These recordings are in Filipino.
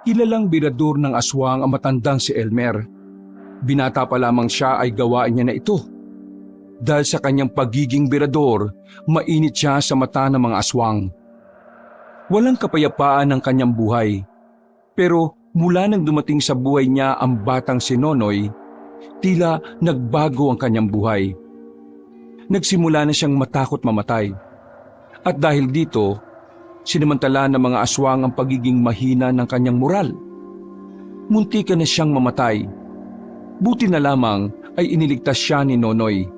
Kilalang birador ng aswang ang matandang si Elmer. Binata pa lamang siya ay gawain niya na ito. Dahil sa kanyang pagiging birador, mainit siya sa mata ng mga aswang. Walang kapayapaan ang kanyang buhay. Pero mula nang dumating sa buhay niya ang batang si Nonoy, tila nagbago ang kanyang buhay. Nagsimula na siyang matakot mamatay. At dahil dito, sinamantala ng mga aswang ang pagiging mahina ng kanyang moral. Muntikan na siyang mamatay. Buti na lamang ay iniligtas siya ni Nonoy.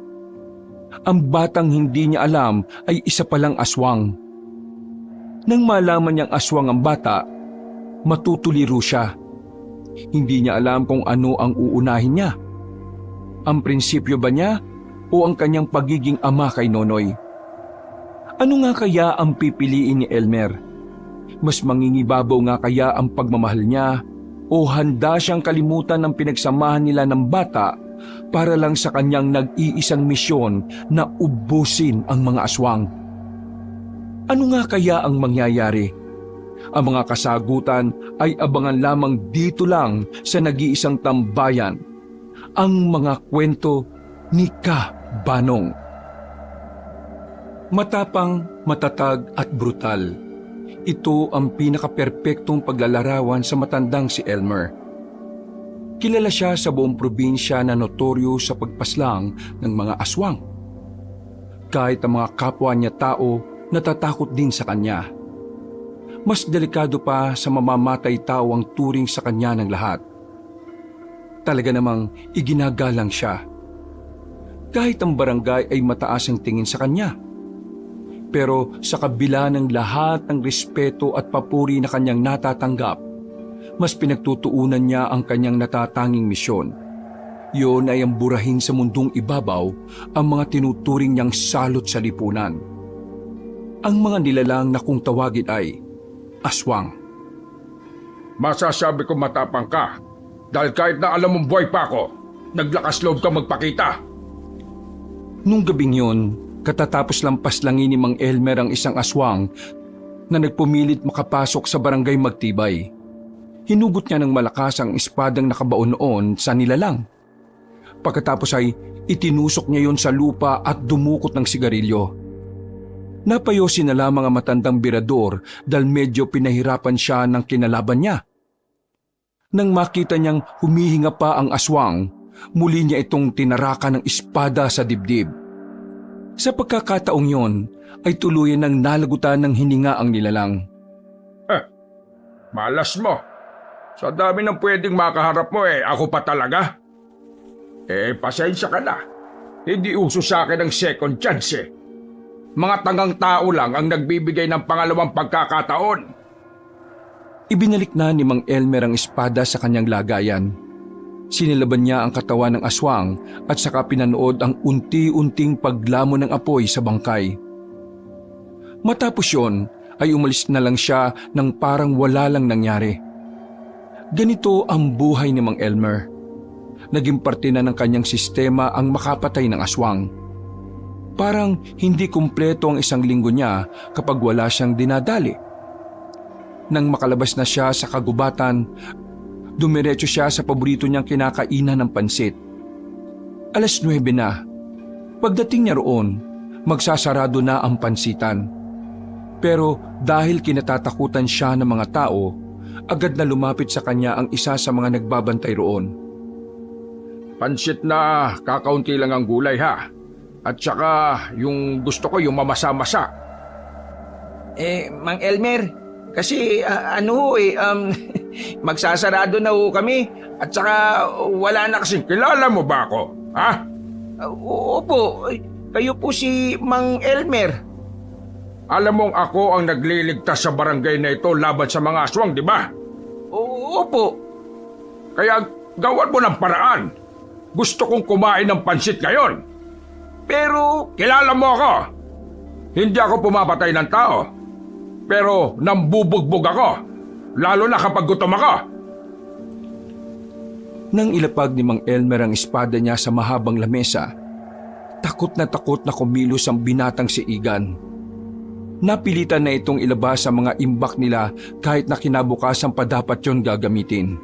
Ang batang hindi niya alam ay isa palang aswang. Nang malaman niyang aswang ang bata, matutuliro siya. Hindi niya alam kung ano ang uunahin niya. Ang prinsipyo ba niya o ang kanyang pagiging ama kay Nonoy? Ano nga kaya ang pipiliin ni Elmer? Mas mangingibabaw nga kaya ang pagmamahal niya o handa siyang kalimutan ng pinagsamahan nila ng bata para lang sa kanyang nag-iisang misyon na ubusin ang mga aswang? Ano nga kaya ang mangyayari? Ang mga kasagutan ay abangan lamang dito lang sa nag-iisang tambayan, ang mga kwento ni Ka Banong. Matapang, matatag at brutal. Ito ang pinakaperpektong paglalarawan sa matandang si Elmer. Kilala siya sa buong probinsya na notoryo sa pagpaslang ng mga aswang. Kahit ang mga kapwa niya tao natatakot din sa kanya. Mas delikado pa sa mamamatay tao ang turing sa kanya ng lahat. Talaga namang iginagalang siya. Kahit ang barangay ay mataas ang tingin sa kanya. Pero sa kabila ng lahat ng respeto at papuri na kanyang natatanggap, mas pinagtutuunan niya ang kanyang natatanging misyon. Yun ay ang burahin sa mundong ibabaw ang mga tinuturing niyang salot sa lipunan. Ang mga nilalang na kung tawagin ay aswang. Masasabi ko matapang ka dahil kahit na alam mong buhay pa ako, naglakas loob ka magpakita. Nung gabing yun, katatapos lang paslangin ni Mang Elmer ang isang aswang na nagpumilit makapasok sa barangay Magtibay. Hinugot niya ng malakas ang espadang nakabaon noon sa nilalang. Pagkatapos ay itinusok niya yon sa lupa at dumukot ng sigarilyo. Napayosin na lamang ang matandang birador dahil medyo pinahirapan siya ng kinalaban niya. Nang makita niyang humihinga pa ang aswang, muli niya itong tinarakan ng espada sa dibdib. Sa pagkakataong yon ay tuluyan ng nalagutan ng hininga ang nilalang. Malas mo. Sa dami ng pwedeng makaharap mo ako pa talaga. Pasensya ka na. Hindi uso sa akin ang second chance Mga tangang tao lang ang nagbibigay ng pangalawang pagkakataon. Ibinalik na ni Mang Elmer ang espada sa kanyang lagayan. Sinilaban niya ang katawan ng aswang at saka pinanood ang unti-unting paglamon ng apoy sa bangkay. Matapos yon ay umalis na lang siya nang parang wala lang nangyari. Ganito ang buhay ni Mang Elmer. Naging parte na ng kanyang sistema ang makapatay ng aswang. Parang hindi kumpleto ang isang linggo niya kapag wala siyang dinadali. Nang makalabas na siya sa kagubatan, dumiretso siya sa paborito niyang kinakainan ng pansit. 9:00 na. Pagdating niya roon, magsasarado na ang pansitan. Pero dahil kinatatakutan siya ng mga tao, agad na lumapit sa kanya ang isa sa mga nagbabantay roon. Pansit na kakaunti lang ang gulay ha. At saka yung gusto ko yung mamasa-masa. Mang Elmer, kasi magsasarado na ho kami at saka wala na kasi. Kilala mo ba ako? Ha? Opo, kayo po si Mang Elmer. Alam mong ako ang nagliligtas sa barangay na ito laban sa mga aswang, di ba? Opo. Kaya gawan mo ng paraan. Gusto kong kumain ng pansit ngayon. Pero kilala mo ako. Hindi ako pumapatay ng tao. Pero nambubugbog ako. Lalo na kapag gutom ako. Nang ilapag ni Mang Elmer ang espada niya sa mahabang lamesa, takot na kumilos ang binatang si Igan. Napilitan na itong ilabas sa mga imbak nila kahit na kinabukasan pa dapat yon gagamitin.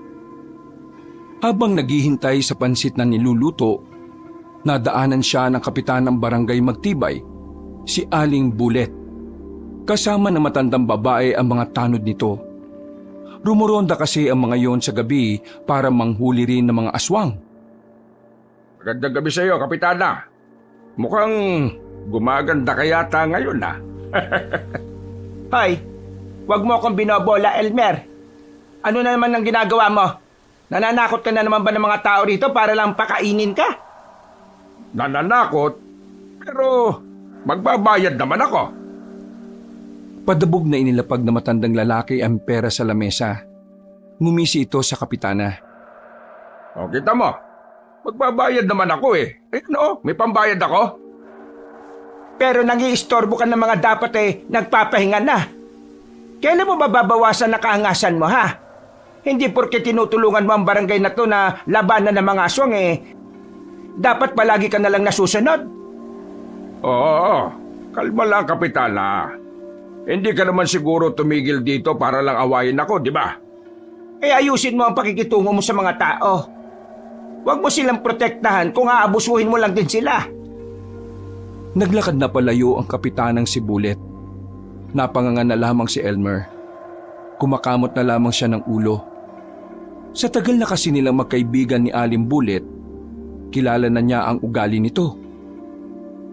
Habang naghihintay sa pansit na niluluto, nadaanan siya ng kapitan ng barangay Magtibay, si Aling Bulet. Kasama ng matandang babae ang mga tanod nito. Rumuronda kasi ang mga yon sa gabi para manghuli rin ng mga aswang. Magandang gabi sa iyo, Kapitana. Mukhang gumaganda ka yata ngayon, ha? Hoy, wag mo akong binobola, Elmer. Ano na naman ang ginagawa mo? Nananakot ka na naman ba ng mga tao rito para lang pakainin ka? Nananakot, pero magbabayad naman ako. Padabog na inilapag na matandang lalaki ang pera sa lamesa. Ngumisi ito sa kapitana. O, kita mo, magbabayad naman ako eh. No, may pambayad ako. Pero nangiistorbo ka ng mga dapat nagpapahinga na. Kailan mo babawasan na kaangasan mo, ha? Hindi porke tinutulungan mo ang barangay na to na labanan ng mga aswang dapat palagi ka na lang nasusunod. Oo, kalma lang, Kapitana. Hindi ka naman siguro tumigil dito para lang awayin ako, di ba? Ayusin mo ang pakikitungo mo sa mga tao. Huwag mo silang protektahan kung aabusuhin mo lang din sila. Naglakad na palayo ang kapitanang si Bulet. Napangangan na lamang si Elmer. Kumakamot na lamang siya ng ulo. Sa tagal na kasi nilang magkaibigan ni Aling Bulet, kilala na niya ang ugali nito.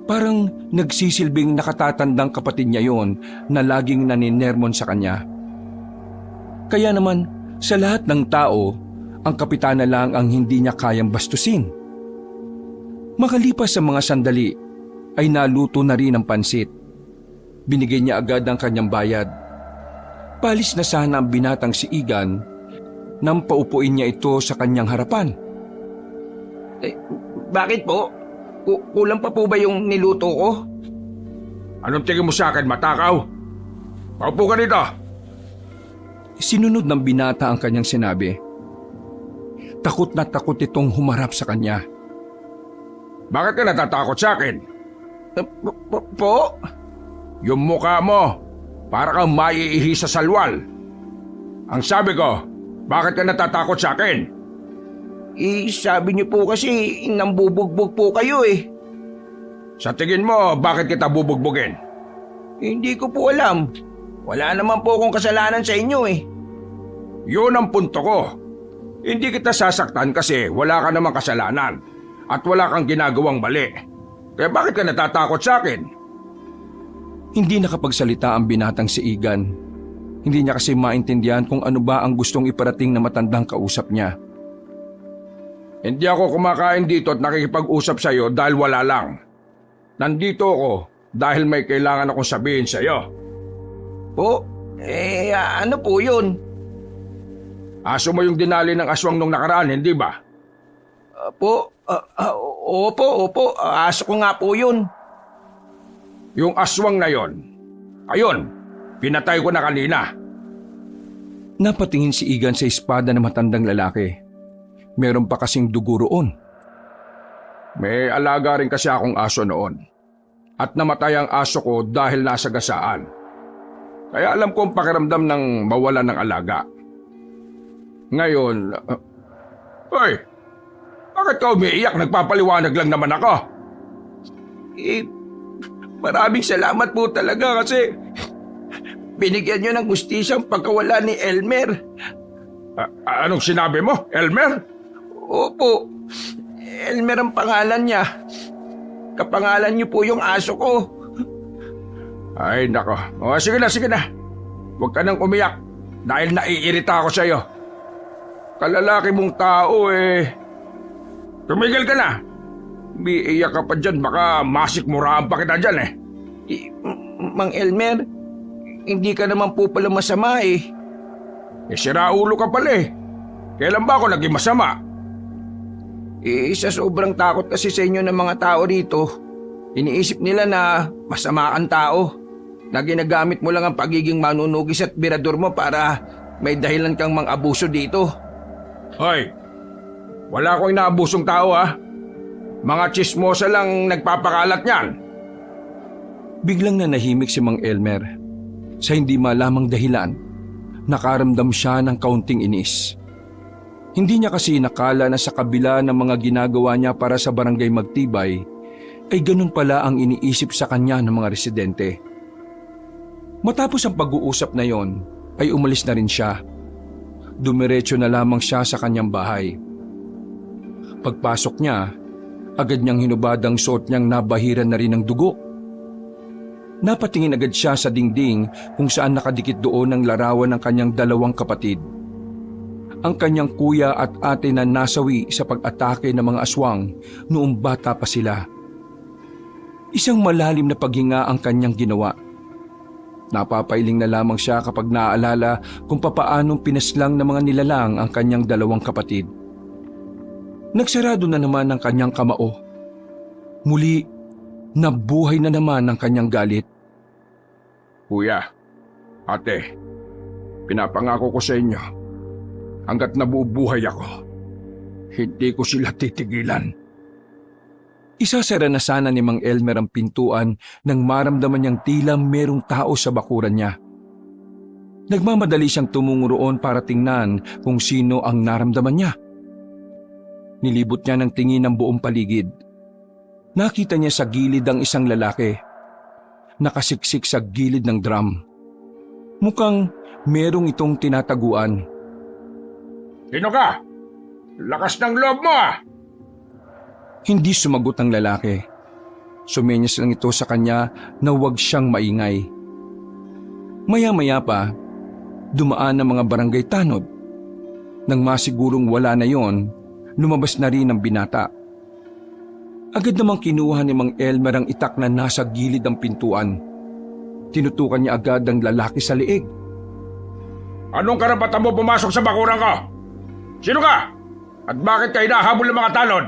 Parang nagsisilbing nakatatandang kapatid niya yon na laging naninermon sa kanya. Kaya naman, sa lahat ng tao, ang kapitana lang ang hindi niya kayang bastusin. Makalipas sa mga sandali, ay naluto na rin ang pansit. Binigay niya agad ang kanyang bayad. Palis na sana ang binatang si Igan nang paupuin niya ito sa kanyang harapan. Bakit po? Kulang pa po ba yung niluto ko? Anong tingin mo sa akin, matakaw? Paupo ka dito. Sinunod ng binata ang kanyang sinabi. Takot na takot itong humarap sa kanya. Bakit ka natatakot sa akin? Po? Yung mukha mo, para kang maiihi sa salwal. Ang sabi ko, bakit ka natatakot sa akin? Sabi niyo po kasi nambubugbog po kayo eh. Sa tingin mo, bakit kita bubugbugin? Hindi ko po alam. Wala naman po akong kasalanan sa inyo eh. Yun ang punto ko. Hindi kita sasaktan kasi wala ka namang kasalanan at wala kang ginagawang mali. Kaya bakit ka natatakot sa akin? Hindi nakapagsalita ang binatang si Igan. Hindi niya kasi maintindihan kung ano ba ang gustong iparating na matandang kausap niya. Hindi ako kumakain dito at nakikipag-usap sa iyo dahil wala lang. Nandito ako dahil may kailangan akong sabihin sa iyo. Po? Ano po yun? Aso mo yung dinali ng aswang nung nakaraan, hindi ba? Opo. Aso ko nga po yun. Yung aswang na yon, ayun, pinatay ko na kanina. Napatingin si Igan sa espada ng matandang lalaki. Meron pa kasing dugo roon. May alaga rin kasi akong aso noon. At namatay ang aso ko dahil nasa gasaan. Kaya alam ko ang pakiramdam ng mawala ng alaga. Ngayon, hoy, bakit ka umiiyak? Nagpapaliwanag lang naman ako. Maraming salamat po talaga kasi binigyan niyo ng hustisya ang pagkawala ni Elmer. Anong sinabi mo, Elmer? Opo, Elmer ang pangalan niya. Kapangalan niyo po yung aso ko. Ay, nako. O, sige na. Huwag ka nang umiyak dahil naiirita ako sa iyo. Kalalaki mong tao tumigil ka na. Umiiyak ka pa dyan, baka masikmuraan pa kita dyan Mang Elmer, hindi ka naman po pala masama eh. Sira ulo ka pala eh. Kailan ba ako naging masama? Sa sobrang takot kasi sa inyo ng mga tao rito, iniisip nila na masama kang tao, na ginagamit mo lang ang pagiging manunugis at birador mo para may dahilan kang mang-abuso dito. Hoy, wala akong inaabusong tao ha. Mga tsismosa lang nagpapakalat niyan. Biglang nanahimik si Mang Elmer. Sa hindi malamang dahilan, nakaramdam siya ng kaunting inis. Hindi niya kasi nakala na sa kabila ng mga ginagawa niya para sa barangay Magtibay, ay ganun pala ang iniisip sa kanya ng mga residente. Matapos ang pag-uusap na yon, ay umalis na rin siya. Dumiretso na lamang siya sa kanyang bahay. Pagpasok niya, agad niyang hinubad ang suot niyang nabahiran na rin ng dugo. Napatingin agad siya sa dingding kung saan nakadikit doon ang larawan ng kanyang dalawang kapatid. Ang kanyang kuya at ate na nasawi sa pag-atake ng mga aswang noong bata pa sila. Isang malalim na paghinga ang kanyang ginawa. Napapailing na lamang siya kapag naaalala kung papaanong pinaslang ng mga nilalang ang kanyang dalawang kapatid. Nagsarado na naman ang kanyang kamao. Muli, nabuhay na naman ang kanyang galit. Kuya, ate, pinapangako ko sa inyo, hanggat nabubuhay ako, hindi ko sila titigilan. Isasara na sana ni Mang Elmer ang pintuan nang maramdaman niyang tila merong tao sa bakuran niya. Nagmamadali siyang tumungo roon para tingnan kung sino ang naramdaman niya. Nilibot niya ng tingin ang buong paligid. Nakita niya sa gilid ang isang lalaki. Nakasiksik sa gilid ng drum. Mukhang merong itong tinataguan. Sino ka? Lakas ng loob mo ah! Hindi sumagot ang lalaki. Sumenyas lang ito sa kanya na huwag siyang maingay. Maya-maya pa, dumaan ang mga barangay tanod. Nang masigurong wala na yon, lumabas na rin ang binata. Agad namang kinuha ni Mang Elmer ang itak na nasa gilid ng pintuan. Tinutukan niya agad ang lalaki sa liig. Anong karapatan mo pumasok sa bakuran ko? Sino ka? At bakit kayo nahabol ng mga tanod?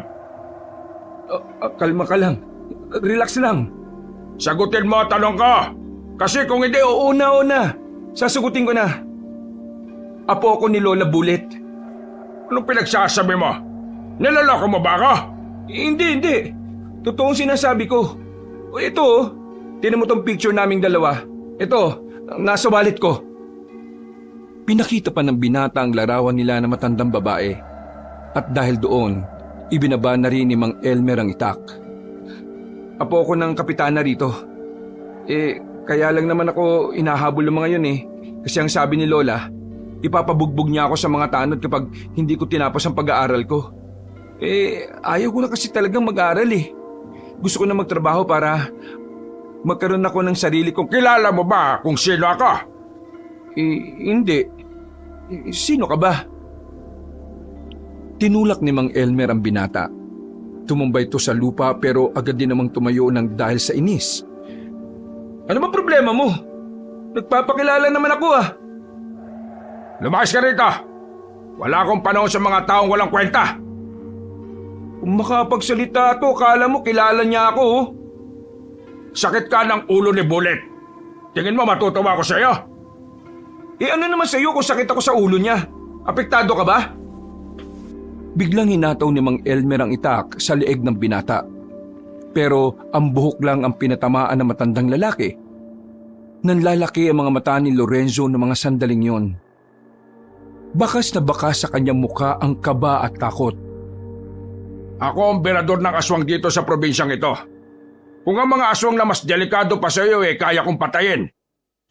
Kalma ka lang. Relax lang. Sagutin mo ang tanong ko. Kasi kung hindi, Una. Sasagutin ko na. Apo ako ni Lola Bullet. anong pinagsasabi mo? Nilaloko mo ba ako? Hindi. Totoong sinasabi ko. Ito, tinan mo tong picture naming dalawa. Ito, nasa wallet ko. Pinakita pa ng binata ang larawan nila na matandang babae. At dahil doon, ibinaba na rin ni Mang Elmer ang itak. Apo ko ng kapitana rito. Kaya lang naman ako inahabol ng mga yun eh. Kasi ang sabi ni Lola, ipapabugbog niya ako sa mga tanod kapag hindi ko tinapos ang pag-aaral ko. Ayaw ko na kasi talagang mag-aaral eh. Gusto ko na magtrabaho para magkaroon ako ng sarili kong... Kilala mo ba kung sino ako? Hindi. Sino ka ba? Tinulak ni Mang Elmer ang binata. Tumumbay ito sa lupa pero agad din namang tumayo ng dahil sa inis. Ano ba problema mo? Nagpapakilala naman ako ah. Lumayas ka rito. Wala akong panahon sa mga taong walang kwenta. Kung makapagsalita to, kala mo kilala niya ako oh. Sakit ka ng ulo ni Bullet. Tingin mo matutuwa ako sa iyo? Ano naman sa iyo kung sakit ako sa ulo niya? Apektado ka ba? Biglang hinataw ni Mang Elmer ang itak sa leeg ng binata. Pero ang buhok lang ang pinatamaan ng matandang lalaki. Nanlalaki ang mga mata ni Lorenzo ng mga sandaling yon. Bakas na bakas sa kanyang mukha ang kaba at takot. Ako ang berador ng aswang dito sa probinsyang ito. Kung ang mga aswang na mas delikado pa sa iyo kaya kong patayin.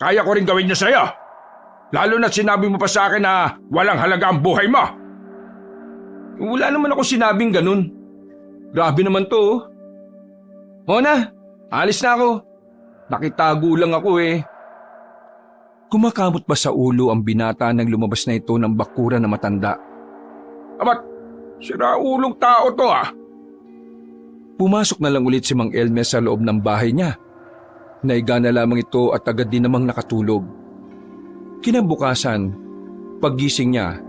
Kaya ko rin gawin niyo sa iyo. Lalo na sinabi mo pa sa akin na walang halaga ang buhay mo. Wala naman ako sinabing ganun. Grabe naman to. Mona, alis na ako. Nakitago lang ako eh. Kumakamot pa sa ulo ang binata nang lumabas na ito ng bakura na matanda. Amat, siraulong tao to ah. Pumasok na lang ulit si Mang Elmer sa loob ng bahay niya. Naiga na lamang ito at agad din namang nakatulog. Kinabukasan, paggising niya,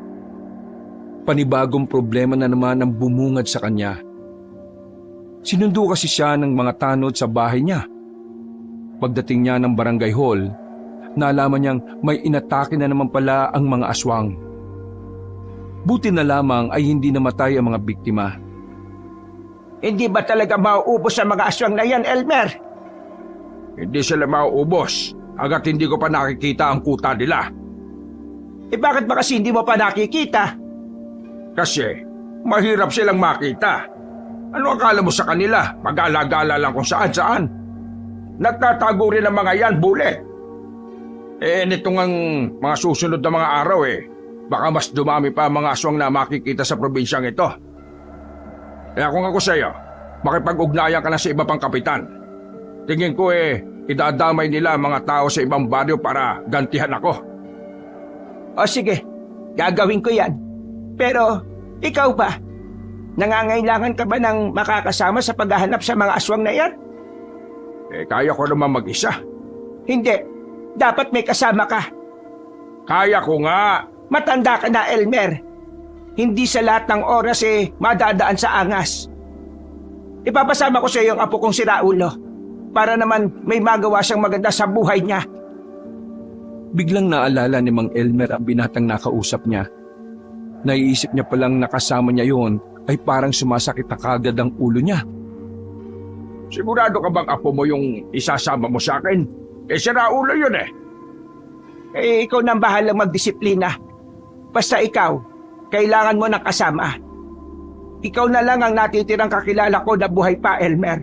panibagong problema na naman ang bumungad sa kanya. Sinundo kasi siya ng mga tanod sa bahay niya. Pagdating niya ng barangay hall, nalaman niyang may inatake na naman pala ang mga aswang. Buti na lamang ay hindi namatay ang mga biktima. Hindi ba talaga mauubos ang mga aswang na yan, Elmer? Hindi sila mauubos hanggat hindi ko pa nakikita ang kuta nila. Bakit ba kasi hindi mo pa nakikita? Kasi mahirap silang makita. Ano akala mo sa kanila? Mag-alagala lang kung saan-saan. Nagtatago rin ang mga yan, Bullet. Nitong ang mga susunod na mga araw baka mas dumami pa ang mga aswang na makikita sa probinsyang ito. Kaya kung ako sa'yo, makipag-ugnayan ka na sa iba pang kapitan. Tingin ko idadamay nila ang mga tao sa ibang baryo para gantihan ako. O sige, gagawin ko yan. Pero, ikaw ba? Nangangailangan ka ba ng makakasama sa paghahanap sa mga aswang na yan? Kaya ko naman mag-isa. Hindi. Dapat may kasama ka. Kaya ko nga. Matanda ka na, Elmer. Hindi sa lahat ng oras madadaan sa angas. Ipapasama ko sa iyo ang apo kong si Raulo para naman may magawa siyang maganda sa buhay niya. Biglang naalala ni Mang Elmer ang binatang nakausap niya. Naiisip niya palang nakasama niya yon ay parang sumasakit na kagad ang ulo niya. Sigurado ka bang apo mo yung isasama mo sa akin? Si Raulo yun Ikaw nang bahalang magdisiplina. Basta ikaw, kailangan mo ng kasama. Ikaw na lang ang natitirang kakilala ko na buhay pa, Elmer.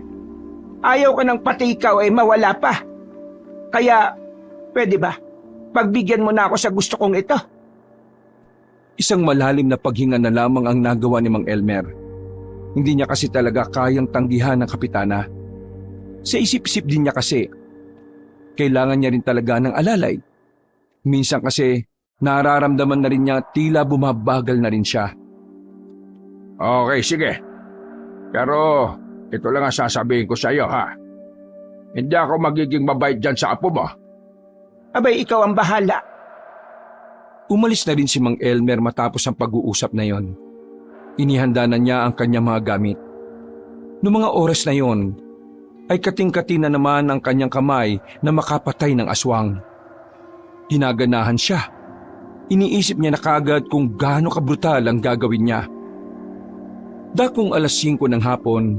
Ayaw ka ng pati ikaw mawala pa. Kaya, pwede ba? Pagbigyan mo na ako sa gusto kong ito. Isang malalim na paghinga na lamang ang nagawa ni Mang Elmer. Hindi niya kasi talaga kayang tanggihan ng kapitana. Sa isip-isip din niya kasi, kailangan niya rin talaga ng alalay. Minsan kasi, nararamdaman na rin niya tila bumabagal na rin siya. Okay, sige. Pero ito lang ang sasabihin ko sa iyo, ha? Hindi ako magiging mabait dyan sa apo mo. Abay, ikaw ang bahala. Umalis na rin si Mang Elmer matapos ang pag-uusap na yon. Inihanda na niya ang kanyang mga gamit. Noong mga oras na yon, ay kating-kati na naman ang kanyang kamay na makapatay ng aswang. Ginaganahan siya. Iniisip niya na kagad kung gaano kabrutal ang gagawin niya. Dakong 5:00 ng hapon,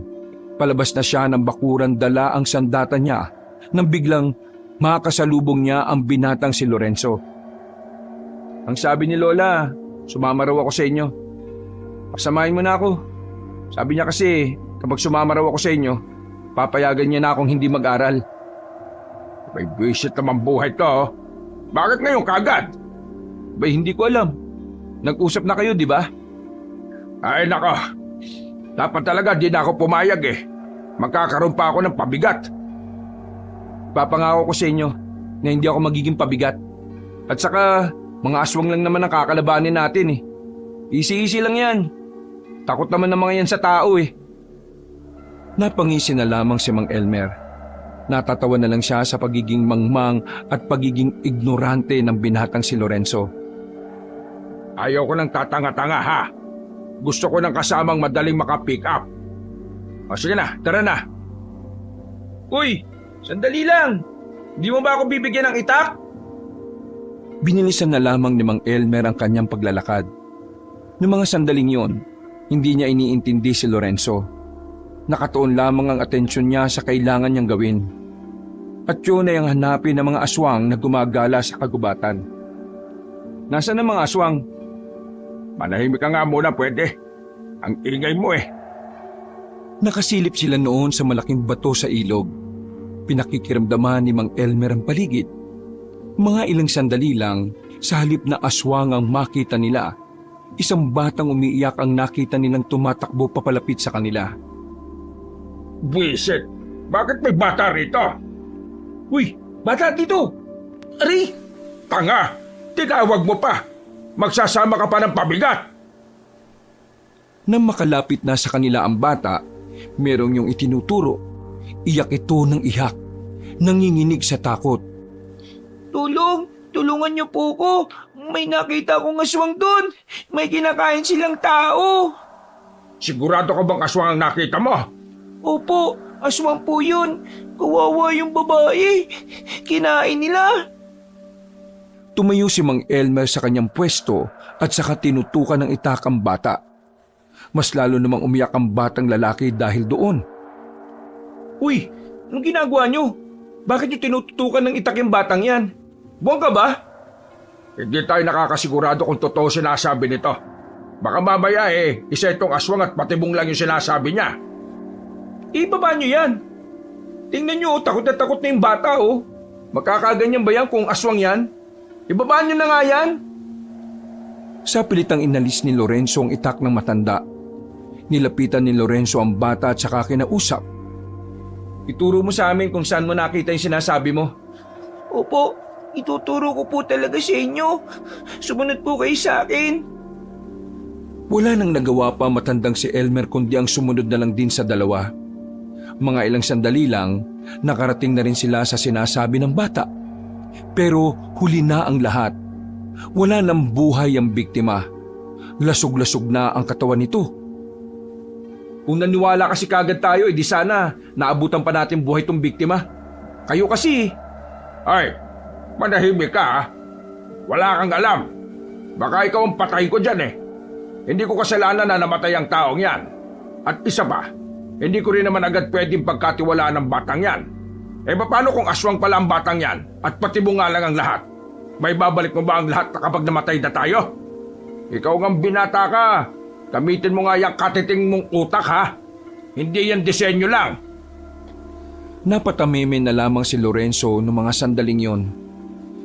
palabas na siya ng bakuran dala ang sandata niya nang biglang makasalubong niya ang binatang si Lorenzo. Ang sabi ni Lola, sumama raw ako sa inyo. Pasamahin mo na ako. Sabi niya kasi kapag sumama raw ako sa inyo, papayagan niya na akong hindi mag-aral. May visit naman buhay to. Bakit ngayon kagad? Bay, hindi ko alam. Nag-usap na kayo, di ba? Ay nako, dapat talaga di na ako pumayag Magkakaroon pa ako ng pabigat. Papangako ko sa inyo na hindi ako magiging pabigat. At saka, mga aswang lang naman ang kakalabanin natin Easy-easy lang yan. Takot naman ng mga yan sa tao Napangisi na lamang si Mang Elmer. Natatawa na lang siya sa pagiging mangmang at pagiging ignorante ng binatang si Lorenzo. Ayaw ko ng tatanga-tanga, ha? Gusto ko ng kasamang madaling makapick up. O sige na, tara na. Uy, sandali lang. Di mo ba ako bibigyan ng itak? Binilisan na lamang ni Mang Elmer ang kanyang paglalakad. Noong mga sandaling yon, hindi niya iniintindi si Lorenzo. Nakatuon lamang ang atensyon niya sa kailangan niyang gawin. At yun ay ang hanapin ng mga aswang na gumagala sa kagubatan. Nasaan ang mga aswang? Manahimik ka nga muna, pwede. Ang ingay mo Nakasilip sila noon sa malaking bato sa ilog. Pinakikiramdaman ni Mang Elmer ang paligid. Mga ilang sandali lang, sa halip na aswang ang makita nila, isang batang umiiyak ang nakita nilang tumatakbo papalapit sa kanila. Buisit, bakit may bata rito? Uy, bata dito! Ari! Tanga! Tinawag mo pa! Magsasama ka pa ng pabigat! Nang makalapit na sa kanila ang bata, merong yung itinuturo. Iyak ito ng iyak, nanginginig sa takot. Tulong! Tulungan niyo po ko! May nakita akong aswang doon! May kinakain silang tao! Sigurado ka bang aswang ang nakita mo? Opo, aswang po yun. Kawawa yung babae. Kinain nila. Tumayo si Mang Elmer sa kanyang pwesto at saka tinutukan ng itak ang bata. Mas lalo namang umiyak ang batang lalaki dahil doon. Uy, anong ginagawa niyo? Bakit niyo tinututukan ng itak yung batang yan? Buwang ka ba? Hindi tayo nakakasigurado kung totoo sinasabi nito. Baka mamaya isa itong aswang at patibong lang yung sinasabi niya. Ibaba niyo yan. Tingnan niyo, takot na yung bata oh. Makakaganyan ba yan kung aswang yan? Ibaba niyo na nga yan. Sa pilitang inalis ni Lorenzo ang itak ng matanda. Nilapitan ni Lorenzo ang bata at saka kinausap. Ituro mo sa amin kung saan mo nakita yung sinasabi mo. Opo, ituturo ko po talaga sa inyo. Sumunod po kayo sa akin. Wala nang nagawa pa matandang si Elmer kundi ang sumunod na lang din sa dalawa. Mga ilang sandali lang, nakarating na rin sila sa sinasabi ng bata. Pero huli na ang lahat. Wala nang buhay ang biktima. Lasog-lasog na ang katawan nito. Kung naniwala kasi kagad tayo, di sana naabutan pa natin buhay tong biktima. Kayo kasi. Ay, manahimik ka ha. Wala kang alam. Baka ikaw ang patay ko dyan Hindi ko kasalanan na namatay ang taong yan. At isa pa, hindi ko rin naman agad pwedeng pagkatiwalaan ng batang yan. Paano kung aswang pala ang batang yan at patibong nga lang ang lahat? May babalik mo ba ang lahat kapag namatay na tayo? Ikaw ngang binata ka. Gamitin mo nga yung katiting mong utak ha. Hindi yan disenyo lang. Napatamimin na lamang si Lorenzo noong mga sandaling yon.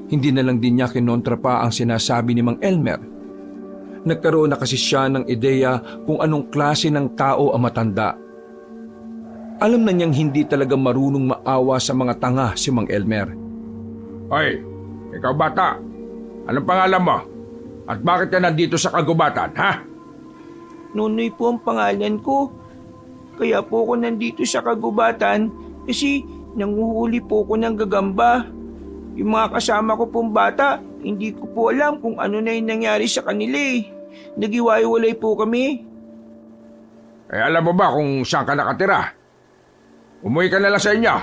Hindi na lang din niya kinontra pa ang sinasabi ni Mang Elmer. Nagkaroon na kasi siya ng ideya kung anong klase ng tao ang matanda. Alam na niyang hindi talaga marunong maawa sa mga tanga si Mang Elmer. Hoy, ikaw bata. Anong pangalan mo? At bakit ka nandito sa kagubatan, ha? Nonoy po ang pangalan ko. Kaya po ako nandito sa kagubatan kasi nanguhuli po ako ng gagamba. Yung mga kasama ko pong bata, hindi ko po alam kung ano na yung nangyari sa kanila Nagiwaiwalay po kami. Alam mo ba kung saan ka nakatira? Umuwi ka na lang sa inyo.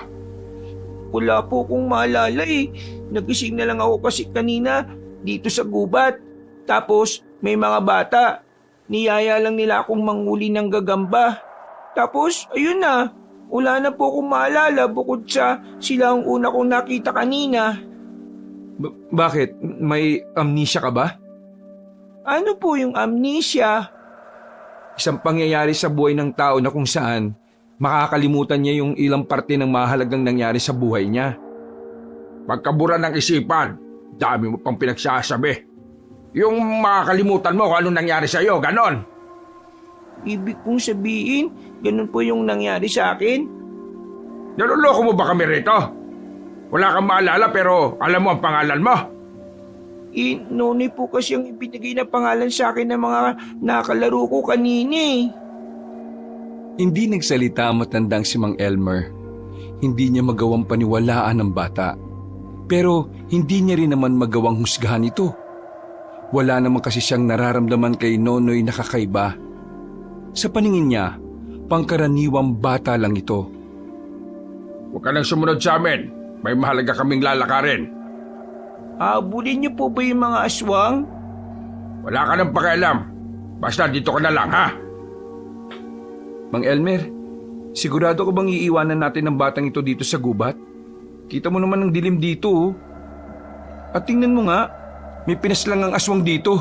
Wala po kong maalala Nagising na lang ako kasi kanina dito sa gubat. Tapos may mga bata. Niyaya lang nila akong manguli ng gagamba. Tapos ayun na. Wala na po akong maalala bukod sa sila ang una kong nakita kanina. Bakit? May amnesia ka ba? Ano po yung amnesia? Isang pangyayari sa buhay ng tao na kung saan makakalimutan niya yung ilang parte ng mahalagang nangyari sa buhay niya. Pagkabura ng isipan, dami mo pang pinagsasabi. Yung makakalimutan mo kung anong nangyari sa iyo, ganon. Ibig kong sabihin, ganun po yung nangyari sa akin? Naluloko mo ba kami rito? Wala kang maalala pero alam mo ang pangalan mo. Nonoy po kasi ang ibinigay na pangalan sa akin ng mga nakalaro ko kanina Hindi nagsalita matandang si Mang Elmer. Hindi niya magawang paniwalaan ng bata. Pero hindi niya rin naman magawang husgahan ito. Wala naman kasi siyang nararamdaman kay Nonoy na kakaiba. Sa paningin niya, pangkaraniwang bata lang ito. Huwag ka nang sumunod sa amin. May mahalaga kaming lalakarin. Habulin niyo po ba yung mga aswang? Wala ka nang pakialam. Basta dito ka na lang, ha? Mang Elmer, sigurado ka bang iiwanan natin ang batang ito dito sa gubat? Kita mo naman ang dilim dito. At tingnan mo nga, may pinaslang ang aswang dito.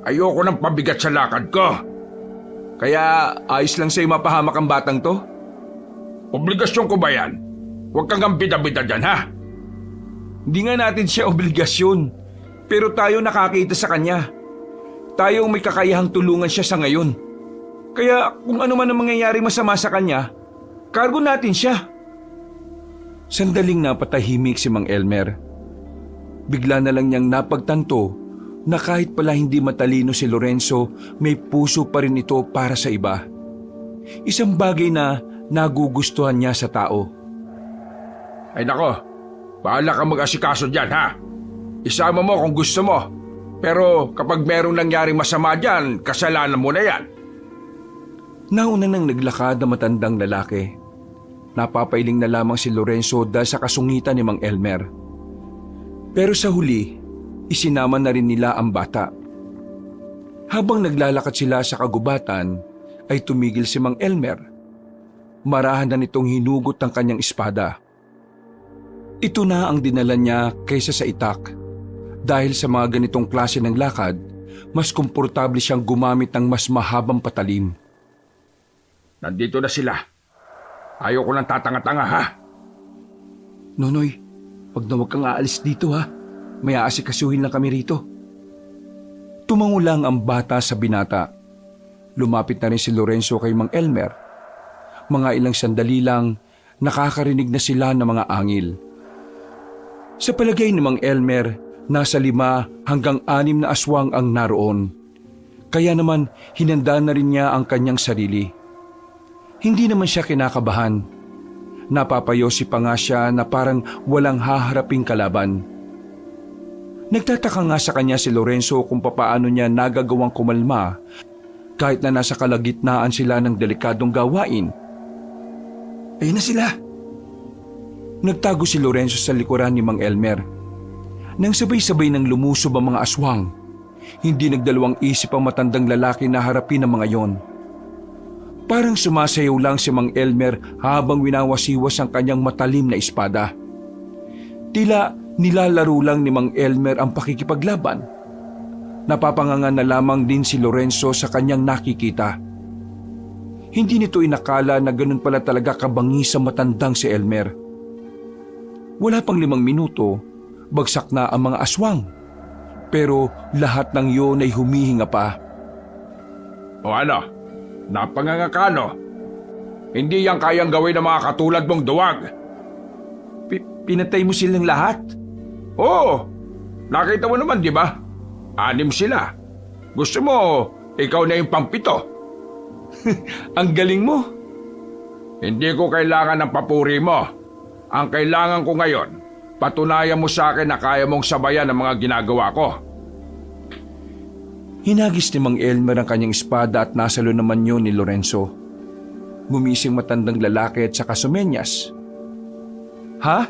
Ayoko nang pabigat sa lakad ko. Kaya ayos lang sa'yo mapahamak ang batang to? Obligasyon ko ba yan? Huwag kang bida-bida dyan, ha? Hindi nga natin siya obligasyon, pero tayo nakakita sa kanya. Tayo ang may kakayahang tulungan siya sa ngayon. Kaya kung ano man ang mangyayari masama sa kanya, kargo natin siya. Sandaling napatahimik si Mang Elmer. Bigla na lang niyang napagtanto na kahit pala hindi matalino si Lorenzo, may puso pa rin ito para sa iba. Isang bagay na nagugustuhan niya sa tao. Ay nako, bahala ka mag-asikaso dyan, ha? Isama mo kung gusto mo. Pero kapag merong nangyaring masama dyan, kasalanan mo na yan. Nauna nang naglakad na matandang lalaki. Napapailing na lamang si Lorenzo dahil sa kasungitan ni Mang Elmer. Pero sa huli, isinama na rin nila ang bata. Habang naglalakad sila sa kagubatan, ay tumigil si Mang Elmer. Marahan na nitong hinugot ang kanyang espada. Ito na ang dinala niya kaysa sa itak. Dahil sa mga ganitong klase ng lakad, mas komportable siyang gumamit ng mas mahabang patalim. Nandito na sila. Ayaw ko lang tatanga-tanga, ha? Nonoy, wag na wag kang aalis dito ha. May aasikasuhin lang kami rito. Tumango lang ang bata sa binata. Lumapit na rin si Lorenzo kay Mang Elmer. Mga ilang sandali lang, nakakarinig na sila ng mga angil. Sa palagay ni Mang Elmer, nasa 5 hanggang 6 na aswang ang naroon. Kaya naman, hinanda na rin niya ang kanyang sarili. Hindi naman siya kinakabahan. Napapayosi pa nga siya na parang walang haharaping kalaban. Nagtataka nga sa kanya si Lorenzo kung papaano niya nagagawang kumalma kahit na nasa kalagitnaan sila ng delikadong gawain. Ayun na sila! Nagtago si Lorenzo sa likuran ni Mang Elmer. Nang sabay-sabay nang lumusob ang mga aswang, hindi nagdalawang isip ang matandang lalaki na harapin ang mga yon. Parang sumasayaw lang si Mang Elmer habang winawasiwas ang kanyang matalim na espada. Tila nilalaro lang ni Mang Elmer ang pakikipaglaban. Napapangangan na lamang din si Lorenzo sa kanyang nakikita. Hindi nito inakala na ganun pala talaga kabangis sa matandang si Elmer. Wala pang 5 minuto, bagsak na ang mga aswang. Pero lahat ng yun ay humihinga pa. O ano? Napanganga ka, no? Hindi yan kayang gawin ng mga katulad mong duwag. Pinatay mo silang lahat? Oo, nakita mo naman, di ba? 6 sila. Gusto mo, ikaw na yung pang-7. Ang galing mo. Hindi ko kailangan ng papuri mo. Ang kailangan ko ngayon, patunayan mo sa akin na kaya mong sabayan ang mga ginagawa ko. Hinagis ni Mang Elmer ang kanyang espada at nasalo naman yun ni Lorenzo. Gumising matandang lalaki at saka sumenyas. Ha?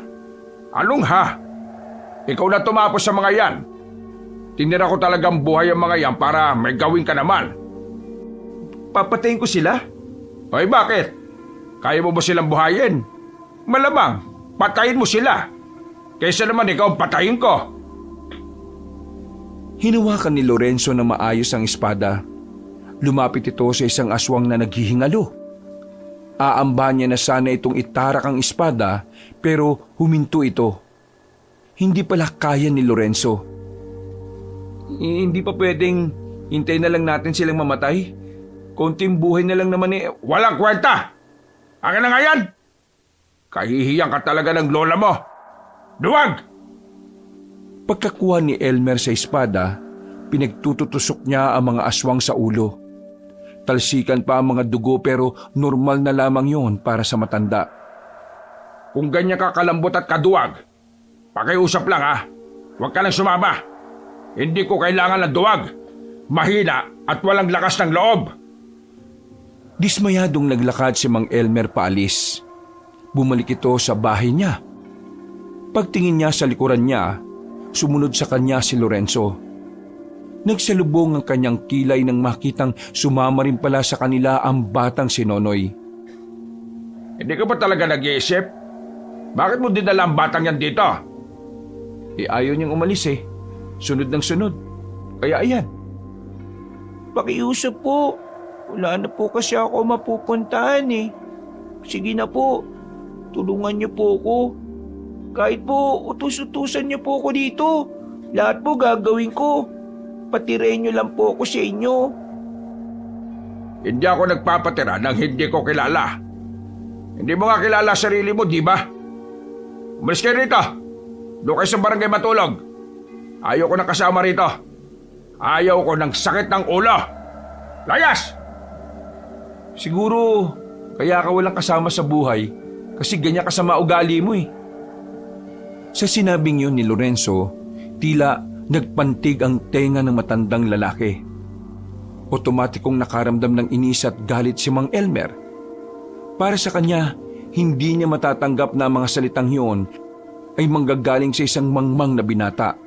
Anong ha? Ikaw na tumapos sa mga yan. Tinira ko talagang buhay ang mga yan para may gawin ka naman. Papatayin ko sila? Hoy, bakit? Kaya mo ba silang buhayin? Malamang, patayin mo sila. Kaysa naman ikaw patayin ko. Hinawakan ni Lorenzo na maayos ang espada. Lumapit ito sa isang aswang na naghihingalo. Aamba niya na sana itong itarak ang espada pero huminto ito. Hindi pala kaya ni Lorenzo. Hindi pa pwedeng hintayin na lang natin silang mamatay. Konting buhay na lang naman eh. Walang kwenta! Akin na nga yan! Kahihiyan ka talaga ng lola mo! Duwag! Pagkakuha ni Elmer sa espada, pinagtututusok niya ang mga aswang sa ulo. Talsikan pa ang mga dugo pero normal na lamang yon para sa matanda. Kung ganyan ka kalambot at kaduwag, pakiusap lang ha. Huwag ka nang sumama. Hindi ko kailangan ng duwag. Mahina at walang lakas ng loob. Dismayadong naglakad si Mang Elmer paalis. Bumalik ito sa bahay niya. Pagtingin niya sa likuran niya, sumunod sa kanya si Lorenzo. Nagsalubong ang kanyang kilay nang makitang sumama rin pala sa kanila ang batang si Nonoy. Hindi ka ba talaga nag-iisip? Bakit mo dinala ang batang yan dito? Ayaw niyang umalis eh. Sunod ng sunod. Kaya ayan. Pakiusap po. Wala na po kasi ako mapupuntahan eh. Sige na po. Tulungan niyo po ako. Kahit po utus-utusan niyo po ako dito. Lahat po gagawin ko. Patirain niyo lang po ako sa inyo. Hindi ako nagpapatira nang hindi ko kilala. Hindi mo nga kilala sarili mo, di ba? Umalis kayo rito. Doon kayo sa barangay matulog. Ayaw ko ng kasama rito. Ayaw ko ng sakit ng ulo. Layas! Siguro kaya ka walang kasama sa buhay kasi ganyan ka sa maugali mo eh. Sa sinabing yun ni Lorenzo, tila nagpantig ang tenga ng matandang lalaki. Otomatikong nakaramdam ng inis at galit si Mang Elmer. Para sa kanya, hindi niya matatanggap na mga salitang yun ay manggagaling sa isang mangmang na binata.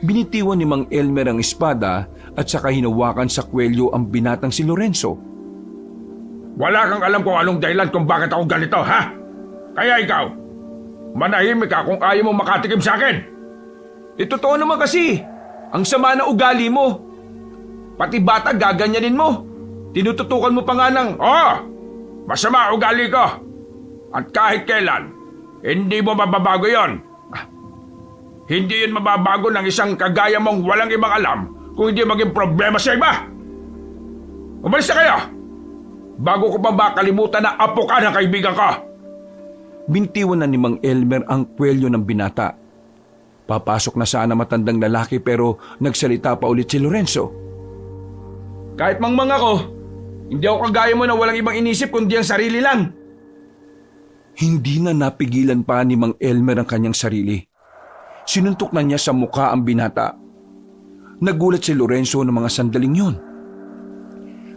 Binitiwan ni Mang Elmer ang espada at saka hinawakan sa kwelyo ang binatang si Lorenzo. Wala kang alam kung anong dahilan kung bakit ako ganito, ha? Kaya ikaw, Manahimik ka kung ayaw mo makatikim sa akin. Totoo naman kasi. Ang sama ng ugali mo. Pati bata gaganyanin mo. Tinututukan mo pa nga ng... Oo! Masama ugali ko. At kahit kailan, hindi mo mababago yon. Hindi yun mababago ng isang kagaya mong walang ibang alam kung hindi maging problema sa iba. Umalis na kayo! Bago ko pa makalimutan na apo ka ng kaibigan ko. Bintiwan na ni Mang Elmer ang kwelyo ng binata. Papasok na sana matandang lalaki pero nagsalita pa ulit si Lorenzo. Kahit mangmang ako, hindi ako kagaya mo na walang ibang inisip kundi ang sarili lang. Hindi na napigilan pa ni Mang Elmer ang kanyang sarili. Sinuntok na niya sa mukha ang binata. Nagulat si Lorenzo ng mga sandaling yun.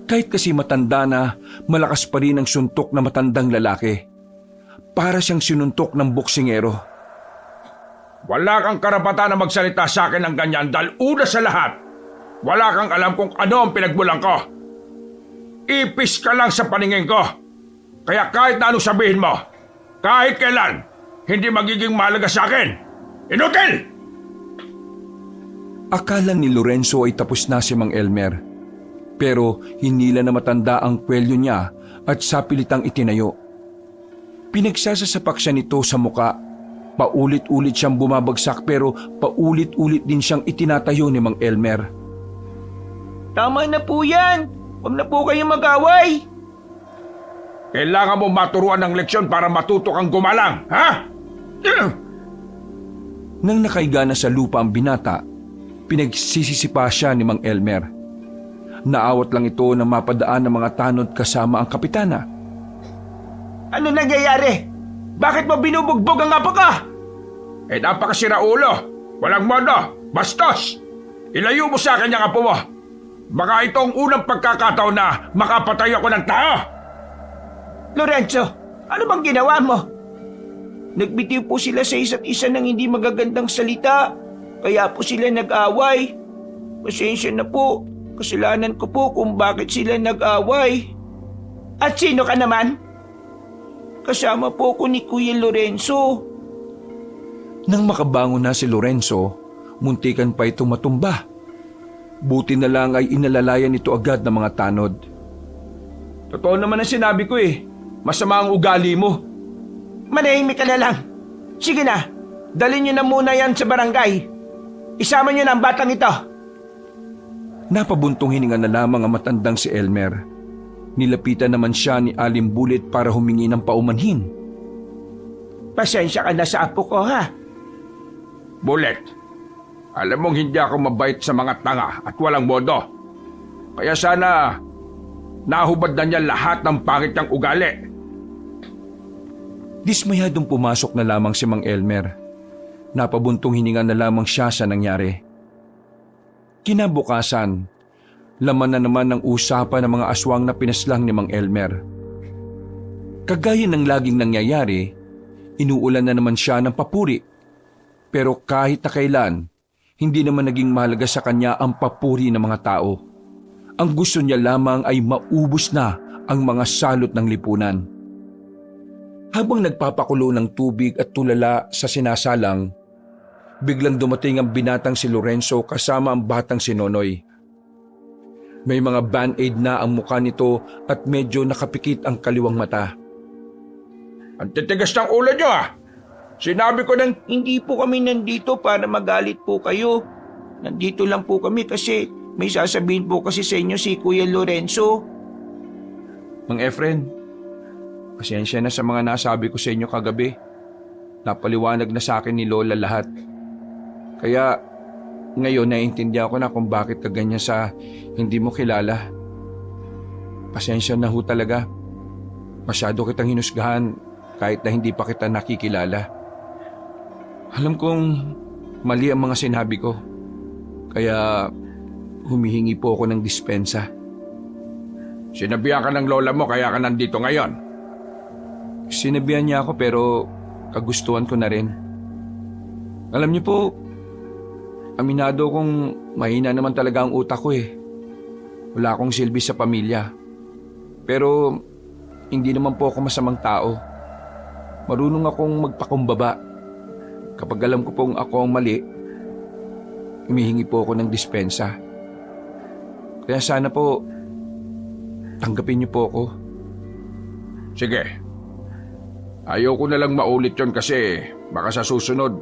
Kahit kasi matanda na, malakas pa rin ang suntok na matandang lalaki. Para siyang sinuntok ng boksingero. Wala kang karapatan na magsalita sa akin ng ganyan dahil una sa lahat, wala kang alam kung ano ang pinagmulan ko. Ipis ka lang sa paningin ko. Kaya kahit na anong sabihin mo, kahit kailan, hindi magiging mahalaga sa akin. Inutil! Akala ni Lorenzo ay tapos na si Mang Elmer. Pero hinila na matanda ang kwelyo niya at sapilitang itinayo. Pinagsasasapak siya nito sa muka. Paulit-ulit siyang bumabagsak pero paulit-ulit din siyang itinatayo ni Mang Elmer. Tama na po yan. Huwag na po kayong mag-away. Kailangan mo maturuan ng leksyon para matuto kang gumalang, ha? Nang nakaiga na sa lupa ang binata, pinagsisisipa siya ni Mang Elmer. Naawat lang ito na mapadaan ng mga tanod kasama ang kapitana. Ano nangyayari? Bakit mo binubugbog ang apo ka? Napakasira ulo. Walang modo. Bastos. Ilayo mo sa akin yung apo mo. Baka ito ang unang pagkakataon na makapatay ako ng tao. Lorenzo, ano bang ginawa mo? Nagbitiw po sila sa isa't isa ng hindi magagandang salita. Kaya po sila nag-away. Pasensya na po. Kasalanan ko po kung bakit sila nag-away. At sino ka naman? Kasama po ko ni Kuya Lorenzo. Nang makabangon na si Lorenzo, muntikan pa itong matumba. Buti na lang ay inalalayan nito agad ng mga tanod. Totoo naman ang sinabi ko eh. Masama ang ugali mo. Manahimik ka na lang. Sige na, dalhin niyo na muna yan sa barangay. Isama niyo na ang batang ito. Napabuntong hininga na lamang ang matandang si Elmer. Nilapitan naman siya ni Aling Bulit para humingi ng paumanhin. Pasensya ka na sa apo ko ha. Bulet, alam mong hindi ako mabait sa mga tanga at walang modo. Kaya sana nahubad na niya lahat ng pangit niyang ugali. Dismayadong pumasok na lamang si Mang Elmer. Napabuntong hininga na lamang siya sa nangyari. Kinabukasan, laman na naman ng usapan ng mga aswang na pinaslang ni Mang Elmer. Kagaya ng laging nangyayari, inuulan na naman siya ng papuri. Pero kahit na kailan, hindi naman naging mahalaga sa kanya ang papuri ng mga tao. Ang gusto niya lamang ay maubos na ang mga salot ng lipunan. Habang nagpapakulo ng tubig at tulala sa sinasalang, biglang dumating ang binatang si Lorenzo kasama ang batang si Nonoy. May mga band-aid na ang mukha nito at medyo nakapikit ang kaliwang mata. Ang titigas ng ulo niyo ah! Sinabi ko ng... Hindi po kami nandito para magalit po kayo. Nandito lang po kami kasi may sasabihin po kasi sa inyo si Kuya Lorenzo. Mang Efren, pasensya na sa mga nasabi ko sa inyo kagabi. Napaliwanag na sa akin ni Lola lahat. Kaya ngayon naiintindihan ko na kung bakit ka ganyan sa hindi mo kilala. Pasensya na ho talaga. Masyado kitang hinusgahan kahit na hindi pa kita nakikilala. Alam kong mali ang mga sinabi ko. Kaya humihingi po ako ng dispensa. Sinabihan ka ng lola mo kaya ka nandito ngayon. Sinabihan niya ako pero kagustuhan ko na rin. Alam niyo po, aminado kong mahina naman talaga ang utak ko eh. Wala akong silbi sa pamilya. Pero hindi naman po ako masamang tao. Marunong akong magpakumbaba. kapag alam ko pong ako ang mali, humihingi po ako ng dispensa. Kaya sana po, tanggapin niyo po ako. Sige. Ayaw ko na lang maulit yon kasi baka sa susunod,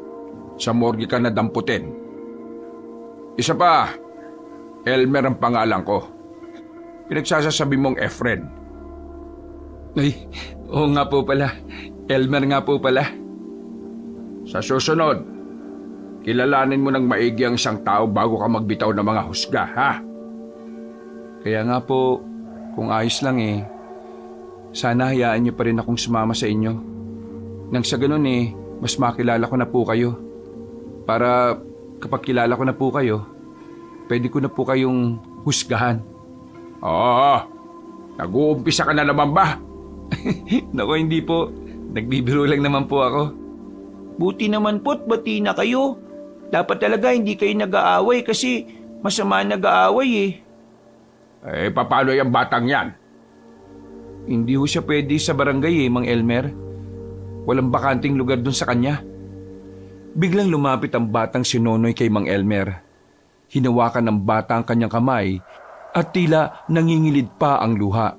sa morgue ka na damputin. Isa pa, Elmer ang pangalan ko. Pinagsasasabi mong Efren. Ay, oo nga po pala. Elmer nga po pala. Sa susunod, kilalanin mo ng maigi ang isang tao bago ka magbitaw ng mga husga, ha? Kaya nga po, kung ayos lang sana hayaan niyo pa rin akong sumama sa inyo. Nang sa ganun mas makilala ko na po kayo. Para kapag kilala ko na po kayo, pwede ko na po kayong husgahan. Oo, nag-uumpisa ka na naman ba? Naku, hindi po. Nagbibiro lang naman po ako. Buti naman po't bati na kayo. Dapat talaga hindi kayo nag-aaway kasi masama nag-aaway Paano yung batang yan? Hindi ho siya pwede sa barangay Mang Elmer. Walang bakanting lugar dun sa kanya. Biglang lumapit ang batang si Nonoy kay Mang Elmer. Hinawakan ng bata ang kanyang kamay at tila nangingilid pa ang luha.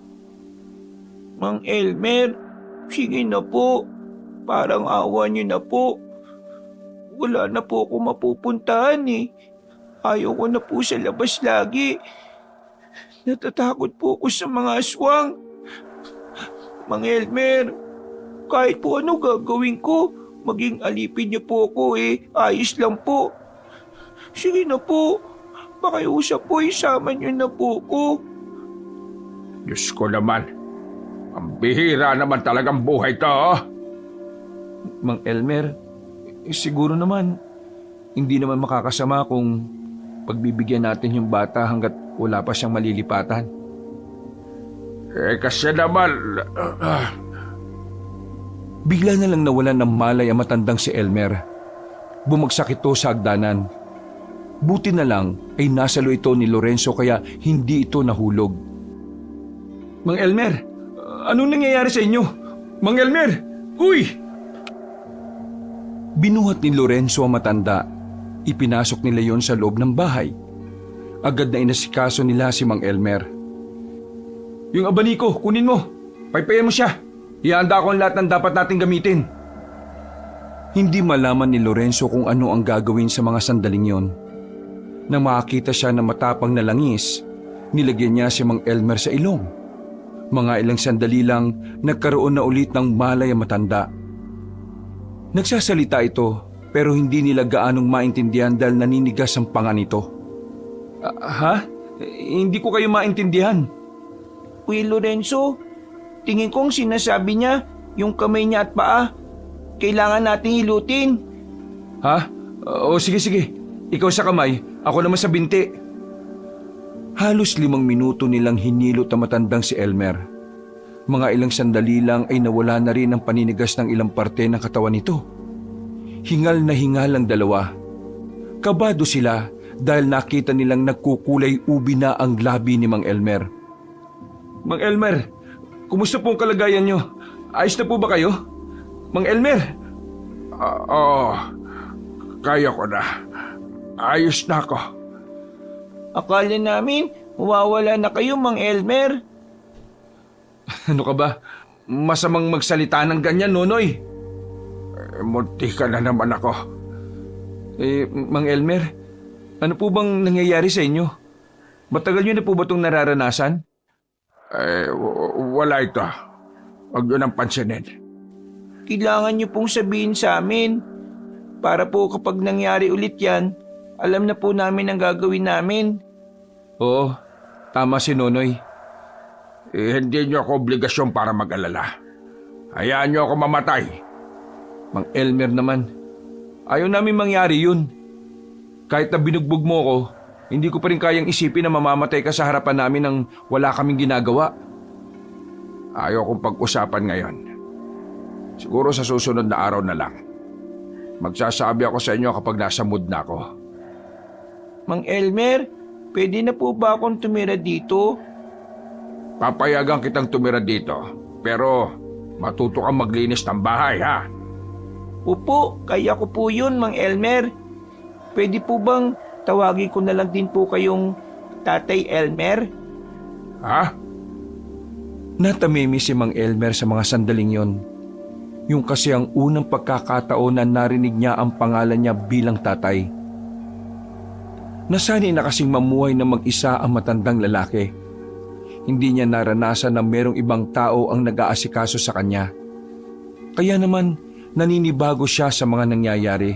Mang Elmer, sige na po. Parang awa niyo na po. Wala na po ako mapupuntahan Ayaw ko na po sa labas lagi. Natatakot po ako sa mga aswang. Mang Elmer, kahit po ano gagawin ko, maging alipin niyo po ako ayos lang po. Sige na po, pakiusap po, isama niyo na po ko. Diyos ko naman, ang bihira naman talagang buhay to, Mang Elmer, siguro naman, hindi naman makakasama kung pagbibigyan natin yung bata hanggat wala pa siyang malilipatan. Kasi naman... Bigla na lang nawalan ng malay ang matandang si Elmer. Bumagsak ito sa hagdanan. Buti na lang ay nasalo ito ni Lorenzo kaya hindi ito nahulog. Mang Elmer, anong nangyayari sa inyo? Mang Elmer, huy! Binuhat ni Lorenzo ang matanda. Ipinasok nila yon sa loob ng bahay. Agad na inasikaso nila si Mang Elmer. Yung abaniko, kunin mo. Paypayan mo siya. Ihanda ko ang lahat ng dapat nating gamitin. Hindi malaman ni Lorenzo kung ano ang gagawin sa mga sandaling yon. Nang makakita siya ng matapang na langis, nilagyan niya si Mang Elmer sa ilong. Mga ilang sandali lang, nagkaroon na ulit ng malay ang matanda. Nagsasalita ito, pero hindi nila gaanong maintindihan dahil naninigas ang panga nito. Ha? Hindi ko kayo maintindihan. Kuya Lorenzo, tingin kong sinasabi niya, yung kamay niya at paa, kailangan nating hilutin. Ha? O sige. Ikaw sa kamay, ako naman sa binti. Halos 5 minuto nilang hinilot ang matandang si Elmer. Mga ilang sandali lang ay nawala na rin ang paninigas ng ilang parte ng katawan nito. Hingal na hingal ang dalawa. Kabado sila dahil nakita nilang nagkukulay ubi na ang labi ni Mang Elmer. Mang Elmer, kumusta po ang kalagayan niyo? Ayos na po ba kayo? Mang Elmer? Kaya ko na. Ayos na ako. Akala namin, mawawala na kayo, Mang Elmer. Ano ka ba? Masamang magsalita ng ganyan, Nonoy. Munti ka na naman ako. Mang Elmer, ano po bang nangyayari sa inyo? Matagal niyo na po ba itong nararanasan? Wala ito. Huwag nyo nang pansinin. Kailangan niyo pong sabihin sa amin. Para po kapag nangyari ulit yan, alam na po namin ang gagawin namin. Oo, tama si Nonoy. Hindi nyo ako obligasyon para mag-alala. Hayaan nyo ako mamatay. Mang Elmer naman, ayaw namin mangyari yun. Kahit na binugbog mo ko, hindi ko pa rin kayang isipin na mamamatay ka sa harapan namin nang wala kaming ginagawa. Ayaw kong pag-usapan ngayon. Siguro sa susunod na araw na lang. Magsasabi ako sa inyo kapag nasa mood na ako. Mang Elmer, pwede na po ba akong tumira dito? Papayagan kitang tumira dito, pero matuto kang maglinis ng bahay, ha? Opo, kaya ko po yun, Mang Elmer. Pwede po bang tawagin ko na lang din po kayong Tatay Elmer? Ha? Natamimi si Mang Elmer sa mga sandaling yon. Yung kasi ang unang pagkakataon na narinig niya ang pangalan niya bilang tatay. Nasanay na kasing mamuhay na mag-isa ang matandang lalaki. Hindi niya naranasan na merong ibang tao ang nag-aasikaso sa kanya. Kaya naman naninibago siya sa mga nangyayari.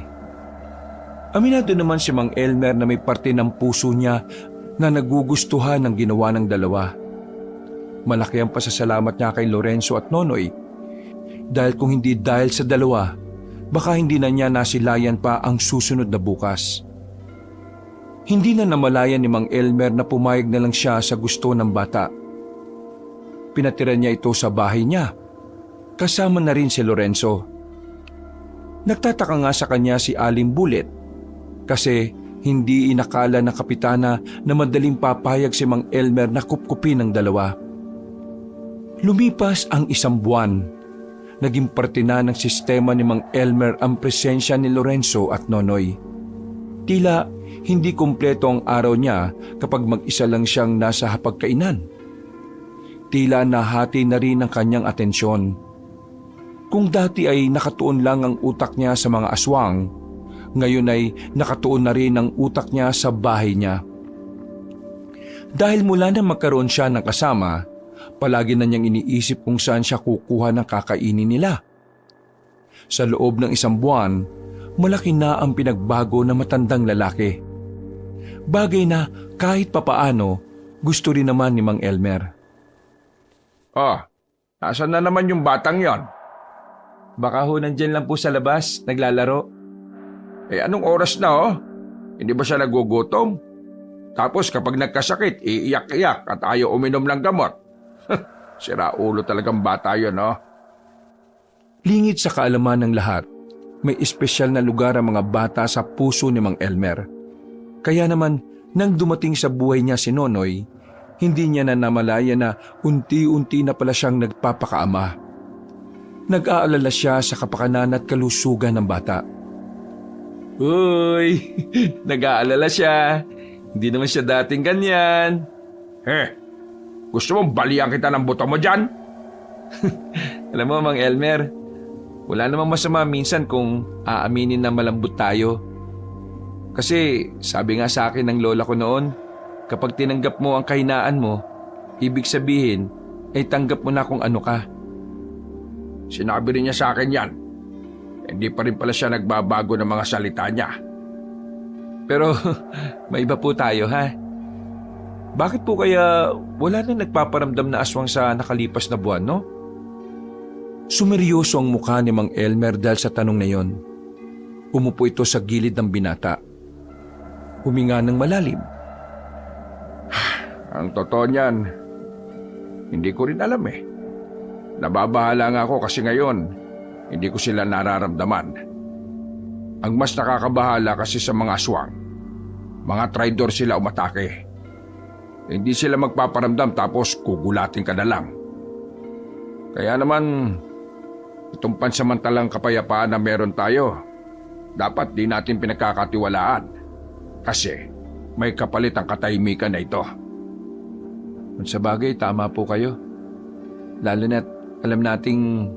Aminado naman si Mang Elmer na may parte ng puso niya na nagugustuhan ng ginawa ng dalawa. Malaki ang pasasalamat niya kay Lorenzo at Nonoy. Dahil kung hindi dahil sa dalawa, baka hindi na niya nasilayan pa ang susunod na bukas. Hindi na namalayan ni Mang Elmer na pumayag na lang siya sa gusto ng bata. Pinatira niya ito sa bahay niya. Kasama na rin si Lorenzo. Nagtataka nga sa kanya si Aling Bulit kasi hindi inakala ng kapitana na madaling papayag si Mang Elmer na kupkupin ng dalawa. Lumipas ang 1 buwan. Naging parte na ng sistema ni Mang Elmer ang presensya ni Lorenzo at Nonoy. Tila hindi kumpleto ang araw niya kapag mag-isa lang siyang nasa hapagkainan. Tila nahati na rin ang kanyang atensyon. Kung dati ay nakatuon lang ang utak niya sa mga aswang, ngayon ay nakatuon na rin ang utak niya sa bahay niya. Dahil mula na magkaroon siya ng kasama, palagi na niyang iniisip kung saan siya kukuha ng kakainin nila. Sa loob ng 1 buwan, malaki na ang pinagbago ng matandang lalaki. Bagay na kahit papaano gusto rin naman ni Mang Elmer. Oh, nasaan na naman yung batang yon? Baka ho nandyan lang po sa labas, naglalaro. Eh anong oras na oh? Hindi ba siya nagugutom? Tapos kapag nagkasakit, iiyak-iyak at ayaw uminom ng gamot. Sira ulo talagang bata yun, oh. Lingid sa kaalaman ng lahat, may espesyal na lugar ang mga bata sa puso ni Mang Elmer. Kaya naman, nang dumating sa buhay niya si Nonoy, hindi niya na namalaya na unti-unti na pala siyang nagpapakaama. Nag-aalala siya sa kapakanan at kalusugan ng bata. Uy, nag-aalala siya. Hindi naman siya dating ganyan. Gusto mong balian kita ng buto mo dyan? Alam mo, Mang Elmer, wala namang masama minsan kung aaminin na malambot tayo. Kasi sabi nga sa akin ng lola ko noon, kapag tinanggap mo ang kahinaan mo, ibig sabihin ay tanggap mo na kung ano ka. Sinabi rin niya sa akin yan. Hindi pa rin pala siya nagbabago ng mga salita niya. Pero may iba po tayo, ha? Bakit po kaya wala na nagpaparamdam na aswang sa nakalipas na buwan, no? Sumeryoso ang mukha ni Mang Elmer dahil sa tanong na yon. Umupo ito sa gilid ng binata. Huminga ng malalim. Ang totoo niyan, hindi ko rin alam eh. Nababahala nga ako kasi ngayon, hindi ko sila nararamdaman. Ang mas nakakabahala kasi sa mga aswang, mga traidor sila umatake. Hindi sila magpaparamdam tapos kugulatin ka na lang. Kaya naman, itong pansamantalang kapayapaan na meron tayo, dapat di natin pinagkakatiwalaan. Kasi may kapalit ang katahimikan na ito. Kung sa bagay, tama po kayo. Lalo na't alam nating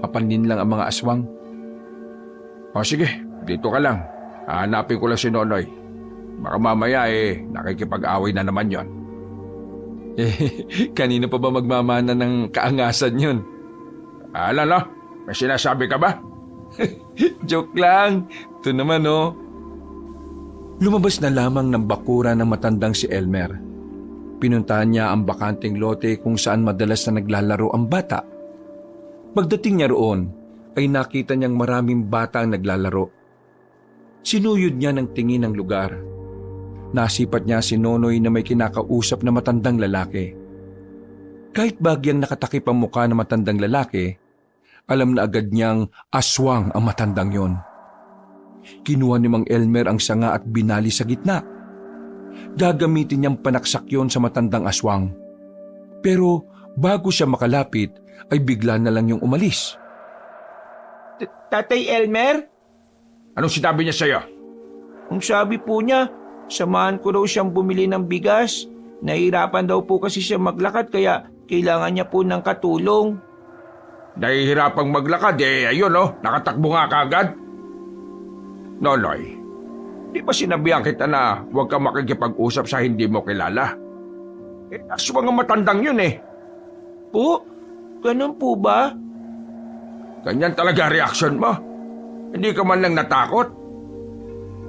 papanin lang ang mga aswang. O sige, dito ka lang. Hahanapin ko lang si Nonoy. Baka mamaya nakikipag-away na naman yon. Kanino pa ba magmamana ng kaangasan yun? Alala, may sinasabi ka ba? Joke lang. Ito naman, oh. Lumabas na lamang ng bakura ng matandang si Elmer. Pinuntahan niya ang bakanting lote kung saan madalas na naglalaro ang bata. Pagdating niya roon, ay nakita niyang maraming bata ang naglalaro. Sinuyod niya ng tingin ang lugar. Nasipat niya si Nonoy na may kinakausap na matandang lalaki. Kahit bagyang nakatakip ang mukha ng matandang lalaki, alam na agad niyang aswang ang matandang yon. Kinuha ni Mang Elmer ang sanga at binali sa gitna. Gagamitin niyang panaksak yon sa matandang aswang. Pero bago siya makalapit, ay bigla na lang yung umalis. Tatay Elmer? Anong sinabi niya sa'yo? Ang sabi po niya, samahan ko daw siyang bumili ng bigas. Nahihirapan daw po kasi siya maglakad kaya kailangan niya po ng katulong. Nahihirapang maglakad ayun nakatakbo nga kagad. Nonoy, di ba sinabihan kita na huwag ka makikipag-usap sa hindi mo kilala? Aswang ang matandang yun Po? Ganun po ba? Ganyan talaga reaksyon mo. Hindi ka man lang natakot.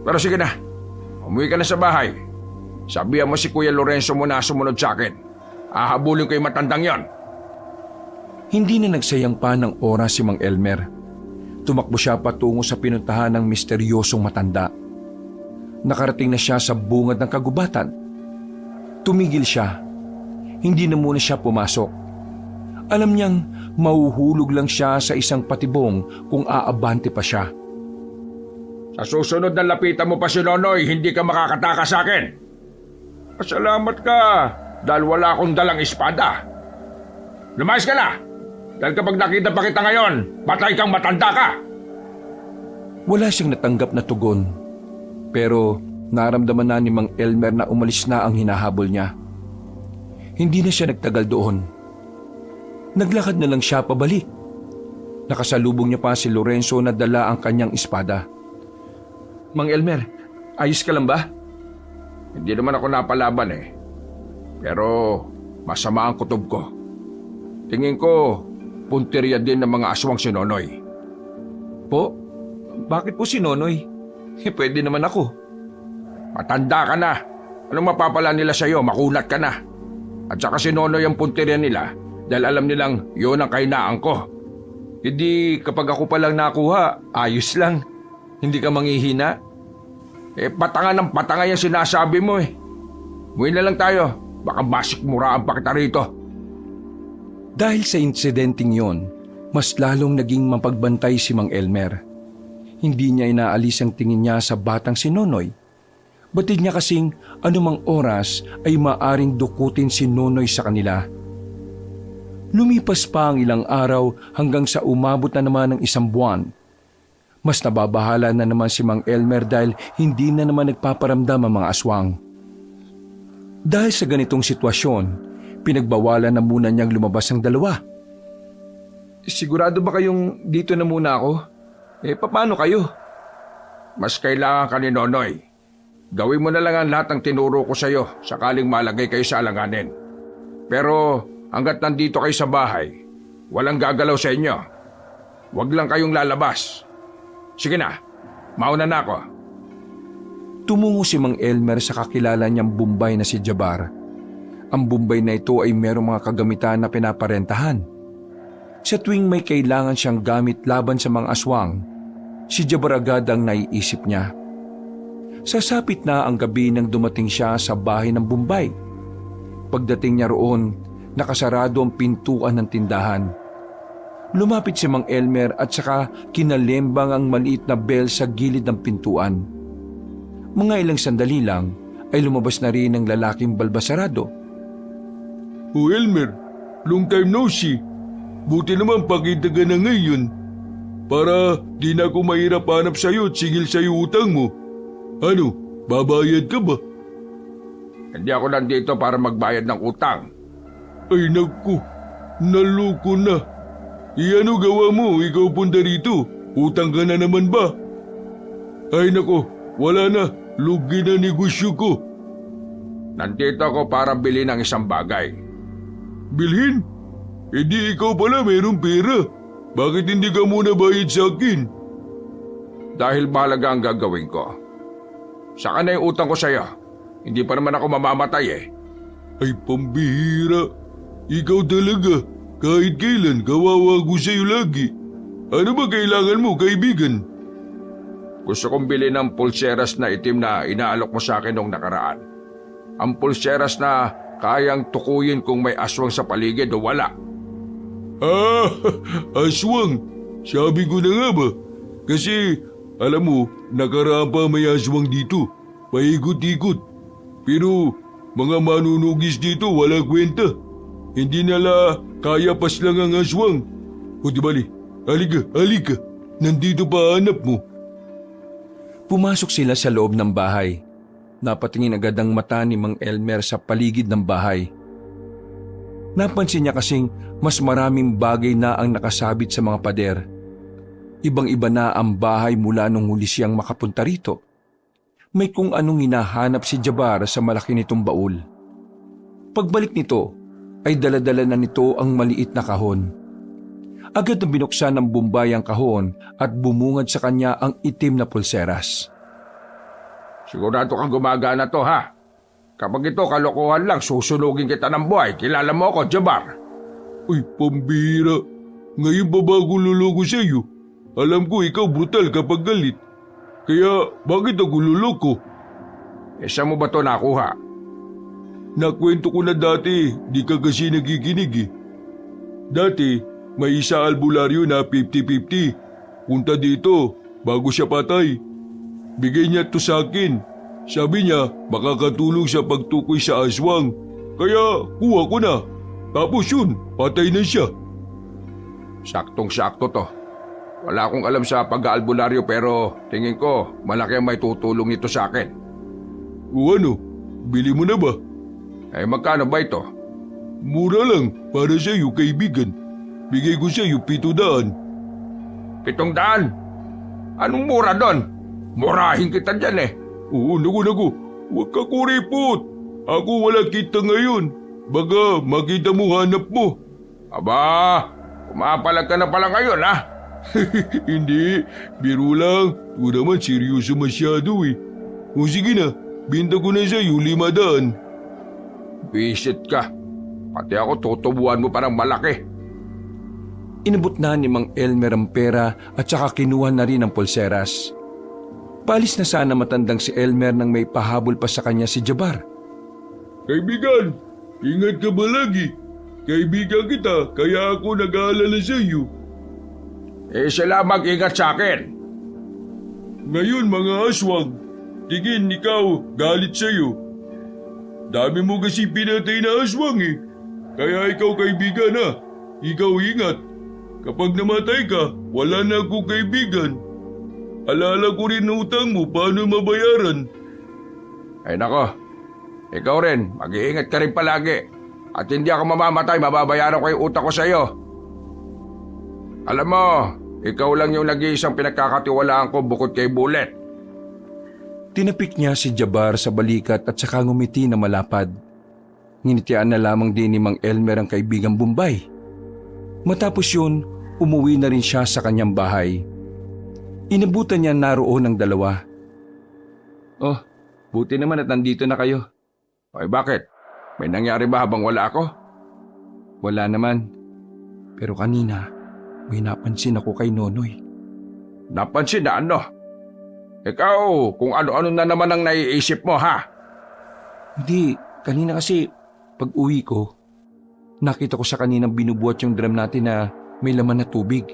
Pero sige na, umuwi ka na sa bahay. Sabihan mo si Kuya Lorenzo mo na sumunod sa akin. Ahabulin ko yung matandang yon. Hindi na nagsayang pa ng oras si Mang Elmer. Tumakbo siya patungo sa pinuntahan ng misteryosong matanda. Nakarating na siya sa bungad ng kagubatan. Tumigil siya. Hindi na muna siya pumasok. Alam niyang mahuhulog lang siya sa isang patibong kung aabante pa siya. Sa susunod na lapitan mo pa si Nonoy, hindi ka makakatakas sa akin. Pasalamat ka dahil wala akong dalang espada. Lumayas ka na! Dahil kapag nakita pa kita ngayon, patay kang matanda ka! Wala siyang natanggap na tugon. Pero naramdaman na ni Mang Elmer na umalis na ang hinahabol niya. Hindi na siya nagtagal doon. Naglakad na lang siya pabalik. Nakasalubong niya pa si Lorenzo na dala ang kanyang espada. Mang Elmer, ayos ka lang ba? Hindi naman ako napalaban Pero masama ang kutob ko. Tingin ko, punteriya din ng mga aswang si Nonoy. Po? Bakit po si Nonoy? Pwede naman ako. Matanda ka na. Anong mapapala nila sa'yo? Makunat ka na. At saka si Nonoy ang punteriya nila dahil alam nilang yun ang kainaan ko. Hindi kapag ako palang nakuha, ayos lang. Hindi ka manghihina? Patanga ng patanga yung sinasabi mo Muwi na lang tayo. Baka masikmuraan pa kita rito. Dahil sa insidenteng yon, mas lalong naging mapagbantay si Mang Elmer. Hindi niya inaalis ang tingin niya sa batang si Nonoy. Batid niya kasing anumang oras ay maaring dukutin si Nonoy sa kanila. Lumipas pa ang ilang araw hanggang sa umabot na naman ng isang buwan. Mas nababahala na naman si Mang Elmer dahil hindi na naman nagpaparamdam ang mga aswang. Dahil sa ganitong sitwasyon, pinagbawalan na muna niyang lumabas ang dalawa. Sigurado ba kayong dito na muna ako? Paano kayo? Mas kailangan ka ni Nonoy. Gawin mo na lang ang lahat ng tinuro ko sa'yo sakaling malagay kayo sa alanganin. Pero hanggat nandito kayo sa bahay, walang gagalaw sa inyo. Huwag lang kayong lalabas. Sige na, mauna na ako. Tumungo si Mang Elmer sa kakilala niyang Bombay na si Jabar. Ang Bombay na ito ay merong mga kagamitan na pinaparentahan. Sa tuwing may kailangan siyang gamit laban sa mga aswang, si Jabar agad ang naiisip niya. Sasapit na ang gabi nang dumating siya sa bahay ng Bombay. Pagdating niya roon, nakasarado ang pintuan ng tindahan. Lumapit si Mang Elmer at saka kinalembang ang maliit na bell sa gilid ng pintuan. Mga ilang sandali lang ay lumabas na rin ang lalaking balbasarado. O Elmer, long time no see. Buti naman pakita ka na ngayon. Para di na ako mahirap hanap sa'yo at sigil sa'yo utang mo. Ano, babayad ka ba? Hindi ako nandito para magbayad ng utang. Ay naku, naloko na. Ano gawa mo, ikaw punta rito? Utang ka na naman ba? Ay nako, wala na. Lugi na negosyo ko. Nandito ako para bilhin ng isang bagay. Bilhin? E di ikaw pala mayroong pera. Bakit hindi ka muna bayad sa akin? Dahil mahalaga ang gagawin ko. Saka na yung utang ko sa'yo. Hindi pa naman ako mamamatay Ay pambihira. Ikaw talaga. Kahit kailan kawawa ko sa'yo lagi. Ano ba kailangan mo, kaibigan? Gusto kong bilhin ng pulseras na itim na inaalok mo sa akin noong nakaraan. Ang pulseras na kayang tukuyin kung may aswang sa paligid o wala. Ah, aswang. Sabi ko na nga ba? Kasi, alam mo, nakaraan pa may aswang dito. Paikot-ikot. Pero, mga manunugis dito wala kwenta. Hindi nila kaya pas lang ang aswang. O di bali, halika. nandito pa hanap mo. Pumasok sila sa loob ng bahay. Napatingin agad ang mata ni Mang Elmer sa paligid ng bahay. Napansin niya kasing mas maraming bagay na ang nakasabit sa mga pader. Ibang-iba na ang bahay mula nung huli siyang makapunta rito. May kung anong hinahanap si Jabar sa malaki nitong baul. Pagbalik nito, ay daladala na nito ang maliit na kahon. Agad na binuksan ng Bombay ang kahon at bumungad sa kanya ang itim na pulseras. Sigurado kang gumagana to, ha? Kapag ito kalokohan lang, susunugin kita ng buhay. Kilala mo ako, Jabar. Uy, pambira. Ngayon pa ba ako luloko sa iyo? Alam ko ikaw brutal kapag galit. Kaya bakit ako luloko? Saan mo ba to nakuha? Nakwento ko na dati, di ka kasi nakikinig eh. Dati, may isa albularyo na 50-50. Punta dito, bago siya patay. Bigay niya to sa akin. Sabi niya, makakatulong sa pagtukoy sa aswang. Kaya kuha ko na. Tapos yun, patay na siya. Saktong-sakto to. Wala akong alam sa pag-aalbularyo pero tingin ko malaki ang may tutulong nito sa akin. O ano, bili mo na ba? Magkano ba ito? Mura lang, para sa iyo kaibigan. Bigay ko sa iyo 700. 700? Anong mura doon? Murahin kita dyan eh. Oo, naku. Huwag ka kuripot. Ako wala kita ngayon. Baka makita mo hanap mo. Aba, kumapalag ka na pala ngayon, ha? Hindi, biro lang. O naman seryoso masyado eh. O sige na, binta ko na sa iyo 500. Visit ka. Pati ako tutubuan mo parang malaki. Inabot na ni Mang Elmer ang pera at saka kinuha na rin ang pulseras. Palis na sana matandang si Elmer nang may pahabol pa sa kanya si Jabar. Kaibigan, ingat ka ba lagi? Kaibigan kita, kaya ako nag-aalala sa iyo. Sila mag-ingat sa akin. Ngayon mga aswang, tingin ikaw galit sa iyo. Dami mo kasi pinatay na aswang eh. Kaya ikaw kaibigan ha, ikaw ingat. Kapag namatay ka, wala na akong kaibigan. Alala ko rin na utang mo, paano mabayaran? Ay nako, ikaw rin, mag-iingat ka rin palagi. At hindi ako mamamatay, mababayaran ko yung utang ko sa iyo. Alam mo, ikaw lang yung nag-iisang pinagkakatiwalaan ko bukod kay Bullet. Tinapik niya si Jabar sa balikat at saka ngumiti na malapad. Nginitian na lamang din ni Mang Elmer ang kaibigang Bombay. Matapos yun, umuwi na rin siya sa kanyang bahay. Inabutan niya naroon ang dalawa. Oh, buti naman at nandito na kayo. Ay bakit? May nangyari ba habang wala ako? Wala naman. Pero kanina, may napansin ako kay Nonoy. Napansin na ano? Ikaw, kung ano-ano na naman ang naiisip mo, ha? Hindi, kanina kasi pag uwi ko, nakita ko sa kaninang binubuhat yung drum natin na may laman na tubig.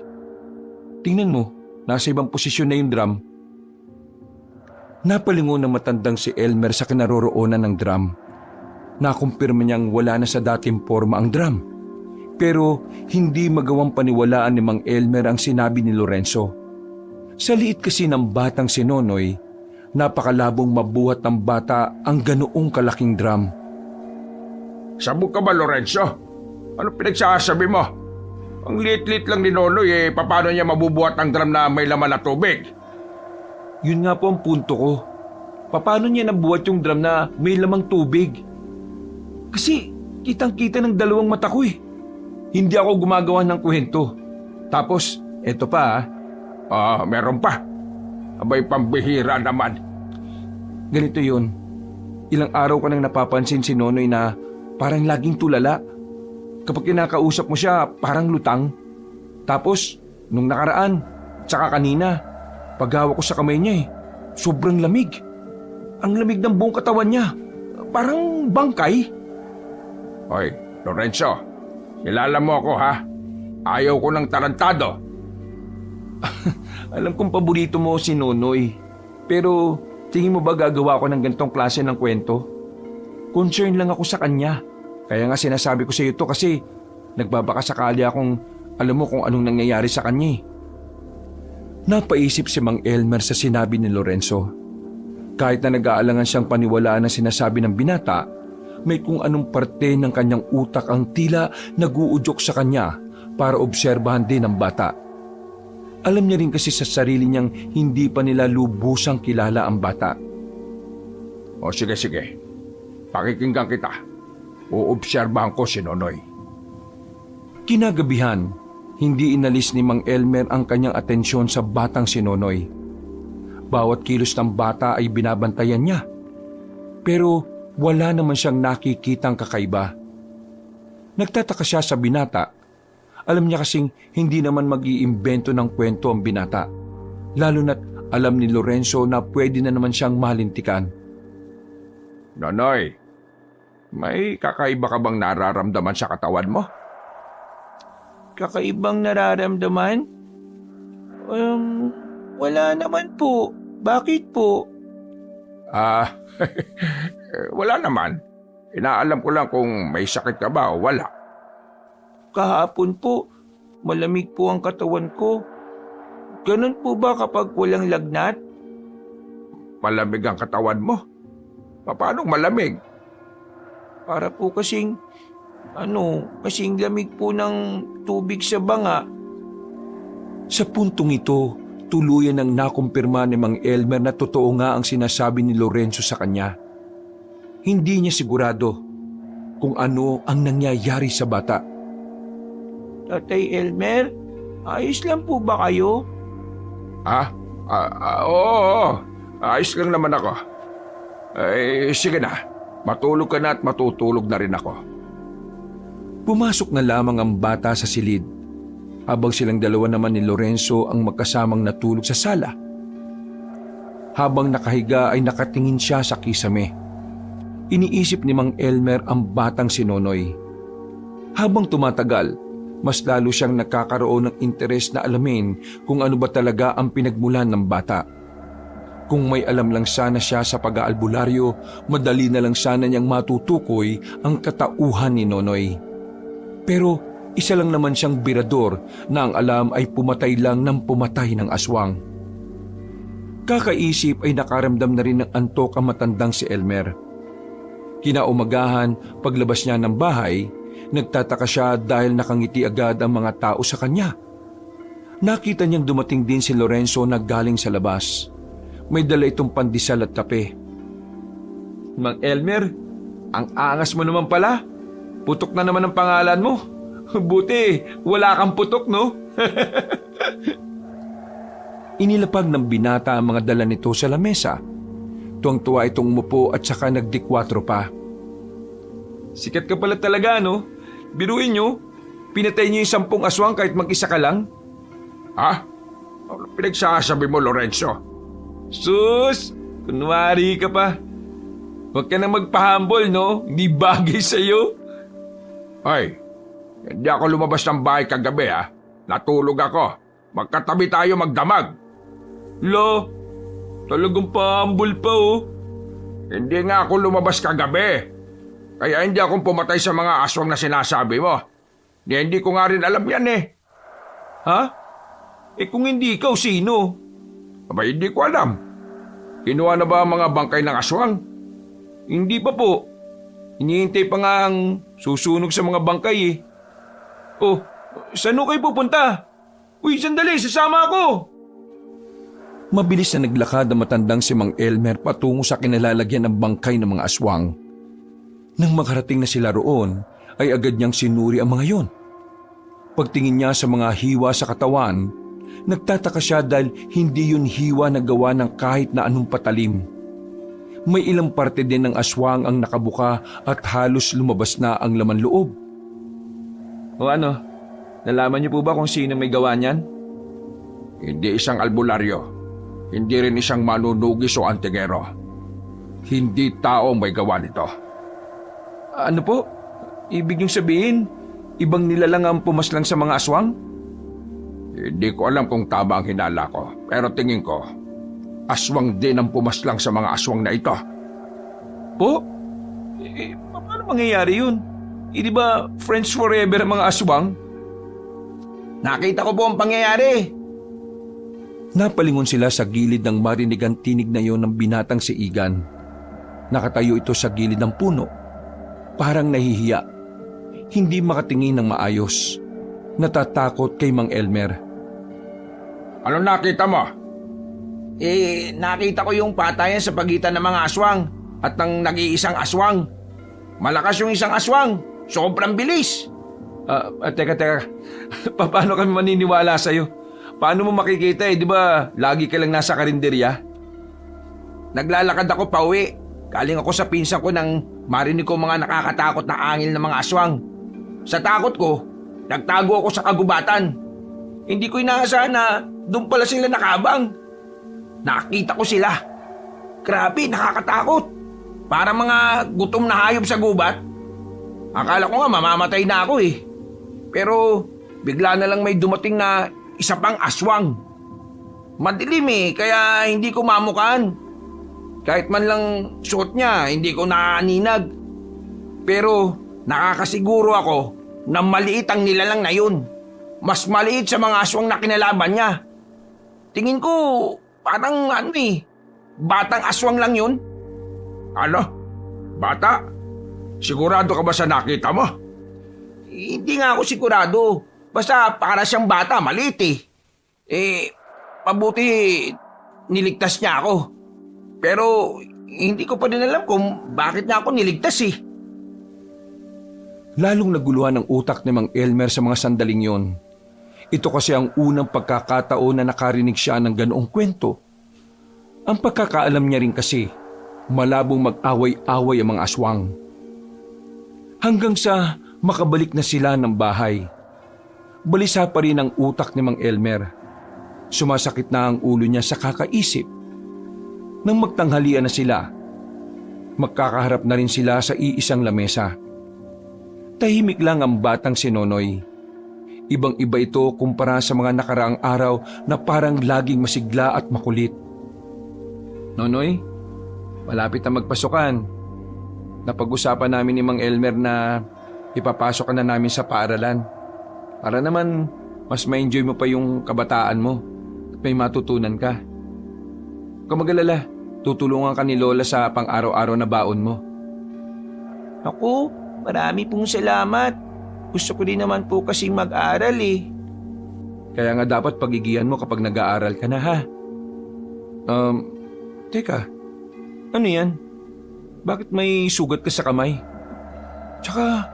Tingnan mo, nasa ibang posisyon na yung drum. Napalingon na matandang si Elmer sa kinaroroonan ng drum. Nakumpirma niyang wala na sa dating forma ang drum. Pero hindi magawang paniwalaan ni Mang Elmer ang sinabi ni Lorenzo. Sa liit kasi ng batang si Nonoy, napakalabong mabuhat ng bata ang ganoong kalaking drum. Sabog ka ba, Lorenzo? Ano pinagsasabi mo? Ang liit-liit lang ni Nonoy paano niya mabubuhat ang drum na may laman na tubig? Yun nga po ang punto ko. Paano niya nabuhat yung drum na may lamang tubig? Kasi kitang-kita ng dalawang mata ko eh. Hindi ako gumagawa ng kwento. Tapos, eto pa Meron pa. Abay, pambihira naman. Ganito yun. Ilang araw ko nang napapansin si Nonoy na parang laging tulala. Kapag kinakausap mo siya, parang lutang. Tapos, nung nakaraan, tsaka kanina, paghawak ko sa kamay niya sobrang lamig. Ang lamig ng buong katawan niya. Parang bangkay. Hoy, Lorenzo, kilala mo ako ha? Ayaw ko ng tarantado. Alam kong paborito mo si Nonoy. Pero tingin mo ba gagawa ko ng ganitong klase ng kwento? Concern lang ako sa kanya. Kaya nga sinasabi ko sa iyo ito kasi nagbabaka sakali akong alam mo kung anong nangyayari sa kanya. Napaisip si Mang Elmer sa sinabi ni Lorenzo. Kahit na nag-aalangan siyang paniwalaan ang sinasabi ng binata, may kung anong parte ng kanyang utak ang tila nag-uudyok sa kanya para obserbahan din ang bata. Alam niya rin kasi sa sarili niyang hindi pa nila lubusang kilala ang bata. O sige. Pakikinggan kita. Uobserbahan ko si Nonoy. Kinagabihan, hindi inalis ni Mang Elmer ang kanyang atensyon sa batang si Nonoy. Bawat kilos ng bata ay binabantayan niya. Pero wala naman siyang nakikitang kakaiba. Nagtataka siya sa binata. Alam niya kasing hindi naman mag-iimbento ng kwento ang binata. Lalo na't alam ni Lorenzo na pwede na naman siyang malintikan. Nonoy, may kakaiba ka bang nararamdaman sa katawan mo? Kakaibang nararamdaman? Wala naman po. Bakit po? Wala naman. Inaalam ko lang kung may sakit ka ba o wala. Kahapon po, malamig po ang katawan ko. Ganun po ba kapag walang lagnat? Malamig ang katawan mo? Paano malamig? Para po kasing lamig po ng tubig sa banga. Sa puntong ito, tuluyan ang nakumpirma ni Mang Elmer na totoo nga ang sinasabi ni Lorenzo sa kanya. Hindi niya sigurado kung ano ang nangyayari sa bata. Tatay Elmer, ayos lang po ba kayo? Oo. Ayos lang naman ako. Sige na. Matulog ka na at matutulog na rin ako. Pumasok na lamang ang bata sa silid, habang silang dalawa naman ni Lorenzo ang magkasamang natulog sa sala. Habang nakahiga ay nakatingin siya sa kisame. Iniisip ni Mang Elmer ang batang si Nonoy. Habang tumatagal, mas lalo siyang nakakaroon ng interes na alamin kung ano ba talaga ang pinagmulan ng bata. Kung may alam lang sana siya sa pag-aalbularyo, madali na lang sana niyang matutukoy ang katauhan ni Nonoy. Pero isa lang naman siyang birador na ang alam ay pumatay lang ng pumatay ng aswang. Kakaisip ay nakaramdam na rin ng antok ang matandang si Elmer. Kinaumagahan, paglabas niya ng bahay, nagtataka siya dahil nakangiti agad ang mga tao sa kanya. Nakita niyang dumating din si Lorenzo na galing sa labas. May dala itong pandesal at kape. Mang Elmer, ang angas mo naman pala. Putok na naman ang pangalan mo. Buti, wala kang putok, no? Inilapag ng binata ang mga dala nito sa lamesa. Tuwang-tuwa itong umupo at saka nagdikwatro pa. Sikat ka pala talaga, no? Biruin nyo, pinatay niyo yung 10 aswang kahit mag-isa ka lang. Ano pinagsasabi mo, Lorenzo? Sus! Kunwari ka pa. Huwag ka na magpahambol, no? Hindi bagay sa'yo. Ay, hindi ako lumabas ng bahay kagabi, ha? Natulog ako. Magkatabi tayo magdamag. Lo, talagang pahambol pa, oh. Hindi nga ako lumabas kagabi. Kaya hindi akong pumatay sa mga aswang na sinasabi mo. Hindi ko nga rin alam yan, eh. Ha? Kung hindi ikaw, sino? Aba, hindi ko alam. Kinuha na ba ang mga bangkay ng aswang? Hindi pa po. Hinihintay pa nga ang susunog sa mga bangkay, eh. Oh, saan kayo pupunta? Uy, sandali, sasama ako! Mabilis na naglakad ang matandang si Mang Elmer patungo sa kinalalagyan ng bangkay ng mga aswang. Nang makarating na sila roon, ay agad niyang sinuri ang mga yon. Pagtingin niya sa mga hiwa sa katawan, nagtataka siya dahil hindi yun hiwa na gawa ng kahit na anong patalim. May ilang parte din ng aswang ang nakabuka at halos lumabas na ang laman loob. O ano, nalaman niyo po ba kung sino may gawa niyan? Hindi isang albularyo. Hindi rin isang manunugis o antigero. Hindi tao may gawa nito. Ano po? Ibig niyong sabihin, ibang nilalang ang pumaslang sa mga aswang? Hindi ko alam kung tama ang hinala ko. Pero tingin ko, aswang din ang pumaslang sa mga aswang na ito. Po? Paano mangyayari yun? Di ba friends forever ang mga aswang? Nakita ko po ang pangyayari. Napalingon sila sa gilid ng marinigang tinig na iyon ng binatang si Igan. Nakatayo ito sa gilid ng puno. Parang nahihiya. Hindi makatingin ng maayos. Natatakot kay Mang Elmer. Ano nakita mo? Nakita ko yung patayan sa pagitan ng mga aswang at ng nag-iisang aswang. Malakas yung isang aswang. Sobrang bilis. Teka. Paano kami maniniwala sa'yo? Paano mo makikita di ba lagi ka lang nasa karinderya? Naglalakad ako pauwi. Galing ako sa pinsan ko nang marinig ko mga nakakatakot na angil ng mga aswang. Sa takot ko, nagtago ako sa kagubatan. Hindi ko inaasahan na doon pala sila nakabang. Nakita ko sila. Grabe, nakakatakot. Para mga gutom na hayop sa gubat. Akala ko nga mamamatay na ako eh. Pero bigla na lang may dumating na isa pang aswang. Madilim kaya hindi ko mamukaan. Kahit man lang suot niya, hindi ko naaninag. Pero nakakasiguro ako na maliit ang nilalang na yun. Mas maliit sa mga aswang na kinalaban niya. Tingin ko parang batang aswang lang yun. Ano? Bata? Sigurado ka ba sa nakita mo? Hindi nga ako sigurado. Basta para siyang bata, maliit Pabuti niligtas niya ako. Pero hindi ko pa din alam kung bakit niya ako niligtas Lalong naguluhan ang utak ni Mang Elmer sa mga sandaling yon. Ito kasi ang unang pagkakataon na nakarinig siya ng ganoong kwento. Ang pagkakaalam niya rin kasi, malabong mag-away-away ang mga aswang. Hanggang sa makabalik na sila ng bahay. Balisa pa rin ang utak ni Mang Elmer. Sumasakit na ang ulo niya sa kakaisip. Nang magtanghalian na sila, magkakaharap na rin sila sa iisang lamesa. Tahimik lang ang batang si Nonoy. Ibang-iba ito kumpara sa mga nakaraang araw na parang laging masigla at makulit. Nonoy, malapit na magpasukan. Napag-usapan namin ni Mang Elmer na ipapasok ka na namin sa paaralan. Para naman mas ma-enjoy mo pa yung kabataan mo at may matutunan ka. Huwag ka mag-alala, tutulungan ka ni Lola sa pang-araw-araw na baon mo. Ako, marami pong salamat. Gusto ko din naman po kasi mag-aral Kaya nga dapat pagigihan mo kapag nag-aaral ka na ha. Teka, ano yan? Bakit may sugat ka sa kamay? Tsaka,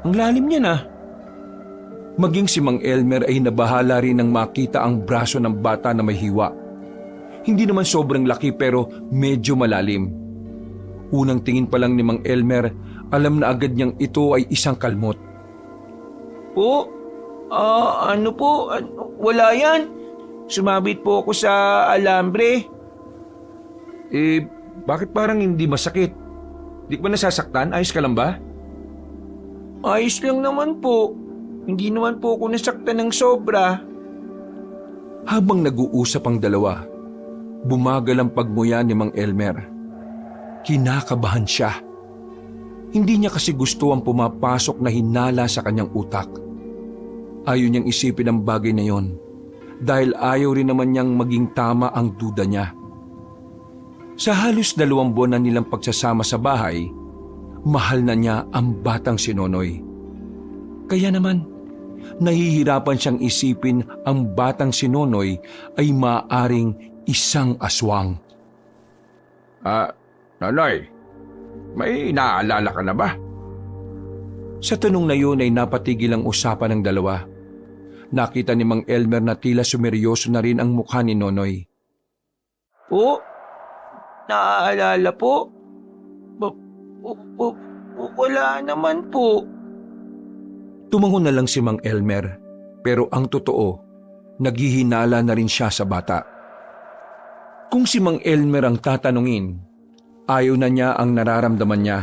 ang lalim niya na. Maging si Mang Elmer ay nabahala rin nang makita ang braso ng bata na may hiwa. Hindi naman sobrang laki pero medyo malalim. Unang tingin pa lang ni Mang Elmer, alam na agad niyang ito ay isang kalmot. Wala yan. Sumabit po ako sa alambre. Bakit parang hindi masakit? Di ka ba nasasaktan? Ayos ka lang ba? Ayos lang naman po. Hindi naman po ako nasaktan ng sobra. Habang nag-uusap ang dalawa, bumagal ang pagmuya ni Mang Elmer. Kinakabahan siya. Hindi niya kasi gusto ang pumapasok na hinala sa kanyang utak. Ayaw niyang isipin ang bagay na yon dahil ayaw rin naman niyang maging tama ang duda niya. Sa halos 2 buwan na nilang pagsasama sa bahay, mahal na niya ang batang si Nonoy. Kaya naman, nahihirapan siyang isipin ang batang si Nonoy ay maaaring isang aswang. Nonoy, may naalala ka na ba? Sa tanong na yun ay napatigil ang usapan ng dalawa. Nakita ni Mang Elmer na tila sumeryoso na rin ang mukha ni Nonoy. Naaalala po? Wala naman po. Tumango na lang si Mang Elmer, pero ang totoo, naghihinala na rin siya sa bata. Kung si Mang Elmer ang tatanungin, ayaw na niya ang nararamdaman niya.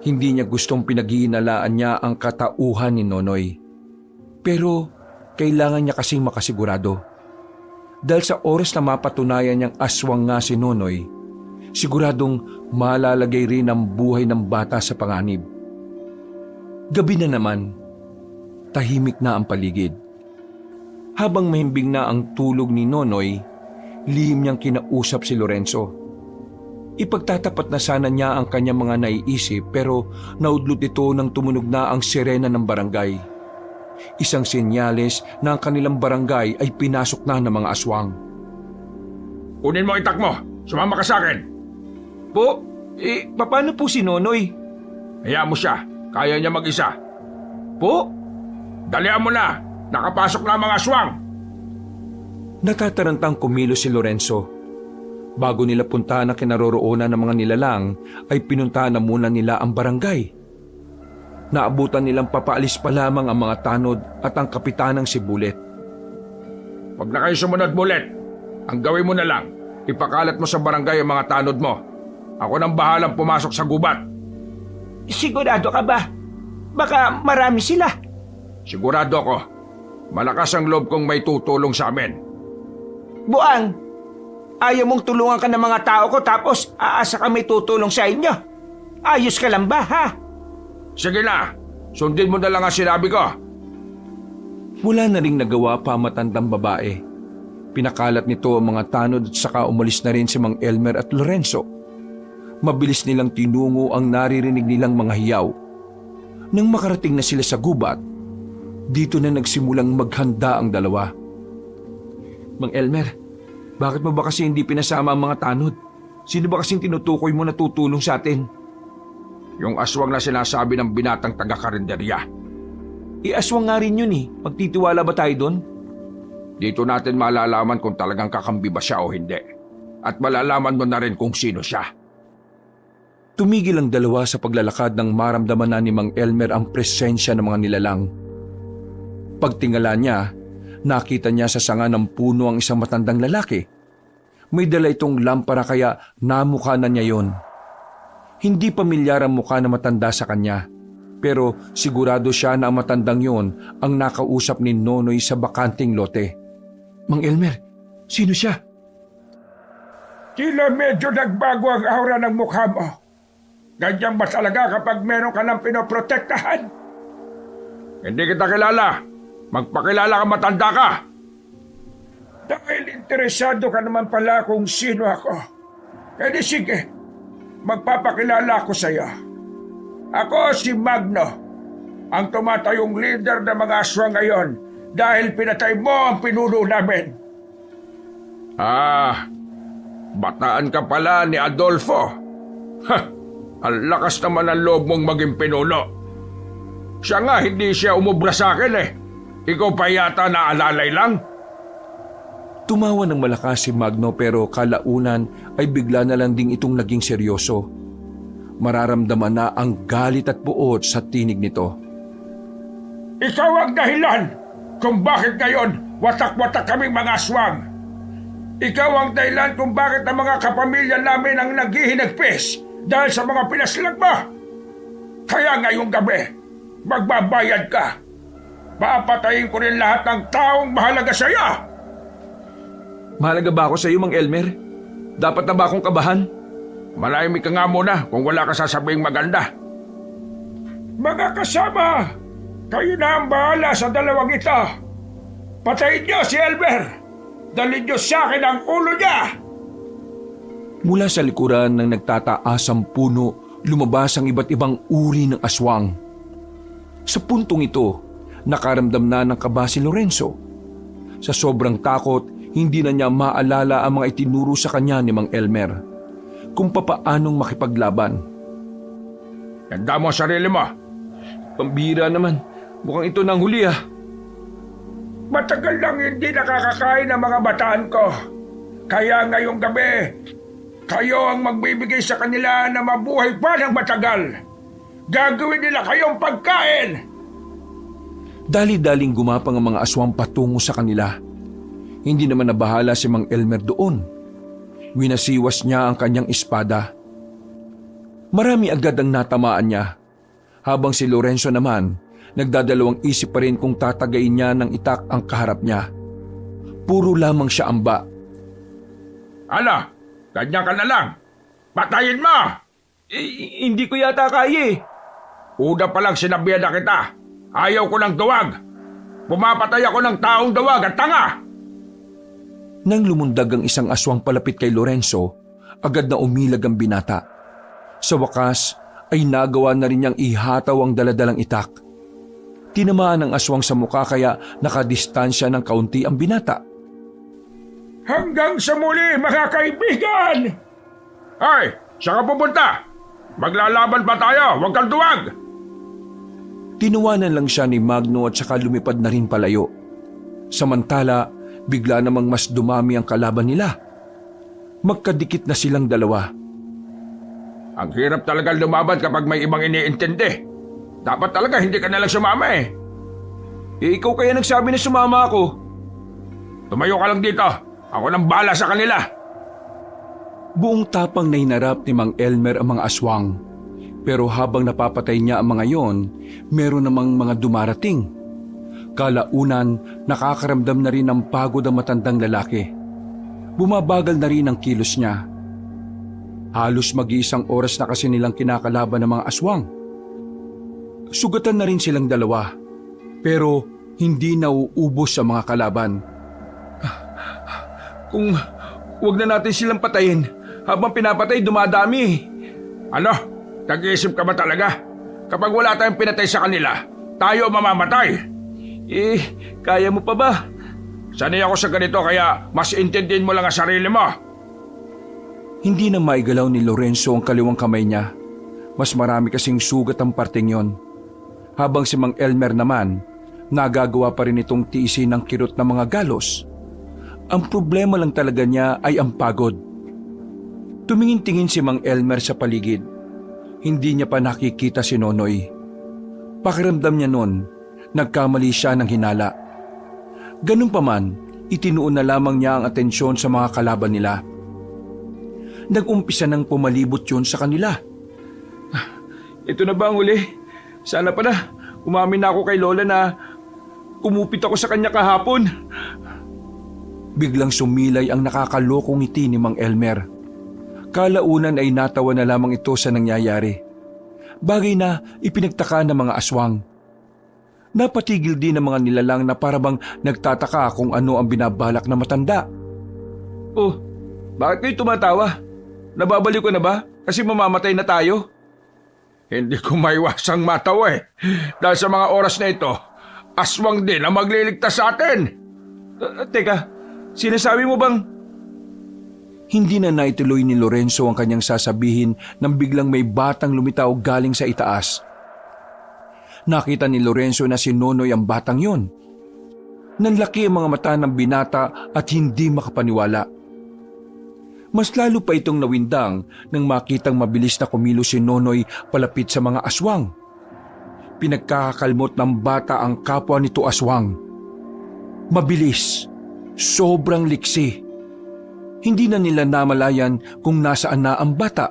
Hindi niya gustong pinaghihinalaan niya ang katauhan ni Nonoy. Pero kailangan niya kasing makasigurado. Dahil sa oras na mapatunayan niyang aswang nga si Nonoy, siguradong malalagay rin ang buhay ng bata sa panganib. Gabi na naman, tahimik na ang paligid. Habang mahimbing na ang tulog ni Nonoy, lihim niyang kinausap si Lorenzo. Ipagtatapat na sana niya ang kanyang mga naiisip pero naudlot ito nang tumunog na ang sirena ng barangay. Isang senyales na ang kanilang barangay ay pinasok na ng mga aswang. Kunin mo itak mo. Sumama ka sa akin. Po, paano po si Nonoy? Hayaan mo siya. Kaya niya mag-isa. Po? Dalihan mo na. Nakapasok na ang mga aswang. Natatarantang kumilos si Lorenzo. Bago nila puntahan ang kinaroroonan ng mga nilalang, ay pinuntahan na muna nila ang barangay. Naabutan nilang papaalis pa lamang ang mga tanod at ang kapitanang si Bullet. Huwag na kayo sumunod, Bullet. Ang gawin mo na lang, ipakalat mo sa barangay ang mga tanod mo. Ako nang bahalang pumasok sa gubat. Sigurado ka ba? Baka marami sila. Sigurado ako. Malakas ang loob kong may tutulong sa amin. Buang, ayaw mong tulungan ka ng mga tao ko tapos aasa ka may tutulong sa inyo. Ayos ka lang ba, ha? Sige na, sundin mo na lang ang sinabi ko. Wala na ring nagawa pa ang matandang babae. Pinakalat nito ang mga tanod at saka umalis na rin si Mang Elmer at Lorenzo. Mabilis nilang tinungo ang naririnig nilang mga hiyaw. Nang makarating na sila sa gubat, dito na nagsimulang maghanda ang dalawa. Mang Elmer, bakit mo ba kasi hindi pinasama ang mga tanod? Sino ba kasing tinutukoy mo na tutulong sa atin? Yung aswang na sinasabi ng binatang taga-karinderya. Aswang nga rin yun eh. Magtitiwala ba tayo doon? Dito natin malalaman kung talagang kakambi ba siya o hindi. At malalaman mo na rin kung sino siya. Tumigil ang dalawa sa paglalakad nang maramdaman na ni Mang Elmer ang presensya ng mga nilalang. Pagtingala niya, nakita niya sa sanga ng puno ang isang matandang lalaki. May dala itong lampara kaya namukha na niya yon. Hindi pamilyar ang mukha na matanda sa kanya, pero sigurado siya na ang matandang yon ang nakausap ni Nonoy sa bakanting lote. Mang Elmer, sino siya? Tila medyo nagbago ang aura ng mukha mo. Ganyan ba talaga kapag meron ka ng pinoprotektahan? Hindi kita kilala. Magpakilala ka, matanda ka. Dahil interesado ka naman pala kung sino ako. Kaya sige, magpapakilala ako sa iyo. Ako si Magno, ang tumatayong leader ng mga aswang ngayon dahil pinatay mo ang pinuno namin. Bataan ka pala ni Adolfo. Ang lakas naman ang loob mong maging pinuno. Siya nga, hindi siya umubra sa akin eh. Ikaw pa yata naalalay lang? Tumawa ng malakas si Magno pero kalaunan ay bigla na lang ding itong naging seryoso. Mararamdaman na ang galit at buot sa tinig nito. Ikaw ang dahilan kung bakit ngayon watak-watak kaming mga aswang. Ikaw ang dahilan kung bakit ang mga kapamilya namin ang naghihinagpis dahil sa mga pinaslag mo. Kaya ngayong gabi, magbabayad ka. Papatayin ko rin lahat ng taong mahalaga sa iyo. Mahalaga ba ako sa iyo, Mang Elmer? Dapat na ba akong kabahan? Malayamig ka nga muna kung wala ka sasabing maganda. Mga kasama, kayo na ang bahala sa dalawang ito. Patayin niyo si Elmer. Dalhin niyo sa akin ang ulo niya. Mula sa likuran ng nagtataasang puno, lumabas ang iba't ibang uri ng aswang. Sa puntong ito, nakaramdam na ng kaba si Lorenzo. Sa sobrang takot, hindi na niya maalala ang mga itinuro sa kanya ni Mang Elmer kung papaanong makipaglaban. Ganda mo ang sarili mo. Pambira naman, mukhang ito nang huli ah. Matagal lang hindi nakakakain ng mga bataan ko. Kaya ngayong gabi, kayo ang magbibigay sa kanila na mabuhay pa ng matagal. Gagawin nila kayong pagkain. Dali-daling gumapang ang mga aswang patungo sa kanila. Hindi naman nabahala si Mang Elmer doon. Winasiwas niya ang kanyang espada. Marami agad ang natamaan niya. Habang si Lorenzo naman, nagdadalawang isip pa rin kung tatagayin niya ng itak ang kaharap niya. Puro lamang siya amba. Ala, ganyan ka na lang. Patayin mo! Hindi ko yata kaya eh. Una pa lang sinabihan na kita. Ayaw ko ng duwag. Pumapatay ako ng taong dawag at tanga! Nang lumundag ang isang aswang palapit kay Lorenzo, agad na umilag ang binata. Sa wakas ay nagawa na rin niyang ihataw ang daladalang itak. Tinamaan ang aswang sa mukha kaya nakadistansya ng kaunti ang binata. Hanggang sa muli, mga kaibigan! Ay, saan ka pupunta? Maglalaban pa tayo, huwag kang duwag! Tinuwanan lang siya ni Magno at saka lumipad na rin palayo. Samantala, bigla namang mas dumami ang kalaban nila. Magkadikit na silang dalawa. Ang hirap talaga lumaban kapag may ibang iniintindi. Dapat talaga hindi ka nalang sumama eh. Ikaw kaya nagsabi na sumama ako. Tumayo ka lang dito. Ako nang bala sa kanila. Buong tapang na hinarap ni Mang Elmer ang mga aswang. Pero habang napapatay niya ang mga yon, meron namang mga dumarating. Kalaunan, nakakaramdam na rin ng pagod ang matandang lalaki. Bumabagal na rin ang kilos niya. Halos mag-iisang oras na kasi nilang kinakalaban ng mga aswang. Sugatan na rin silang dalawa, pero hindi nauubos sa mga kalaban. Kung wag na natin silang patayin, habang pinapatay dumadami. Ano? Nag-iisip ka ba talaga? Kapag wala tayong pinatay sa kanila, tayo mamamatay. Kaya mo pa ba? Sanay ako sa ganito kaya mas intindihin mo lang ang sarili mo. Hindi na maigalaw ni Lorenzo ang kaliwang kamay niya. Mas marami kasing sugat ang parteng yon. Habang si Mang Elmer naman, nagagawa pa rin itong tiisin ng kirot ng mga galos. Ang problema lang talaga niya ay ang pagod. Tumingin-tingin si Mang Elmer sa paligid. Hindi niya pa nakikita si Nonoy. Pakiramdam niya noon, nagkamali siya ng hinala. Ganun pa man, itinuon na lamang niya ang atensyon sa mga kalaban nila. Nag-umpisa nang pumalibot yun sa kanila. Ito na ba ang huli? Sana pa na, umamin na ako kay Lola na kumupit ako sa kanya kahapon. Biglang sumilay ang nakakalokong ngiti ni Mang Elmer. Kalaunan ay natawa na lamang ito sa nangyayari. Bagay na ipinagtaka ng mga aswang. Napatigil din ng mga nilalang na parabang nagtataka kung ano ang binabalak na matanda. Oh, bakit kayo tumatawa? Nababaliw ka na ba? Kasi mamamatay na tayo? Hindi ko maiwasang matawa eh. Dahil sa mga oras na ito, aswang din ang magliligtas sa atin. Teka, sinasabi mo bang... Hindi na naituloy ni Lorenzo ang kanyang sasabihin nang biglang may batang lumitaw galing sa itaas. Nakita ni Lorenzo na si Nonoy ang batang yon. Nanlaki ang mga mata ng binata at hindi makapaniwala. Mas lalo pa itong nawindang nang makitang mabilis na kumilos si Nonoy palapit sa mga aswang. Pinagkakakalmot ng bata ang kapwa nito aswang. Mabilis, sobrang liksi. Hindi na nila namalayan kung nasaan na ang bata.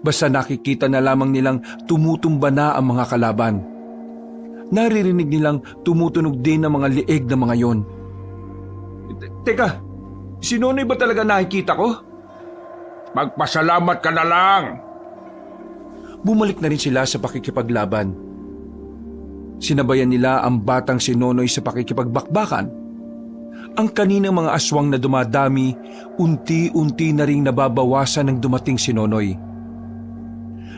Basta nakikita na lamang nilang tumutumba na ang mga kalaban. Naririnig nilang tumutunog din ang mga lieg ng mga yon. Teka, si Nonoy ba talaga nakikita ko? Magpasalamat ka na lang. Bumalik na rin sila sa pakikipaglaban. Sinabayan nila ang batang si Nonoy sa pakikipagbakbakan. Ang kaninang mga aswang na dumadami, unti-unti na ring nababawasan ng dumating si Nonoy.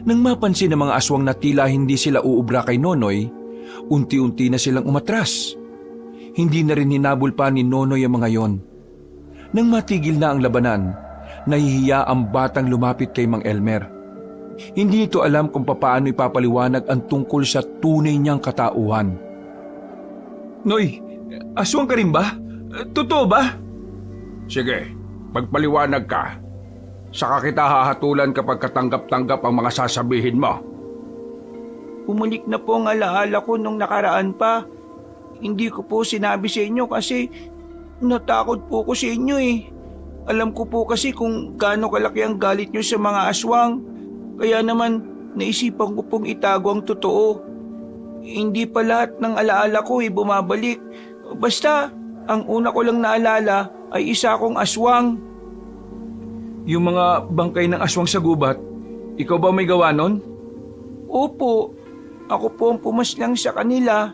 Nang mapansin ng mga aswang na tila hindi sila uubra kay Nonoy, unti-unti na silang umatras. Hindi na rin hinabol pa ni Nonoy ang mga yon. Nang matigil na ang labanan, nahihiya ang batang lumapit kay Mang Elmer. Hindi nito alam kung papaano ipapaliwanag ang tungkol sa tunay niyang katauhan. Noy, aswang ka rin ba? Totoo ba? Sige, magpaliwanag ka. Saka kita hahatulan kapag katanggap-tanggap ang mga sasabihin mo. Bumalik na po ang alaala ko nung nakaraan pa. Hindi ko po sinabi sa inyo kasi natakot po ko sa inyo eh. Alam ko po kasi kung gaano kalaki ang galit nyo sa mga aswang. Kaya naman naisipan ko pong itago ang totoo. Hindi pa lahat ng alaala ko ay bumabalik. Basta, ang una ko lang naalala ay isa akong aswang. Yung mga bangkay ng aswang sa gubat, ikaw ba may gawa nun? Opo, ako po ang pumaslang sa kanila.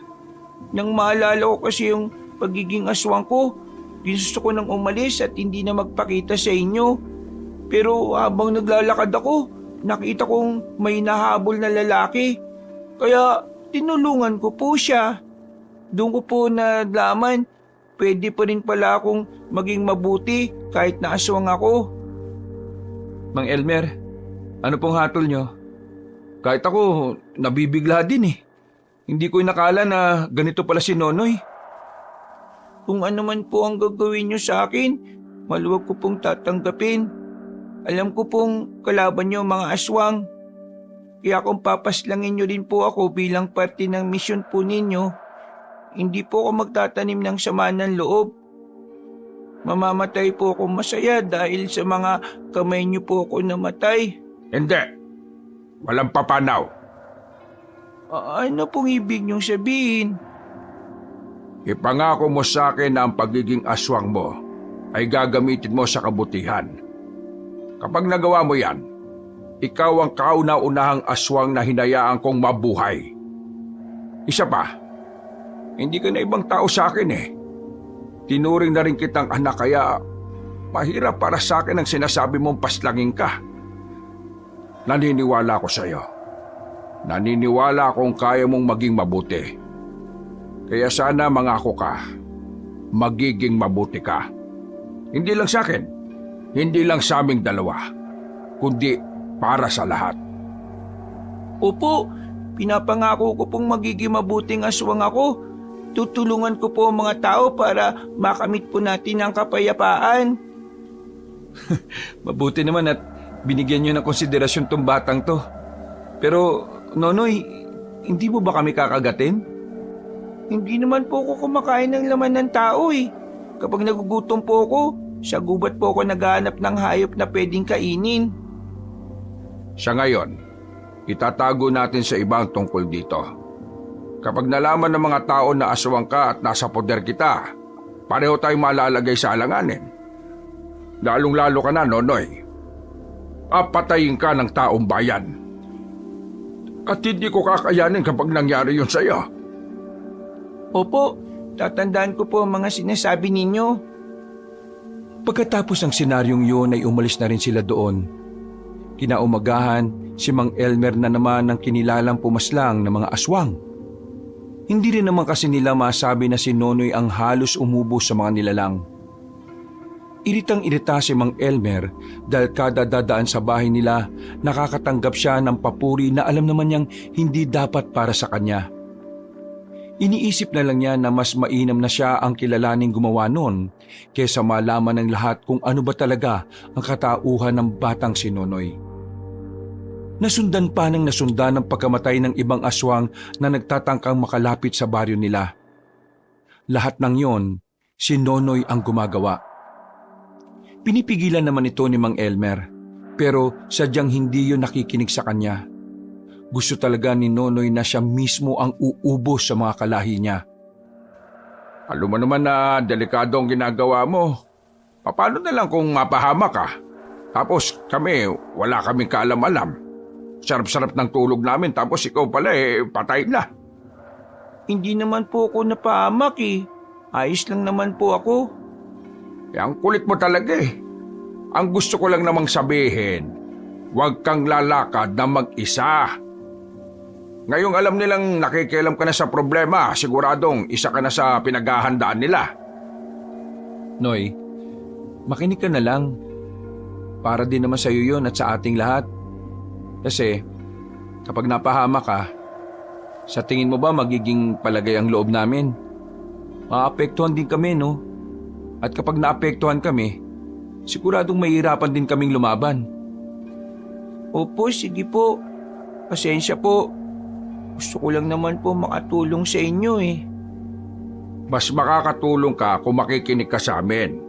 Nang maalala ko kasi yung pagiging aswang ko, gusto ko nang umalis at hindi na magpakita sa inyo. Pero habang naglalakad ako, nakita kong may nahabol na lalaki. Kaya tinulungan ko po siya. Doon ko po nalaman, pwede pa rin pala akong maging mabuti kahit na aswang ako. Mang Elmer, ano pong hatol nyo? Kahit ako, nabibigla din eh. Hindi ko inakala na ganito pala si Nonoy. Kung ano man po ang gagawin niyo sa akin, maluwag ko pong tatanggapin. Alam ko pong kalaban niyo mga aswang. Kaya kung papaslangin niyo din po ako bilang parte ng misyon po ninyo, hindi po ako magtatanim ng sama ng loob. Mamamatay po ako masaya dahil sa mga kamay niyo po ako namatay. Hindi. Walang papanaw. Ano pong ibig niyong sabihin? Ipangako mo sa akin na ang pagiging aswang mo ay gagamitin mo sa kabutihan. Kapag nagawa mo yan, ikaw ang kauna-unahang aswang na hinayaan kong mabuhay. Isa pa, hindi ka na ibang tao sa akin eh. Tinuring na rin kitang anak kaya mahirap para sa akin ang sinasabi mong paslangin ka. Naniniwala ako sa iyo. Naniniwala akong kaya mong maging mabuti. Kaya sana mangako ka, magiging mabuti ka. Hindi lang sa akin, hindi lang sa aming dalawa, kundi para sa lahat. Opo, pinapangako ko pong magiging mabuting aswang ako. Tutulungan ko po ang mga tao para makamit po natin ang kapayapaan. Mabuti naman at binigyan nyo ng konsiderasyon tong batang to. Pero, Nonoy, hindi mo ba kami kakagatin? Hindi naman po ako kumakain ng laman ng tao eh. Kapag nagugutom po ako, sa gubat po ako naghahanap ng hayop na pwedeng kainin. Sa ngayon, itatago natin sa ibang tungkol dito. Kapag nalaman ng mga tao na aswang ka at nasa poder kita, pareho tayong malalagay sa alanganin. Lalong-lalo ka na, Nonoy. Papatayin ka ng taong bayan. At hindi ko kakayanin kapag nangyari yun sa iyo. Opo, tatandaan ko po ang mga sinasabi ninyo. Pagkatapos ng senaryong yun ay umalis na rin sila doon. Kinaumagahan, si Mang Elmer na naman ang kinilalang pumaslang ng mga aswang. Hindi rin naman kasi nila masabi na si Nonoy ang halos umubos sa mga nilalang. Iritang-irita si Mang Elmer dahil kada dadaan sa bahay nila, nakakatanggap siya ng papuri na alam naman niyang hindi dapat para sa kanya. Iniisip na lang niya na mas mainam na siya ang kilalaning gumawa nun kaysa malaman ng lahat kung ano ba talaga ang katauhan ng batang si Nonoy. Nasundan pa ng nasundan ang pagkamatay ng ibang aswang na nagtatangkang makalapit sa baryo nila. Lahat ng yon, si Nonoy ang gumagawa. Pinipigilan naman ito ni Mang Elmer, pero sadyang hindi yun nakikinig sa kanya. Gusto talaga ni Nonoy na siya mismo ang uubos sa mga kalahi niya. Alam mo naman na delikado ang ginagawa mo. Paano na lang kung mapahama ka? Tapos kami, wala kaming kaalam-alam. Sarap-sarap ng tulog namin tapos ikaw pala patay na. Hindi naman po ako napahamak eh. Ayos lang naman po ako. Ang kulit mo talaga eh. Ang gusto ko lang namang sabihin, huwag kang lalakad na mag-isa. Ngayong alam nilang nakikialam ka na sa problema, siguradong isa ka na sa pinaghahandaan nila. Noy, makinig ka na lang. Para din naman sa iyo yun at sa ating lahat. Kasi kapag napahama ka, sa tingin mo ba magiging palagay ang loob namin? Maapektuhan din kami, no? At kapag naapektuhan kami, siguradong mahihirapan din kaming lumaban. Opo, sige po. Pasensya po. Gusto ko lang naman po makatulong sa inyo eh. Mas makakatulong ka kung makikinig ka sa amin.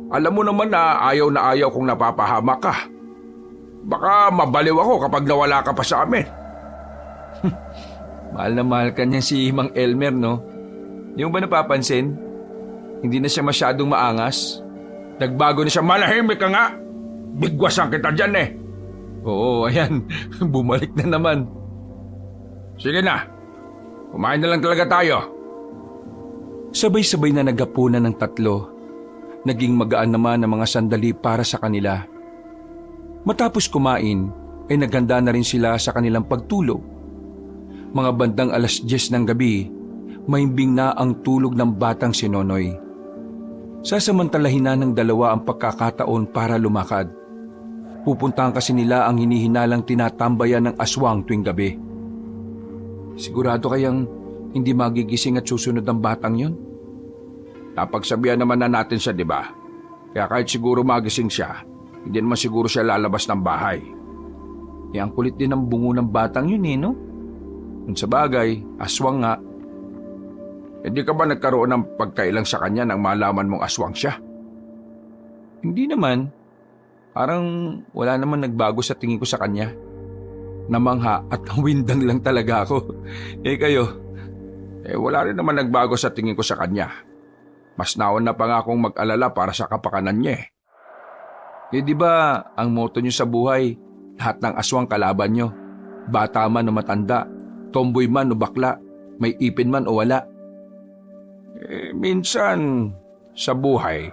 Alam mo naman na ayaw kong napapahama ka. Baka mabaliw ako kapag nawala ka pa sa amin. Mahal na mahal ka niya si Mang Elmer, no? Di mo ba napapansin? Hindi na siya masyadong maangas. Nagbago na siya. Malahimik ka nga. Bigwasan kita dyan eh. Oo, ayan. Bumalik na naman. Sige na. Kumain na lang talaga tayo. Sabay-sabay na naghapunan ng tatlo. Naging magaan naman ang mga sandali para sa kanila. Matapos kumain, ay naghanda na rin sila sa kanilang pagtulog. Mga bandang 10:00 ng gabi, mahimbing na ang tulog ng batang si Nonoy. Sasamantalahin na ng dalawa ang pagkakataon para lumakad. Pupuntahan kasi nila ang hinihinalang tinatambayan ng aswang tuwing gabi. Sigurado kayang hindi magigising at susunod ang batang yun? Napagsabihan naman na natin siya, di ba? Kaya kahit siguro magising siya, hindi naman siguro siya lalabas ng bahay. Ang kulit din ng bungo ng batang yun no? Kung sa bagay, aswang nga. Hindi ka ba nagkaroon ng pagkailang sa kanya nang malaman mong aswang siya? Hindi naman. Parang wala naman nagbago sa tingin ko sa kanya. Namangha at windang lang talaga ako. Kayo? Wala rin naman nagbago sa tingin ko sa kanya. Mas nauna pa nga akong mag-alala para sa kapakanan niya Di ba ang motto niyo sa buhay, lahat ng aswang kalaban niyo? Bata man o matanda, tomboy man o bakla, may ipin man o wala. Minsan, sa buhay,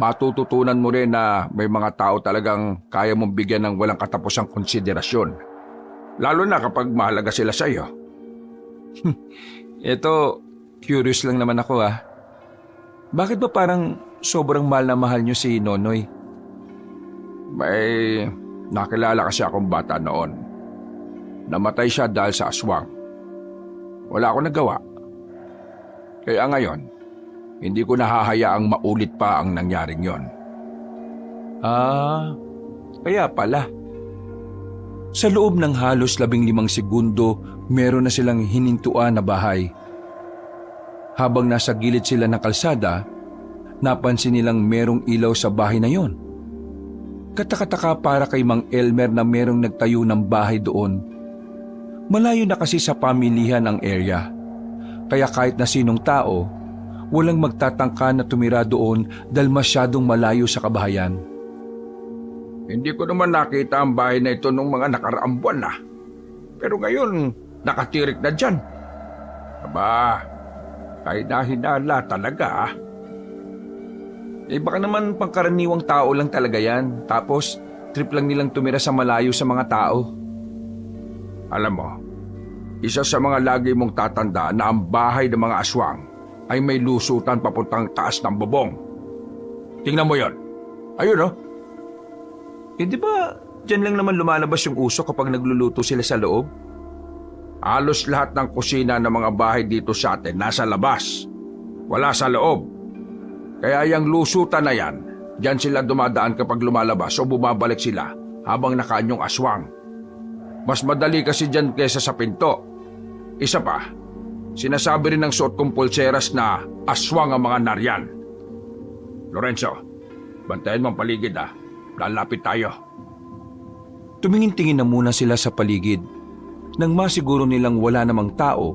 matututunan mo rin na may mga tao talagang kaya mong bigyan ng walang katapusang konsiderasyon. Lalo na kapag mahalaga sila sa iyo. Ito, curious lang naman ako Bakit ba parang sobrang mahal na mahal niyo si Nonoy? May nakilala kasi akong bata noon. Namatay siya dahil sa aswang. Wala akong nagawa. Kaya ngayon, hindi ko nahahayaang maulit pa ang nangyaring yon. Kaya pala. Sa loob ng halos 15 segundo, meron na silang hinintuan na bahay. Habang nasa gilid sila ng kalsada, napansin nilang merong ilaw sa bahay na yon. Katakataka para kay Mang Elmer na merong nagtayo ng bahay doon. Malayo na kasi sa pamilihan ang area. Kaya kahit na sinong tao, walang magtatangka na tumira doon dahil masyadong malayo sa kabahayan. Hindi ko naman nakita ang bahay na ito nung mga nakaraang buwan na. Pero ngayon, nakatirik na dyan. Aba, kahit nahinala talaga Baka naman pangkaraniwang tao lang talaga yan. Tapos, trip lang nilang tumira sa malayo sa mga tao. Alam mo, isa sa mga lagi mong tatandaan na ang bahay ng mga aswang ay may lusutan papuntang taas ng bubong. Tingnan mo yon. Ayun Di ba dyan lang naman lumalabas yung usok kapag nagluluto sila sa loob? Halos lahat ng kusina ng mga bahay dito sa atin nasa labas. Wala sa loob. Kaya yung lusutan na yan, dyan sila dumadaan kapag lumalabas o bumabalik sila habang nakaanyong aswang. Mas madali kasi dyan kaysa sa pinto. Isa pa, sinasabi rin ng suot kong pulseras na aswang ang mga nariyan. Lorenzo, bantayan mo ang paligid Lalapit tayo. Tumingin-tingin na muna sila sa paligid. Nang masiguro nilang wala namang tao,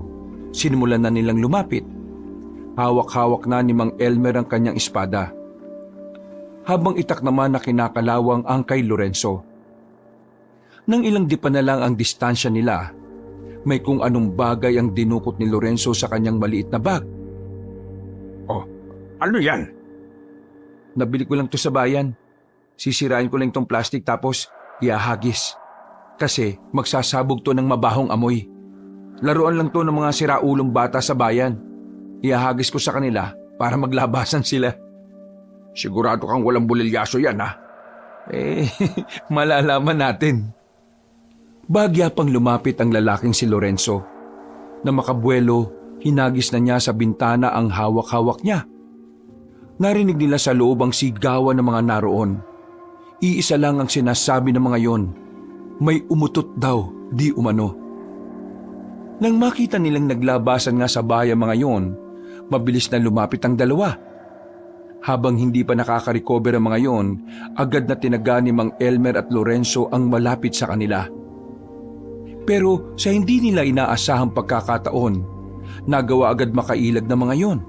sinimulan na nilang lumapit. Hawak-hawak na ni Mang Elmer ang kanyang espada. Habang itak naman na kinakalawang ang kay Lorenzo. Nang ilang dipa na lang ang distansya nila, may kung anong bagay ang dinukot ni Lorenzo sa kanyang maliit na bag. Ano yan? Nabili ko lang to sa bayan. Sisirain ko lang tong plastic tapos iahagis. Kasi magsasabog to ng mabahong amoy. Laruan lang to ng mga siraulong bata sa bayan. Iahagis ko sa kanila para maglabasan sila. Sigurado kang walang bulilyaso yan Malalaman natin. Bagya pang lumapit ang lalaking si Lorenzo. Na makabuelo, hinagis na niya sa bintana ang hawak-hawak niya. Narinig nila sa loob ang sigawan ng mga naroon. Iisa lang ang sinasabi ng mga yon. May umutot daw, di umano. Nang makita nilang naglabasan nga sa bahay ang mga yon, mabilis na lumapit ang dalawa. Habang hindi pa nakaka-recover ang mga yon, agad na tinaga ni Mang Elmer at Lorenzo ang malapit sa kanila. Pero sa hindi nila inaasahang pagkakataon, nagawa agad makailag ng mga yon.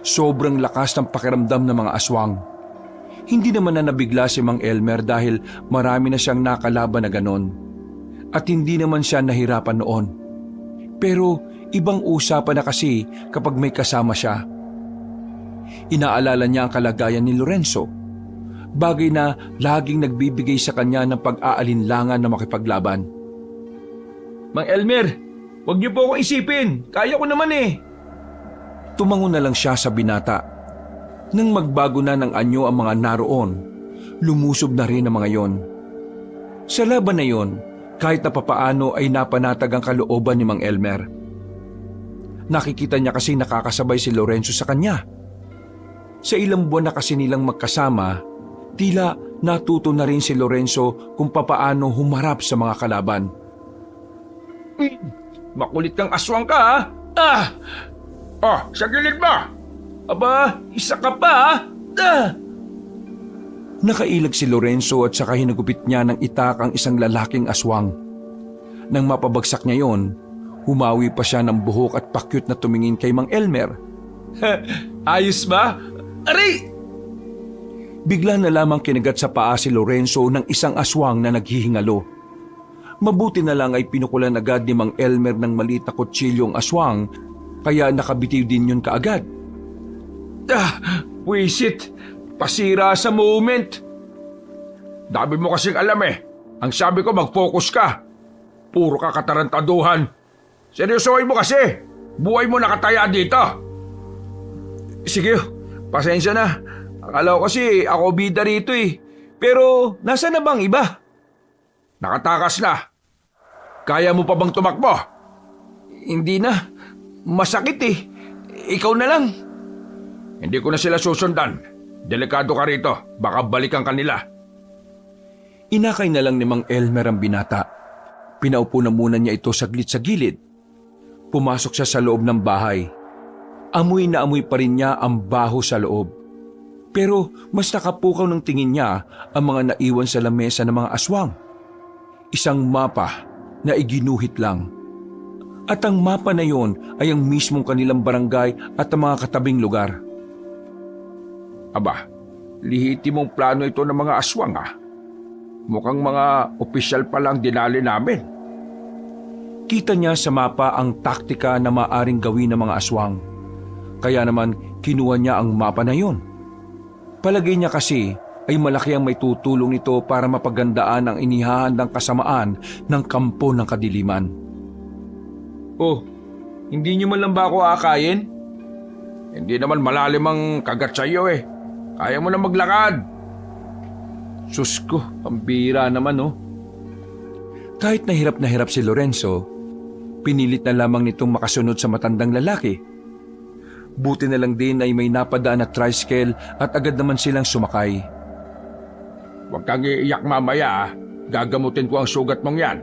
Sobrang lakas ng pakiramdam ng mga aswang. Hindi naman na nabigla si Mang Elmer dahil marami na siyang nakalaban na ganon. At hindi naman siya nahirapan noon. Pero ibang usapan na kasi kapag may kasama siya. inaalala niya ang kalagayan ni Lorenzo. Bagay na laging nagbibigay sa kanya ng pag-aalinlangan na makipaglaban. Mang Elmer, huwag niyo po akong isipin. Kaya ko naman eh. Tumango na lang siya sa binata. Nang magbago na ng anyo ang mga naroon, lumusob na rin ang mga yon. Sa laban na yon, kahit na papaano ay napanatag ang kalooban ni Mang Elmer. Nakikita niya kasi nakakasabay si Lorenzo sa kanya. Sa ilang buwan na kasi nilang magkasama, tila natuto na rin si Lorenzo kung papaano humarap sa mga kalaban. Makulit kang aswang ka ha? Ah! Oh, sa gilid mo! Aba, isa ka pa ha? Ah! Nakailag si Lorenzo at saka hinagupit niya ng itak ang isang lalaking aswang. Nang mapabagsak niya yon, humawi pa siya ng buhok at pakyut na tumingin kay Mang Elmer. Ayos ba? Aray! Bigla na lamang kinagat sa paa si Lorenzo ng isang aswang na naghihingalo. Mabuti na lang ay pinukulan agad ni Mang Elmer ng maliit na kutsilyo ang aswang, kaya nakabitiw din yun kaagad. Wisit! Pasira sa moment! Dami mo kasing alam eh. Ang sabi ko mag-focus ka. Puro ka katarantaduhan. Seryosohin mo kasi. Buhay mo nakataya dito. Sige, pasensya na. Akala ko kasi ako bida rito eh. Pero nasa na bang iba? Nakatakas na. Kaya mo pa bang tumakbo? Hindi na. Masakit eh. Ikaw na lang. Hindi ko na sila susundan. Delikado ka rito. Baka balikan kanila. Inakay na lang ni Mang Elmer ang binata. Pinaupo na muna niya ito saglit sa gilid. Pumasok siya sa loob ng bahay. Amoy na amoy pa rin niya ang baho sa loob. Pero mas nakapukaw ng tingin niya ang mga naiwan sa lamesa ng mga aswang. Isang mapa na iginuhit lang. At ang mapa na yon ay ang mismong kanilang barangay at ang mga katabing lugar. Aba, lihiti mong plano ito ng mga aswang ah. Mukhang mga opisyal pa lang dinali namin. Kita niya sa mapa ang taktika na maaring gawin ng mga aswang. Kaya naman kinuha niya ang mapa na yon. Palagay niya kasi ay malaki ang may tutulong nito para mapagandaan ang inihahandang kasamaan ng kampo ng kadiliman. Oh, hindi niyo man lang ba ako akayin? Hindi naman malalim ang kagat sa iyo eh. Kaya mo na maglakad. Sus ko, pambira naman oh. Kahit na hirap si Lorenzo, pinilit na lamang nitong makasunod sa matandang lalaki. Buti na lang din ay may napadaan na tricycle at agad naman silang sumakay. Huwag kang iiyak mamaya ah. Gagamutin ko ang sugat mong yan.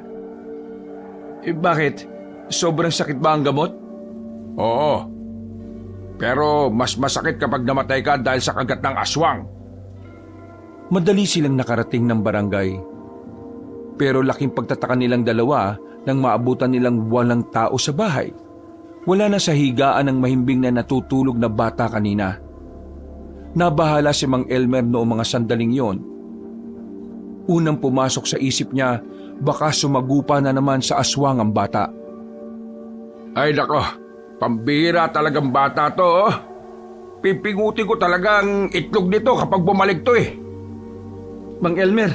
Bakit? Sobrang sakit ba ang gamot? Oo. Pero mas masakit kapag namatay ka dahil sa kagat ng aswang. Madali silang nakarating ng barangay. Pero laking pagtataka nilang dalawa nang maabutan nilang walang tao sa bahay. Wala na sa higaan ng mahimbing na natutulog na bata kanina. Nabahala si Mang Elmer noong mga sandaling yon. Unang pumasok sa isip niya, baka sumagupa na naman sa aswang ang bata. Ay nako, pambihira talagang bata to oh. Pipingutin ko talagang itlog nito kapag bumalik to eh. Mang Elmer,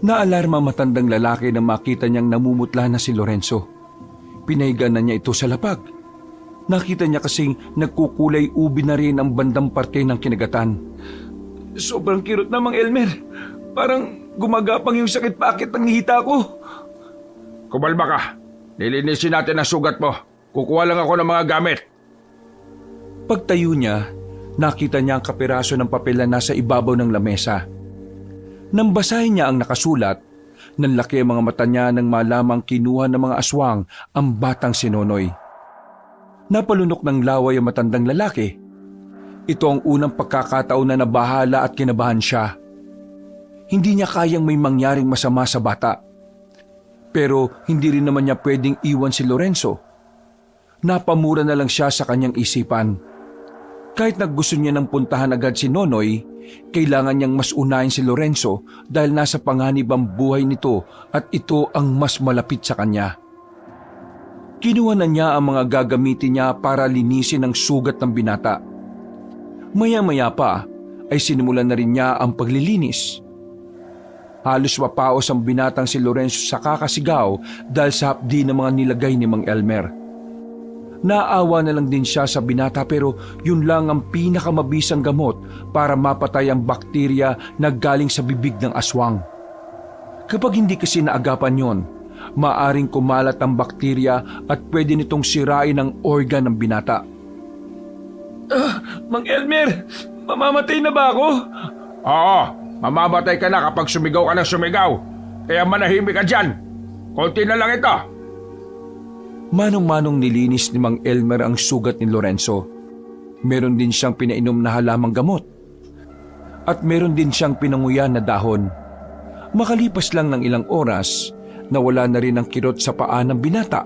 naalarma matandang lalaki na makita niyang namumutla na si Lorenzo. Pinahiga na niya ito sa lapag. Nakita niya kasing nagkukulay ubi na rin ang bandang parte ng kinagatan. Sobrang kirot na, Mang Elmer. Parang gumagapang yung sakit pakit ng hita ko. Kumalma ka. Nilinisin natin ang sugat mo. Kukuha lang ako ng mga gamit. Pagtayo niya, nakita niya ang kapiraso ng papel na nasa ibabaw ng lamesa. Nang basahin niya ang nakasulat, nanlaki ang mga mata niya nang malamang kinuha ng mga aswang ang batang si Nonoy. Napalunok ng laway ang matandang lalaki. Ito ang unang pagkakataon na nabahala at kinabahan siya. Hindi niya kayang may mangyaring masama sa bata. Pero hindi rin naman niya pwedeng iwan si Lorenzo. Napamura na lang siya sa kanyang isipan. Kahit gusto niya nang puntahan agad si Nonoy, kailangan niyang mas unahin si Lorenzo dahil nasa panganib ang buhay nito at ito ang mas malapit sa kanya. Kinuha na niya ang mga gagamitin niya para linisin ang sugat ng binata. Maya-maya pa ay sinimulan na rin niya ang paglilinis. Halos mapaos ang binatang si Lorenzo sa kakasigaw dahil sa hapdi ng mga nilagay ni Mang Elmer. Naawa na lang din siya sa binata pero yun lang ang pinakamabisang gamot para mapatay ang bakterya na galing sa bibig ng aswang. Kapag hindi kasi naagapan yon, maaring kumalat ang bakterya at pwede nitong sirain ang organ ng binata. Mang Elmer, mamamatay na ba ako? Oo, mamamatay ka na kapag sumigaw ka ng sumigaw. Kaya manahimik ka dyan. Konti na lang ito. Manong-manong nilinis ni Mang Elmer ang sugat ni Lorenzo. Meron din siyang pinainom na halamang gamot. At meron din siyang pinanguyan na dahon. Makalipas lang ng ilang oras, nawala na rin ang kirot sa paa ng binata.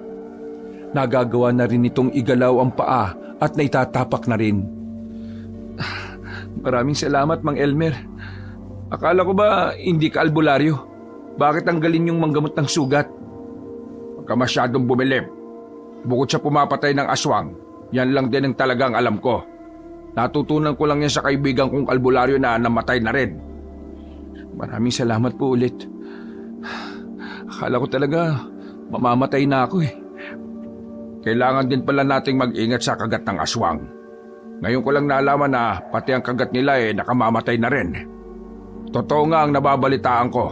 Nagagawa na rin itong igalaw ang paa at naitatapak na rin. Maraming salamat, Mang Elmer. Akala ko ba hindi ka albularyo? Bakit ang galing yung manggamot ng sugat? Huwag ka masyadong bumilib. Bukod sa pumapatay ng aswang, yan lang din ang talagang alam ko. Natutunan ko lang yan sa kaibigan kong albularyo na namatay na rin. Maraming salamat po ulit. Akala ko talaga mamamatay na ako eh. Kailangan din pala nating mag-ingat sa kagat ng aswang. Ngayon ko lang naalaman na pati ang kagat nila nakamamatay na rin. Totoo nga ang nababalitaan ko.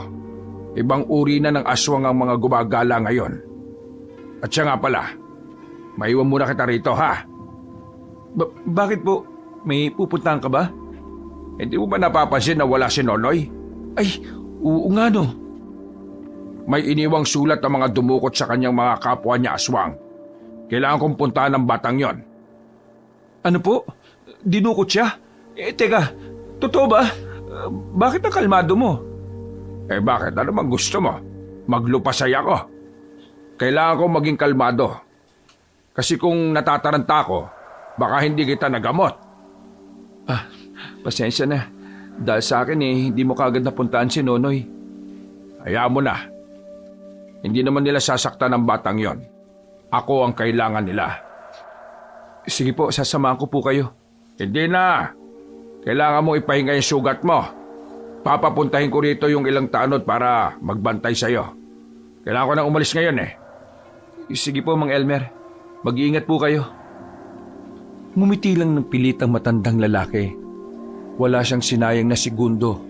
Ibang uri na ng aswang ang mga gumagala ngayon. At siya nga pala, maiwan muna kita rito ha. Bakit po? May pupuntahan ka ba? Hindi mo ba napapansin na wala si Nonoy? Ay, oo nga no. May iniwang sulat ang mga dumukot sa kanyang mga kapwa niya aswang. Kailangan kong puntahan ng batang yon. Ano po? Dinukot siya? Teka, totoo ba? Bakit ang kalmado mo? Bakit? Ano bang gusto mo? Maglupasay ako. Kailangan kong maging kalmado. Kasi kung natataranta ako, baka hindi kita nagamot. Pasensya na. Dahil sa akin hindi mo kaagad napuntaan si Nonoy. Hayaan mo na. Hindi naman nila sasaktan ang batang yon. Ako ang kailangan nila. Sige po, sasamahan ko po kayo. Hindi na. Kailangan mong ipahinga yung sugat mo. Papapuntahin ko rito yung ilang tanod para magbantay sa'yo. Kailangan ko nang umalis ngayon eh. Sige po, Mang Elmer. Mag-iingat po kayo. Ngumiti lang ng pilit ang matandang lalaki. Wala siyang sinayang na segundo.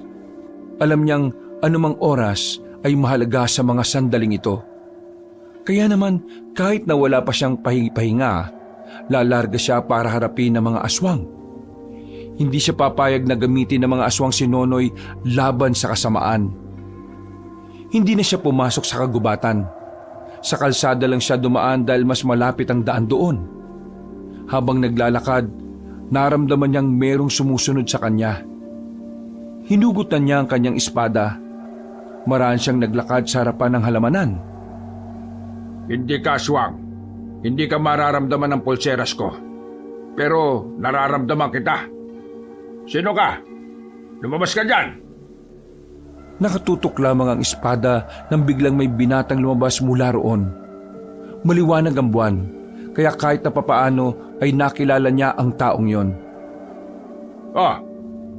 Alam niyang anumang oras ay mahalaga sa mga sandaling ito. Kaya naman, kahit na wala pa siyang pahinga, lalarga siya para harapin ang mga aswang. Hindi siya papayag na gamitin ng mga aswang si Nonoy laban sa kasamaan. Hindi na siya pumasok sa kagubatan. Sa kalsada lang siya dumaan dahil mas malapit ang daan doon. Habang naglalakad, naramdaman niyang merong sumusunod sa kanya. Hinugutan niya ang kanyang espada. Maraan siyang naglakad sa harapan ng halamanan. Hindi ka aswang. Hindi ka mararamdaman ng pulseras ko. Pero nararamdaman kita. Sino ka? Lumabas ka dyan! Nakatutok lamang ang espada nang biglang may binatang lumabas mula roon. Maliwanag ang buwan, kaya kahit na papaano ay nakilala niya ang taong yon.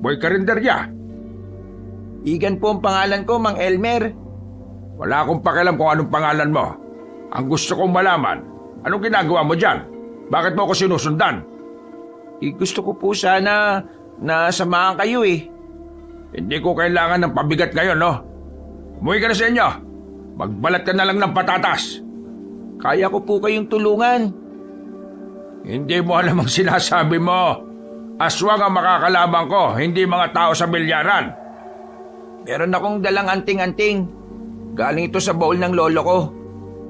Boy Karinderya. Igan po ang pangalan ko, Mang Elmer. Wala akong pakialam kung anong pangalan mo. Ang gusto kong malaman, anong ginagawa mo dyan? Bakit mo ako sinusundan? Gusto ko po sana na samahan kayo eh. Hindi ko kailangan ng pabigat ngayon, no? Umuwi ka na sa inyo. Magbalat ka na lang ng patatas. Kaya ko po kayong tulungan. Hindi mo alam ang sinasabi mo. Aswang ang makakalaban ko, hindi mga tao sa bilyaran. Meron akong dalang anting-anting. Galing ito sa baul ng lolo ko.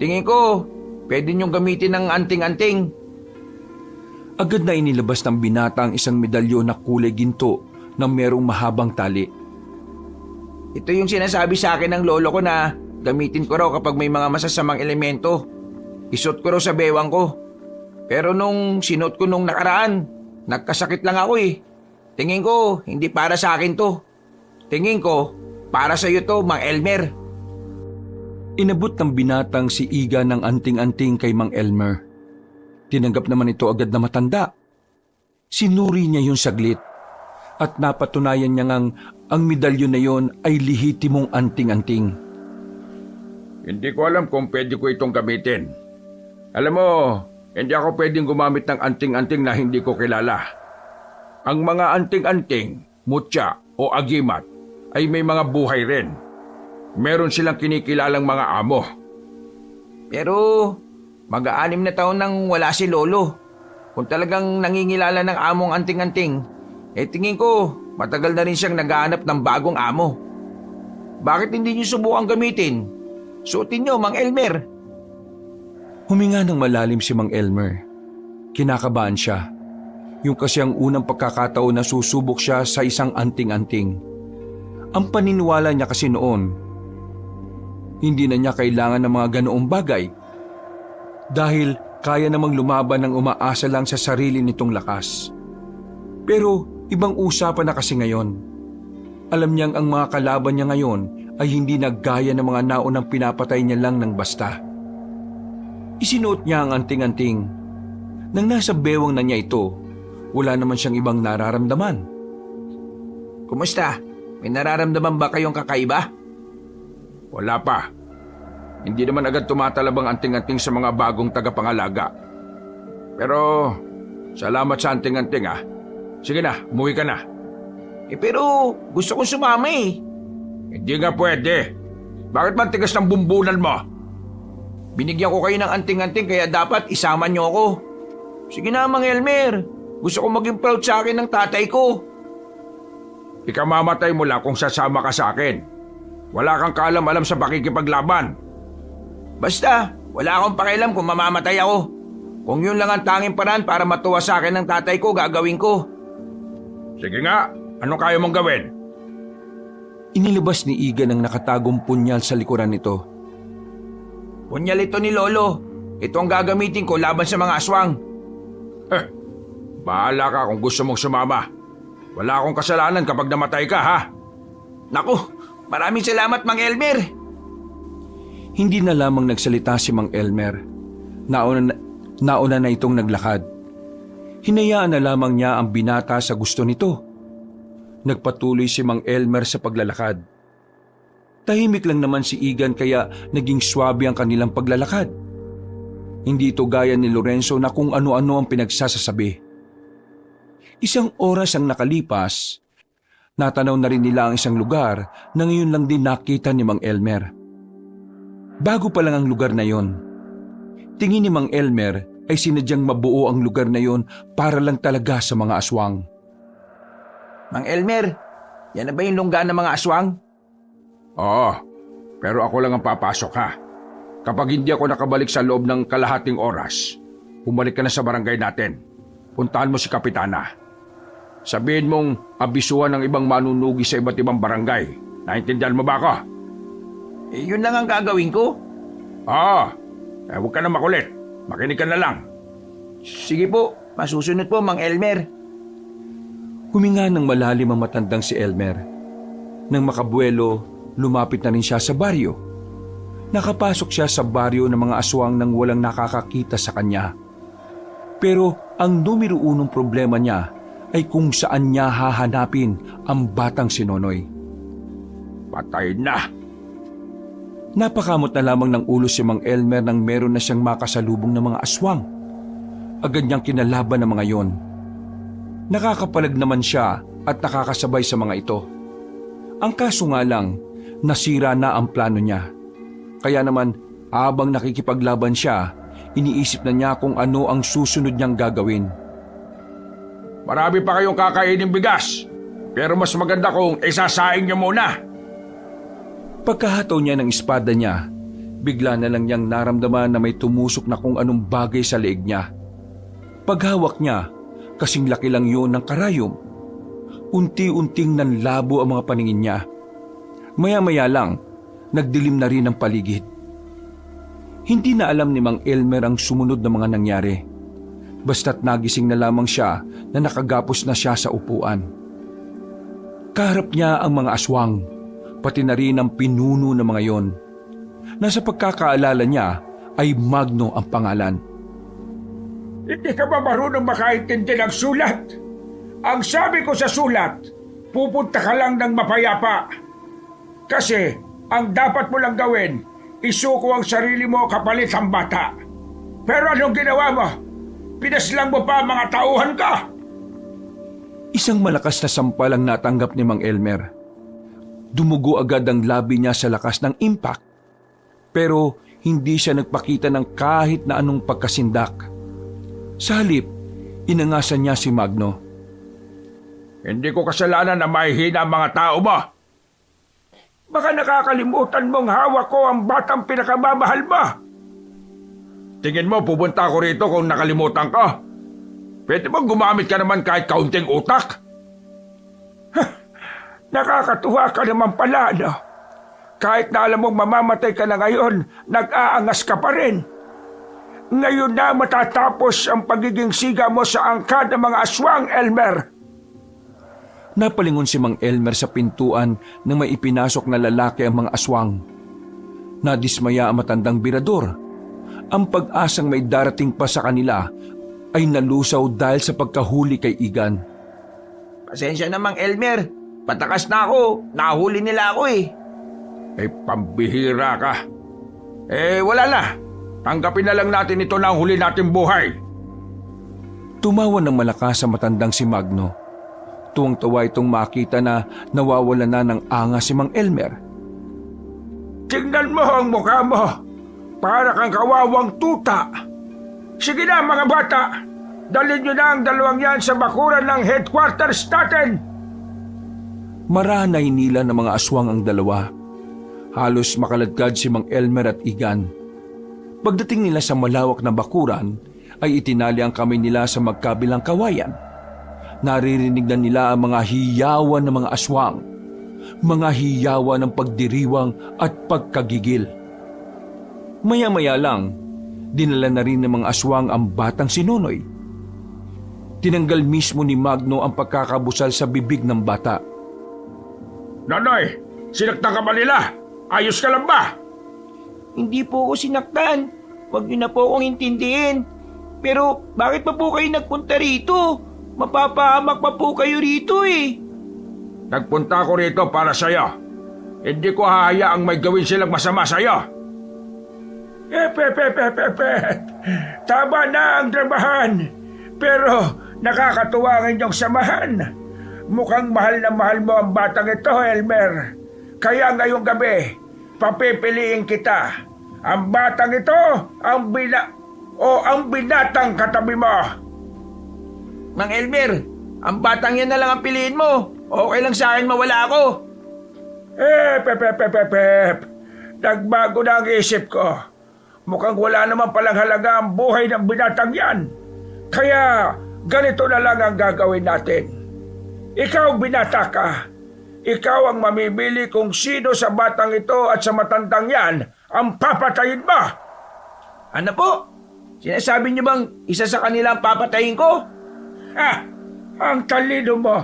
Tingin ko, pwede niyong gamitin ng anting-anting. Agad na inilabas ng binata ang isang medalyon na kulay ginto na merong mahabang tali. Ito yung sinasabi sa akin ng lolo ko na gamitin ko raw kapag may mga masasamang elemento. Isuot ko raw sa bewang ko. Pero nung sinuot ko nung nakaraan, nagkasakit lang ako eh. Tingin ko, hindi para sa akin to. Tingin ko, para sa iyo to, Mang Elmer. Inabot ng binatang si Iga ng anting-anting kay Mang Elmer. Tinanggap naman ito agad na matanda. Sinuri niya yung saglit, At napatunayan niya ngang ang medalyon na yon ay lihitimong anting-anting. Hindi ko alam kung pwede ko itong gamitin. Alam mo, hindi ako pwedeng gumamit ng anting-anting na hindi ko kilala. Ang mga anting-anting, mutya o agimat ay may mga buhay rin. Meron silang kinikilalang mga amo. Pero mag-aanim na taon nang wala si Lolo. Kung talagang nangingilala ng among anting-anting, tingin ko matagal na rin siyang naghahanap ng bagong amo. Bakit hindi niyo subukang gamitin? Suotin niyo, Mang Elmer. Huminga ng malalim si Mang Elmer. Kinakabahan siya. Yung kasi ang unang pagkakataon na susubok siya sa isang anting-anting. Ang paniniwala niya kasi noon, hindi na niya kailangan ng mga ganoong bagay. Dahil kaya namang lumaban ng umaasa lang sa sarili nitong lakas. Pero ibang usapan na kasi ngayon. Alam niyang ang mga kalaban niya ngayon ay hindi naggaya ng mga naunang pinapatay niya lang ng basta. Isinuot niya ang anting-anting. Nang nasa bewang na niya ito, wala naman siyang ibang nararamdaman. Kumusta? May nararamdaman ba kayong kakaiba? Wala pa. Hindi naman agad tumatalab ang anting-anting sa mga bagong tagapangalaga. Pero salamat sa anting-anting ah. Sige na, umuwi ka na. Pero gusto kong sumama eh. Hindi nga pwede. Bakit man tigas ng bumbunan mo? Binigyan ko kayo ng anting-anting kaya dapat isama niyo ako. Sige na, Mang Elmer. Gusto ko maging proud sa akin ng tatay ko. Ikamamatay mo lang kung sasama ka sa akin. Wala kang kaalam-alam sa pakikipaglaban. Basta, wala akong pakialam kung mamamatay ako. Kung yun lang ang tanging paraan para matuwa sa akin ng tatay ko, gagawin ko. Sige nga, anong kaya mong gawin? Inilabas ni Igan ang nakatagong punyal sa likuran nito. Punyal ito ni Lolo. Ito ang gagamitin ko laban sa mga aswang. Bahala ka kung gusto mong sumama. Wala akong kasalanan kapag namatay ka, ha? Naku, maraming salamat, Mang Elmer. Hindi na lamang nagsalita si Mang Elmer. Nauna na itong naglakad. Hinayaan na lamang niya ang binata sa gusto nito. Nagpatuloy si Mang Elmer sa paglalakad. Tahimik lang naman si Igan kaya naging swabe ang kanilang paglalakad. Hindi ito gaya ni Lorenzo na kung ano-ano ang pinagsasasabi. Isang oras ang nakalipas, natanaw na rin nila ang isang lugar na ngayon lang din nakita ni Mang Elmer. Bago pa lang ang lugar na yon, tingin ni Mang Elmer ay sinadyang mabuo ang lugar na yon para lang talaga sa mga aswang. Mang Elmer, yan na ba yung lunggaan ng mga aswang? Oo, pero ako lang ang papasok, ha? Kapag hindi ako nakabalik sa loob ng kalahating oras, bumalik ka na sa barangay natin. Puntahan mo si Kapitana. Sabihin mong abisuhan ng ibang manunugi sa iba't ibang barangay. Naintindihan mo ba ako? Yun lang ang gagawin ko. Oo, huwag ka na makulit. Makinig ka na lang. Sige po, masusunod po, Mang Elmer. Huminga ng malalim ang matandang si Elmer. Nang makabuelo, lumapit na rin siya sa baryo. Nakapasok siya sa baryo ng mga aswang nang walang nakakakita sa kanya. Pero ang numero unong problema niya ay kung saan niya hahanapin ang batang si Nonoy. Patay na. Napakamot na lamang ng ulo si Mang Elmer nang meron na siyang makasalubong ng mga aswang. Agad niyang kinalaban ang mga yon. Nakakapalag naman siya at nakakasabay sa mga ito. Ang kaso nga lang, nasira na ang plano niya. Kaya naman, habang nakikipaglaban siya, iniisip na niya kung ano ang susunod niyang gagawin. Marami pa kayong kakainin bigas. Pero mas maganda kung isasaing niyo muna. Pagkahataw niya ng espada niya, bigla na lang niyang naramdaman na may tumusok na kung anong bagay sa leeg niya. Paghawak niya, kasing laki lang yun ng karayom. Unti-unting nanlabo ang mga paningin niya. Maya-maya lang, nagdilim na rin ang paligid. Hindi na alam ni Mang Elmer ang sumunod na mga nangyari. Basta't nagising na lamang siya na nakagapos na siya sa upuan. Kaharap niya ang mga aswang, pati na rin ang pinuno ng mga yon. Nasa pagkakaalala niya ay Magno ang pangalan. Hindi ka ba marunong makaintindi ng sulat? Ang sabi ko sa sulat, pupunta ka lang ng mapayapa. Kasi ang dapat mo lang gawin, isuko ang sarili mo kapalit ang bata. Pero anong ginawa mo? Pinaslang mo pa ang mga tauhan ka. Isang malakas na sampal ang natanggap ni Mang Elmer. Dumugo agad ang labi niya sa lakas ng impact. Pero hindi siya nagpakita ng kahit na anong pagkasindak. Sa halip, inangasan niya si Magno. Hindi ko kasalanan na mahihina ang mga tao mo. Baka nakakalimutan mong hawak ko ang batang pinakamamahal mo. Tingin mo pupunta ako rito kung nakalimutan ka? Pwede bang gumamit ka naman kahit kaunting utak? Nakakatuwa ka naman pala, no? Kahit na alam mong mamamatay ka na ngayon, nag-aangas ka pa rin. Ngayon na matatapos ang pagiging siga mo sa angkan ng mga aswang, Elmer. Napalingon si Mang Elmer sa pintuan nang may ipinasok na lalaki ang mga aswang. Nadismaya ang matandang birador. Ang pag-asang may darating pa sa kanila ay nalusaw dahil sa pagkahuli kay Igan. Pasensya na, Mang Elmer. Patakas na ako. Nahuli nila ako eh. Pambihira ka. Wala na. Tanggapin na lang natin ito na ang huli nating buhay. Tumawa ng malakas sa matandang si Magno. Tuwang-tuwa itong makita na nawawala na ng angas si Mang Elmer. Tingnan mo ang mukha mo. Para kang kawawang tuta. Sige na mga bata. Dalhin nyo na ang dalawang yan sa bakuran ng headquarters natin. Maranay nila ng mga aswang ang dalawa. Halos makaladkad si Mang Elmer at Igan. Pagdating nila sa malawak na bakuran, ay itinali ang kamay nila sa magkabilang kawayan. Naririnig na nila ang mga hiyawan ng mga aswang, mga hiyawan ng pagdiriwang at pagkagigil. Maya-maya lang, dinala na rin ng mga aswang ang batang si Nonoy. Tinanggal mismo ni Magno ang pagkakabusal sa bibig ng bata. Nonoy, sinaktan ka ba nila? Ayos ka lang ba? Hindi po ako sinaktan. Huwag niyo na po akong intindihin. Pero bakit pa po kayo nagpunta rito? Mapapahamak pa po kayo rito eh. Nagpunta ako rito para sa'yo. Hindi ko hahayaang may gawin silang masama sa'yo. Tama na ang dramahan. Pero nakakatuwa ang inyong samahan. Mukhang mahal na mahal mo ang batang ito, Elmer. Kaya ngayong gabi, papipiliin kita. Ang batang ito, ang binatang katabi mo. Mang Elmer, ang batang yan na lang ang piliin mo. Okay lang sa akin mawala ako. Nagbago na ang isip ko. Mukhang wala naman palang halaga ang buhay ng binatang yan. Kaya ganito na lang ang gagawin natin. Ikaw binata ka. Ikaw ang mamimili kung sino sa batang ito at sa matandang yan ang papatayin mo. Ano po? Sinasabi niyo bang isa sa kanila ang papatayin ko? Ang talino mo.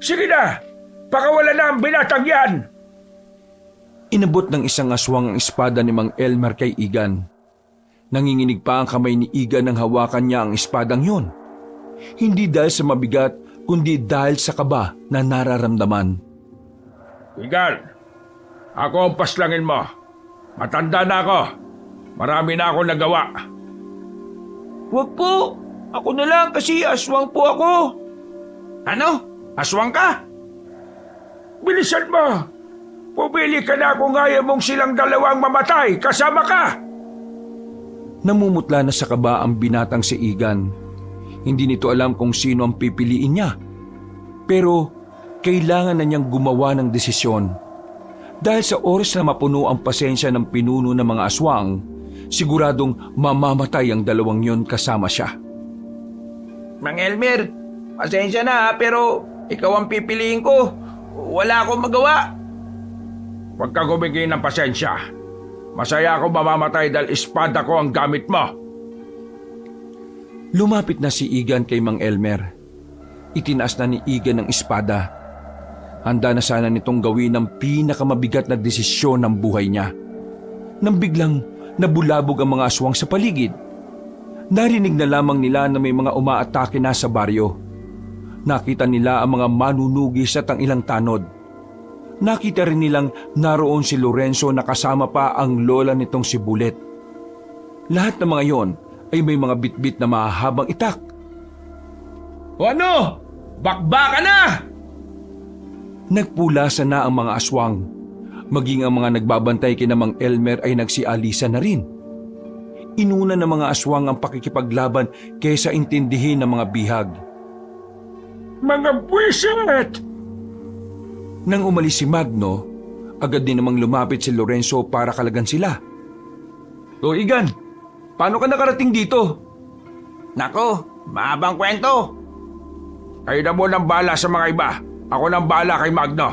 Sige na, pakawala na ang binatang yan. Inabot ng isang aswang ang espada ni Mang Elmer kay Igan. Nanginginig pa ang kamay ni Igan nang hawakan niya ang espadang yun. Hindi dahil sa mabigat, kundi dahil sa kaba na nararamdaman. Igan, ako ang paslangin mo. Matanda na ako. Marami na ako nagawa. Huwag po. Ako na lang kasi aswang po ako. Ano? Aswang ka? Bilisan mo. Pumili ka na kung ayaw mong silang dalawang mamatay. Kasama ka. Namumutla na sa kaba ang binatang si Igan. Hindi nito alam kung sino ang pipiliin niya. Pero kailangan na niyang gumawa ng desisyon. Dahil sa oras na mapuno ang pasensya ng pinuno ng mga aswang, siguradong mamamatay ang dalawang yon kasama siya. Mang Elmer, pasensya na pero ikaw ang pipiliin ko. Wala akong magawa. Huwag ka gumigay ng pasensya. Masaya ako mamamatay dahil espada ko ang gamit mo. Lumapit na si Igan kay Mang Elmer. Itinaas na ni Igan ang espada. Handa na sana nitong gawin ang pinakamabigat na desisyon ng buhay niya. Nang biglang nabulabog ang mga aswang sa paligid. Narinig na lamang nila na may mga umaatake na sa baryo. nakita nila ang mga manunugis at ang ilang tanod. Nakita rin nilang naroon si Lorenzo na kasama pa ang lola nitong si Bulet. Lahat ng mga yon ay may mga bitbit na mahahabang itak. O ano? Bakbaka na! Nagpulasa na ang mga aswang. Maging ang mga nagbabantay kina Mang Elmer ay nagsialisa na rin. Inuna ng mga aswang ang pakikipaglaban kaysa intindihin ng mga bihag. Mga buwisit! Nang umalis si Magno, agad din namang lumapit si Lorenzo para kalagan sila. O Igan, paano ka nakarating dito? Nako, mahabang kwento. Kayo na mo nang bala sa mga iba. Ako nang bala kay Magno.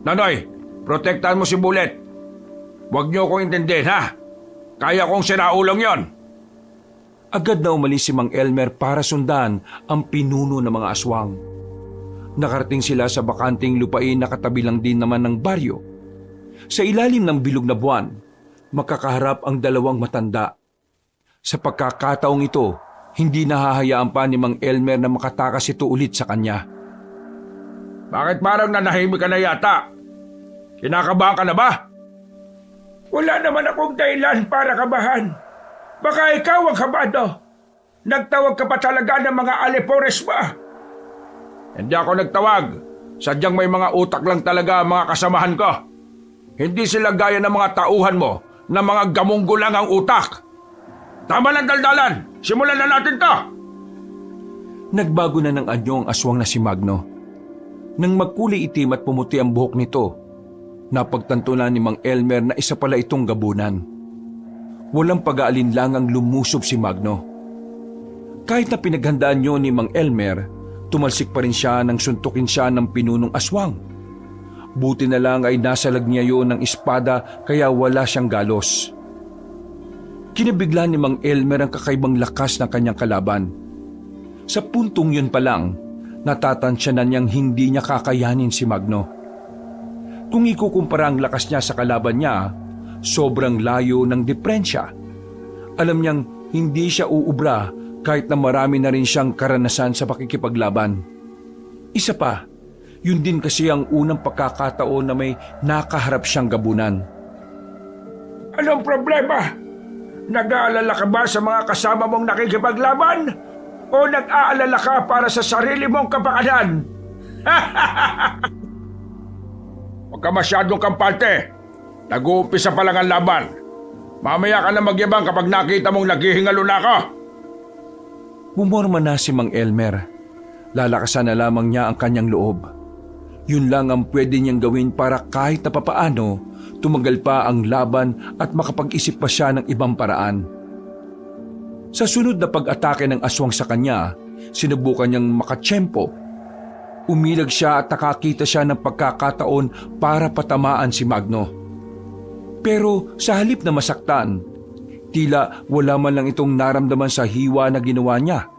Nanoy, protektahan mo si Bulet. Huwag niyo akong intindihin, ha? Kaya kong siraulong yon. Agad na umalis si Mang Elmer para sundan ang pinuno ng mga aswang. Nakarating sila sa bakanting lupain na katabi lang din naman ng baryo. Sa ilalim ng bilog na buwan, makakaharap ang dalawang matanda. Sa pagkakataong ito, hindi nahahayaan pa ni Mang Elmer na makatakas ito ulit sa kanya. Bakit parang nanahimik ka na yata? Kinakabahan ka na ba? Wala naman akong dahilan para kabahan. Baka ikaw ang kabado. Nagtawag ka pa talaga ng mga alipores ba? Hindi ako nagtawag. Sadyang may mga utak lang talaga ang mga kasamahan ko. Hindi sila gaya ng mga tauhan mo na mga gamunggo lang ang utak. Tama lang daldalan. Simulan na natin to. Nagbago na ng anyo ang aswang na si Magno. Nang magkulay itim at pumuti ang buhok nito, napagtanto na ni Mang Elmer na isa pala itong gabunan. Walang pag-aalinlangang lumusob si Magno. Kahit na pinaghandaan niyo ni Mang Elmer, tumalsik pa rin siya nang suntukin siya ng pinunong aswang. Buti na lang ay nasalag niya yun ng espada kaya wala siyang galos. Kinabigla ni Mang Elmer ang kakaibang lakas ng kanyang kalaban. Sa puntong yun pa lang, natatansya na niyang hindi niya kakayanin si Magno. Kung ikukumpara ang lakas niya sa kalaban niya, sobrang layo ng diferensya. Alam niyang hindi siya uubra kahit na marami na rin siyang karanasan sa pakikipaglaban. Isa pa, yun din kasi ang unang pagkakataon na may nakaharap siyang gabunan. Anong problema? Nag-aalala ka ba sa mga kasama mong nakikipaglaban? O nag-aalala ka para sa sarili mong kapakanan? Huwag ka masyadong kampante. Nag-uumpisa pa lang ang laban. Mamaya ka na magyabang kapag nakita mong naghihingalo na ako. Bumorma na si Mang Elmer. Lalakasan na lamang niya ang kanyang loob. Yun lang ang pwede niyang gawin para kahit na papaano, tumagal pa ang laban at makapag-isip pa siya ng ibang paraan. Sa sunod na pag-atake ng aswang sa kanya, sinubukan niyang makatsyempo. Umilag siya at nakakita siya ng pagkakataon para patamaan si Magno. Pero sa halip na masaktan, tila wala man lang itong naramdaman sa hiwa na ginawa niya.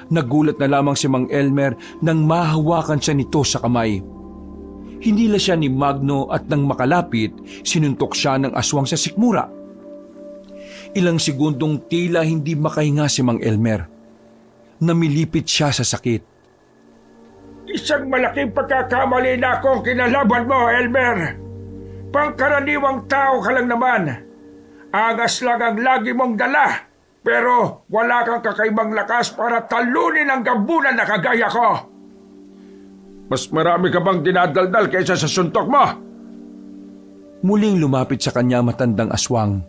Nagulat na lamang si Mang Elmer nang mahawakan siya nito sa kamay. Hinila siya ni Magno at nang makalapit, sinuntok siya ng aswang sa sikmura. Ilang segundong tila hindi makahinga si Mang Elmer. Namilipit siya sa sakit. Isang malaking pagkakamali na akong kinalaban mo, Elmer. Pangkaraniwang tao ka lang naman. Angas lang ang lagi mong dala. Pero wala kang kakaibang lakas para talunin ang gabunan na kagaya ko. Mas marami ka bang dinadaldal kaysa sa suntok mo? Muling lumapit sa kanya matandang aswang.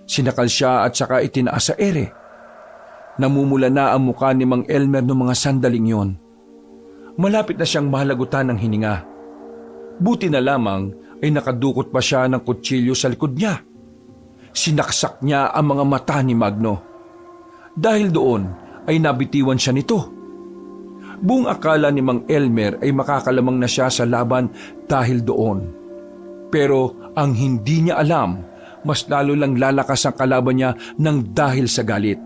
Sinakal siya at saka itinaas sa ere. Namumula na ang mukha ni Mang Elmer noong mga sandaling yon. Malapit na siyang mahalagutan ng hininga. Buti na lamang ay nakadukot pa siya ng kutsilyo sa likod niya. Sinaksak niya ang mga mata ni Magno. Dahil doon ay nabitiwan siya nito. Buong akala ni Mang Elmer ay makakalamang na siya sa laban dahil doon. Pero ang hindi niya alam, mas lalo lang lalakas ang kalaban niya ng dahil sa galit.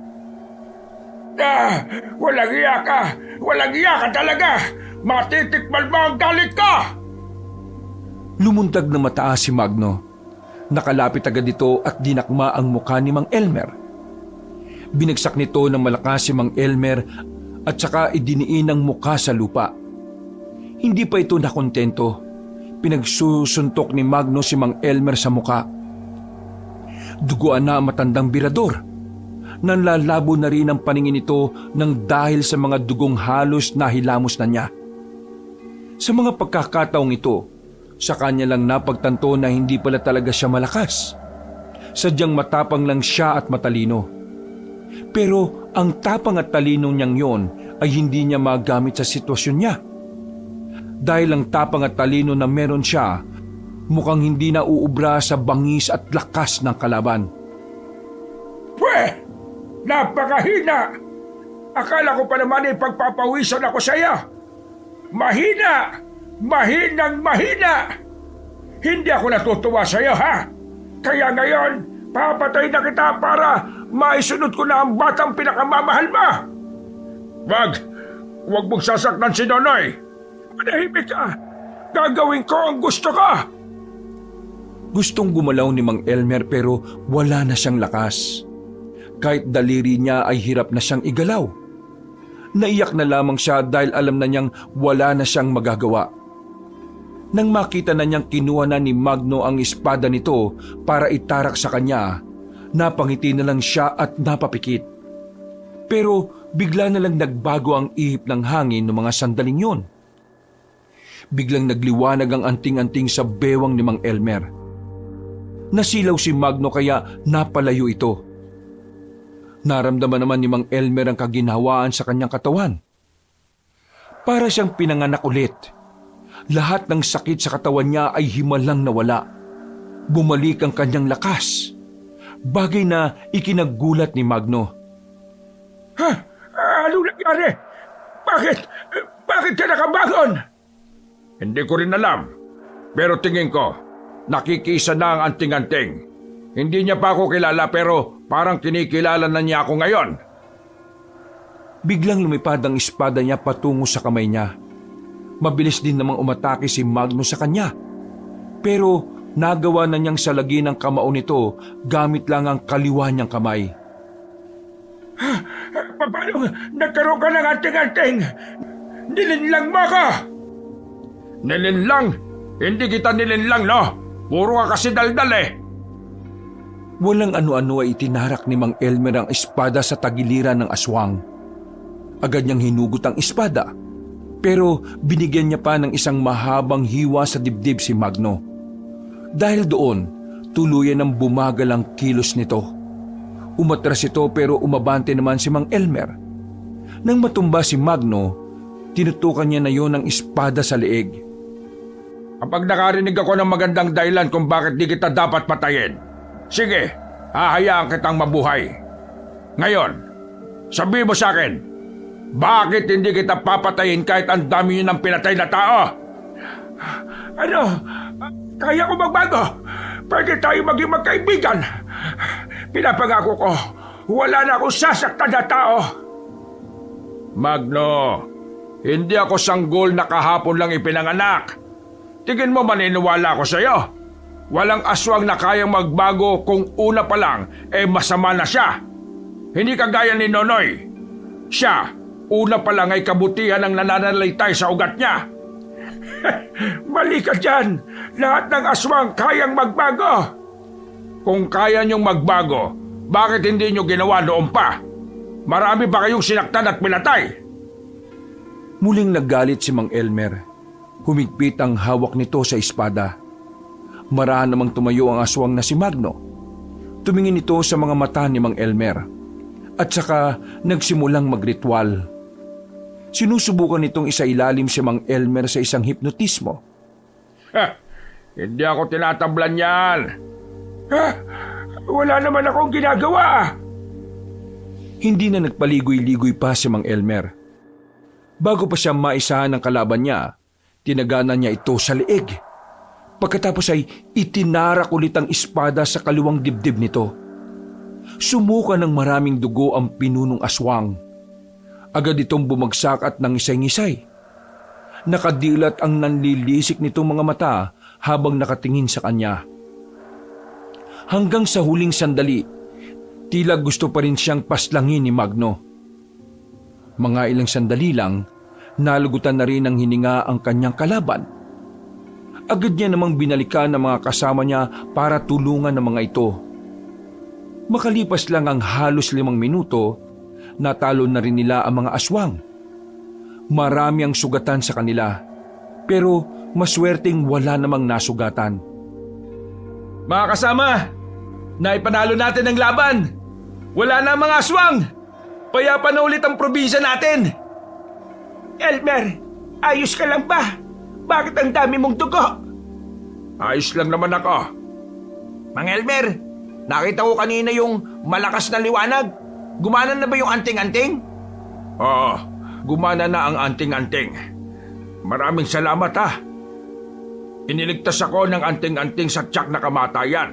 Walang iya ka! Walang iya ka talaga! Matitikman mo ang galit ko! Lumundag na mataas si Magno. Nakalapit agad ito at dinakma ang mukha ni Mang Elmer. Binagsak nito ng malakas si Mang Elmer at saka idiniin ang muka sa lupa. Hindi pa ito nakontento. Pinagsusuntok ni Magno si Mang Elmer sa muka. Duguan na ang matandang birador. Nanlalabo na rin ang paningin nito nang dahil sa mga dugong halos nahilamos na niya. Sa mga pagkakataong ito, sa kanya lang napagtanto na hindi pala talaga siya malakas. Sadyang matapang lang siya at matalino. Pero ang tapang at talino niyang yon ay hindi niya magamit sa sitwasyon niya. Dahil ang tapang at talino na meron siya, mukhang hindi na uubra sa bangis at lakas ng kalaban. Pwe! Napakahina! Akala ko pa naman ay pagpapawisan ako sa iyo. Mahina! Mahinang mahina! Hindi ako natutuwa sa iyo, ha? Kaya ngayon, papatay na kita para maisunod ko na ang batang pinakamamahal mo! Wag mong sasaktan si Nonoy! Manahimik ka! Gagawin ko ang gusto ko! Gustong gumalaw ni Mang Elmer pero wala na siyang lakas. Kahit daliri niya ay hirap na siyang igalaw. Naiyak na lamang siya dahil alam na niyang wala na siyang magagawa. Nang makita na niyang kinuha na ni Magno ang espada nito para itarak sa kanya, napangiti na lang siya at napapikit. Pero bigla na lang nagbago ang ihip ng hangin ng mga sandaling yon. Biglang nagliwanag ang anting-anting sa bewang ni Mang Elmer. Nasilaw si Magno kaya napalayo ito. Naramdaman naman ni Mang Elmer ang kaginhawaan sa kanyang katawan. Para siyang pinanganak ulit. Lahat ng sakit sa katawan niya ay himalang nawala. Bumalik ang kanyang lakas. Bagay na ikinagulat ni Magno. Ha? Ano nangyari? Bakit ka nakabangon? Hindi ko rin alam. Pero tingin ko, nakikisa na ang anting-anting. Hindi niya pa ako kilala pero parang kinikilala na niya ako ngayon. Biglang lumipad ang espada niya patungo sa kamay niya. Mabilis din namang umatake si Magno sa kanya. Pero nagawa na niyang salagin ang kamao nito gamit lang ang kaliwa niyang kamay. Paano nagkaroon ka ng anting-anting? Nilinlang mo ako! Nilinlang? Hindi kita nilinlang, no? Puro ka kasi daldal eh. Walang ano-ano ay itinarak ni Mang Elmer ang espada sa tagiliran ng aswang. Agad niyang hinugot ang espada, pero binigyan niya pa ng isang mahabang hiwa sa dibdib si Magno. Dahil doon, tuluyan ng bumagal ang kilos nito. Umatras ito pero umabante naman si Mang Elmer. Nang matumba si Magno, tinutukan niya na yon ng espada sa leeg. Kapag nakarinig ako ng magandang dahilan kung bakit di kita dapat patayin, sige, hahayaan kitang mabuhay. Ngayon, sabi mo sa akin, bakit hindi kita papatayin kahit ang dami yun ng pinatay na tao? Ano? Kaya ko magbago? Pwede tayo maging magkaibigan. Pinapangako ko, wala na akong sasaktan na tao. Magno, hindi ako sanggol na kahapon lang ipinanganak. Tingin mo maniniwala ako sa'yo? Walang aswang na kayang magbago kung una pa lang masama na siya. Hindi kagaya ni Nonoy. Siya, una pa lang ay kabutihan ang nananalitay sa ugat niya. Mali ka dyan. Lahat ng aswang kayang magbago. Kung kaya niyong magbago, bakit hindi niyo ginawa noon pa? Marami ba kayong sinaktan at pinatay? Muling naggalit si Mang Elmer. Humigpit ang hawak nito sa espada. Marahan namang tumayo ang aswang na si Magno. Tumingin ito sa mga mata ni Mang Elmer. At saka nagsimulang magritual. Sinusubukan nitong isailalim si Mang Elmer sa isang hipnotismo. Hindi ako tinatablan yan. Wala naman akong ginagawa. Hindi na nagpaligoy-ligoy pa si Mang Elmer. Bago pa siya maisahan ng kalaban niya, tinaganan niya ito sa leeg. Pagkatapos ay itinarak ulit ang espada sa kaliwang dibdib nito. Sumuka ng maraming dugo ang pinunong aswang. Agad itong bumagsak at nangisay-ngisay. Nakadilat ang nanlilisik nitong mga mata habang nakatingin sa kanya. Hanggang sa huling sandali, tila gusto pa rin siyang paslangin ni Magno. Mga ilang sandali lang, nalugutan na rin ng hininga ang kanyang kalaban. Agad niya namang binalikan ang mga kasama niya para tulungan ng mga ito. Makalipas lang ang halos 5 minuto, natalo na rin nila ang mga aswang. Marami ang sugatan sa kanila, pero maswerteng wala namang nasugatan. Mga kasama, naipanalo natin ang laban. Wala na ang mga aswang. Payapa na ulit ang probinsya natin. Elmer, ayos ka lang ba? Bakit ang dami mong dugo? Ayos lang naman ako. Mang Elmer, nakita ko kanina yung malakas na liwanag. Gumana na ba yung anting-anting? Oo, gumana na ang anting-anting. Maraming salamat ha. Iniligtas ako ng anting-anting sa tiyak na kamatayan.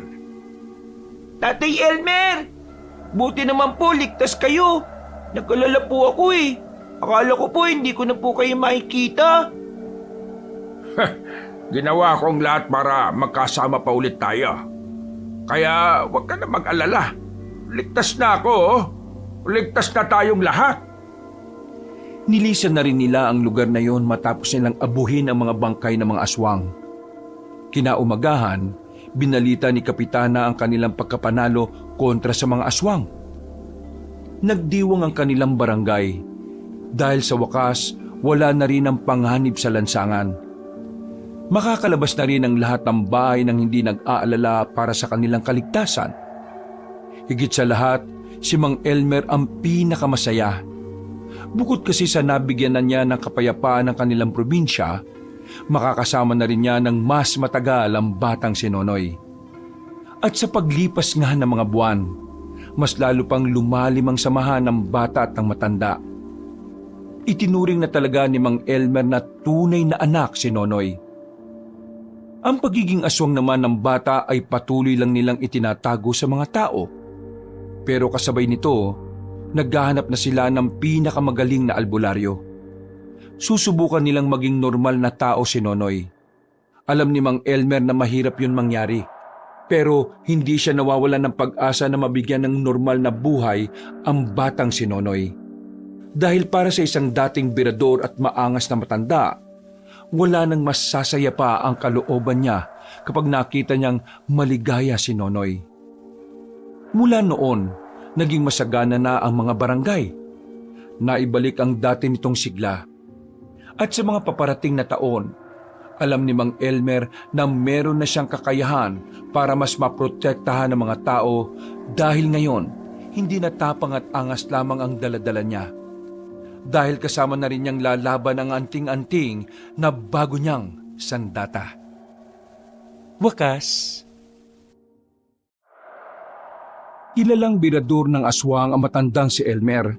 Tatay Elmer, buti naman po ligtas kayo. Nag-alala po ako eh. Akala ko po hindi ko na po kayo makikita. Ginawa kong lahat para magkasama pa ulit tayo. Kaya huwag ka na mag-alala. Ligtas na ako, oh. Ligtas na tayong lahat. Nilisan na rin nila ang lugar na yon matapos nilang abuhin ang mga bangkay ng mga aswang. Kinaumagahan, binalita ni Kapitana ang kanilang pagkapanalo kontra sa mga aswang. Nagdiwang ang kanilang barangay dahil sa wakas wala na rin ang panghanib sa lansangan. Makakalabas na rin ang lahat ng bahay nang hindi nag-aalala para sa kanilang kaligtasan. Higit sa lahat, si Mang Elmer ang pinakamasaya. Bukod kasi sa nabigyan na niya ng kapayapaan ng kanilang probinsya, makakasama na rin niya ng mas matagal ang batang si Nonoy. At sa paglipas nga ng mga buwan, mas lalo pang lumalim ang samahan ng bata at ng matanda. Itinuring na talaga ni Mang Elmer na tunay na anak si Nonoy. Ang pagiging aswang naman ng bata ay patuloy lang nilang itinatago sa mga tao. Pero kasabay nito, naghahanap na sila ng pinakamagaling na albularyo. Susubukan nilang maging normal na tao si Nonoy. Alam ni Mang Elmer na mahirap yun mangyari. Pero hindi siya nawawalan ng pag-asa na mabigyan ng normal na buhay ang batang si Nonoy. Dahil para sa isang dating birador at maangas na matanda, wala nang mas sasaya pa ang kalooban niya kapag nakita niyang maligaya si Nonoy. Mula noon, naging masagana na ang mga barangay. Naibalik ang dati nitong sigla. At sa mga paparating na taon, alam ni Mang Elmer na meron na siyang kakayahan para mas maprotektahan ng mga tao dahil ngayon, hindi na tapang at angas lamang ang daladala niya. Dahil kasama na rin niyang lalaban ang anting-anting na bago niyang sandata. Wakas. Kilalang birador ng aswang ang matandang si Elmer.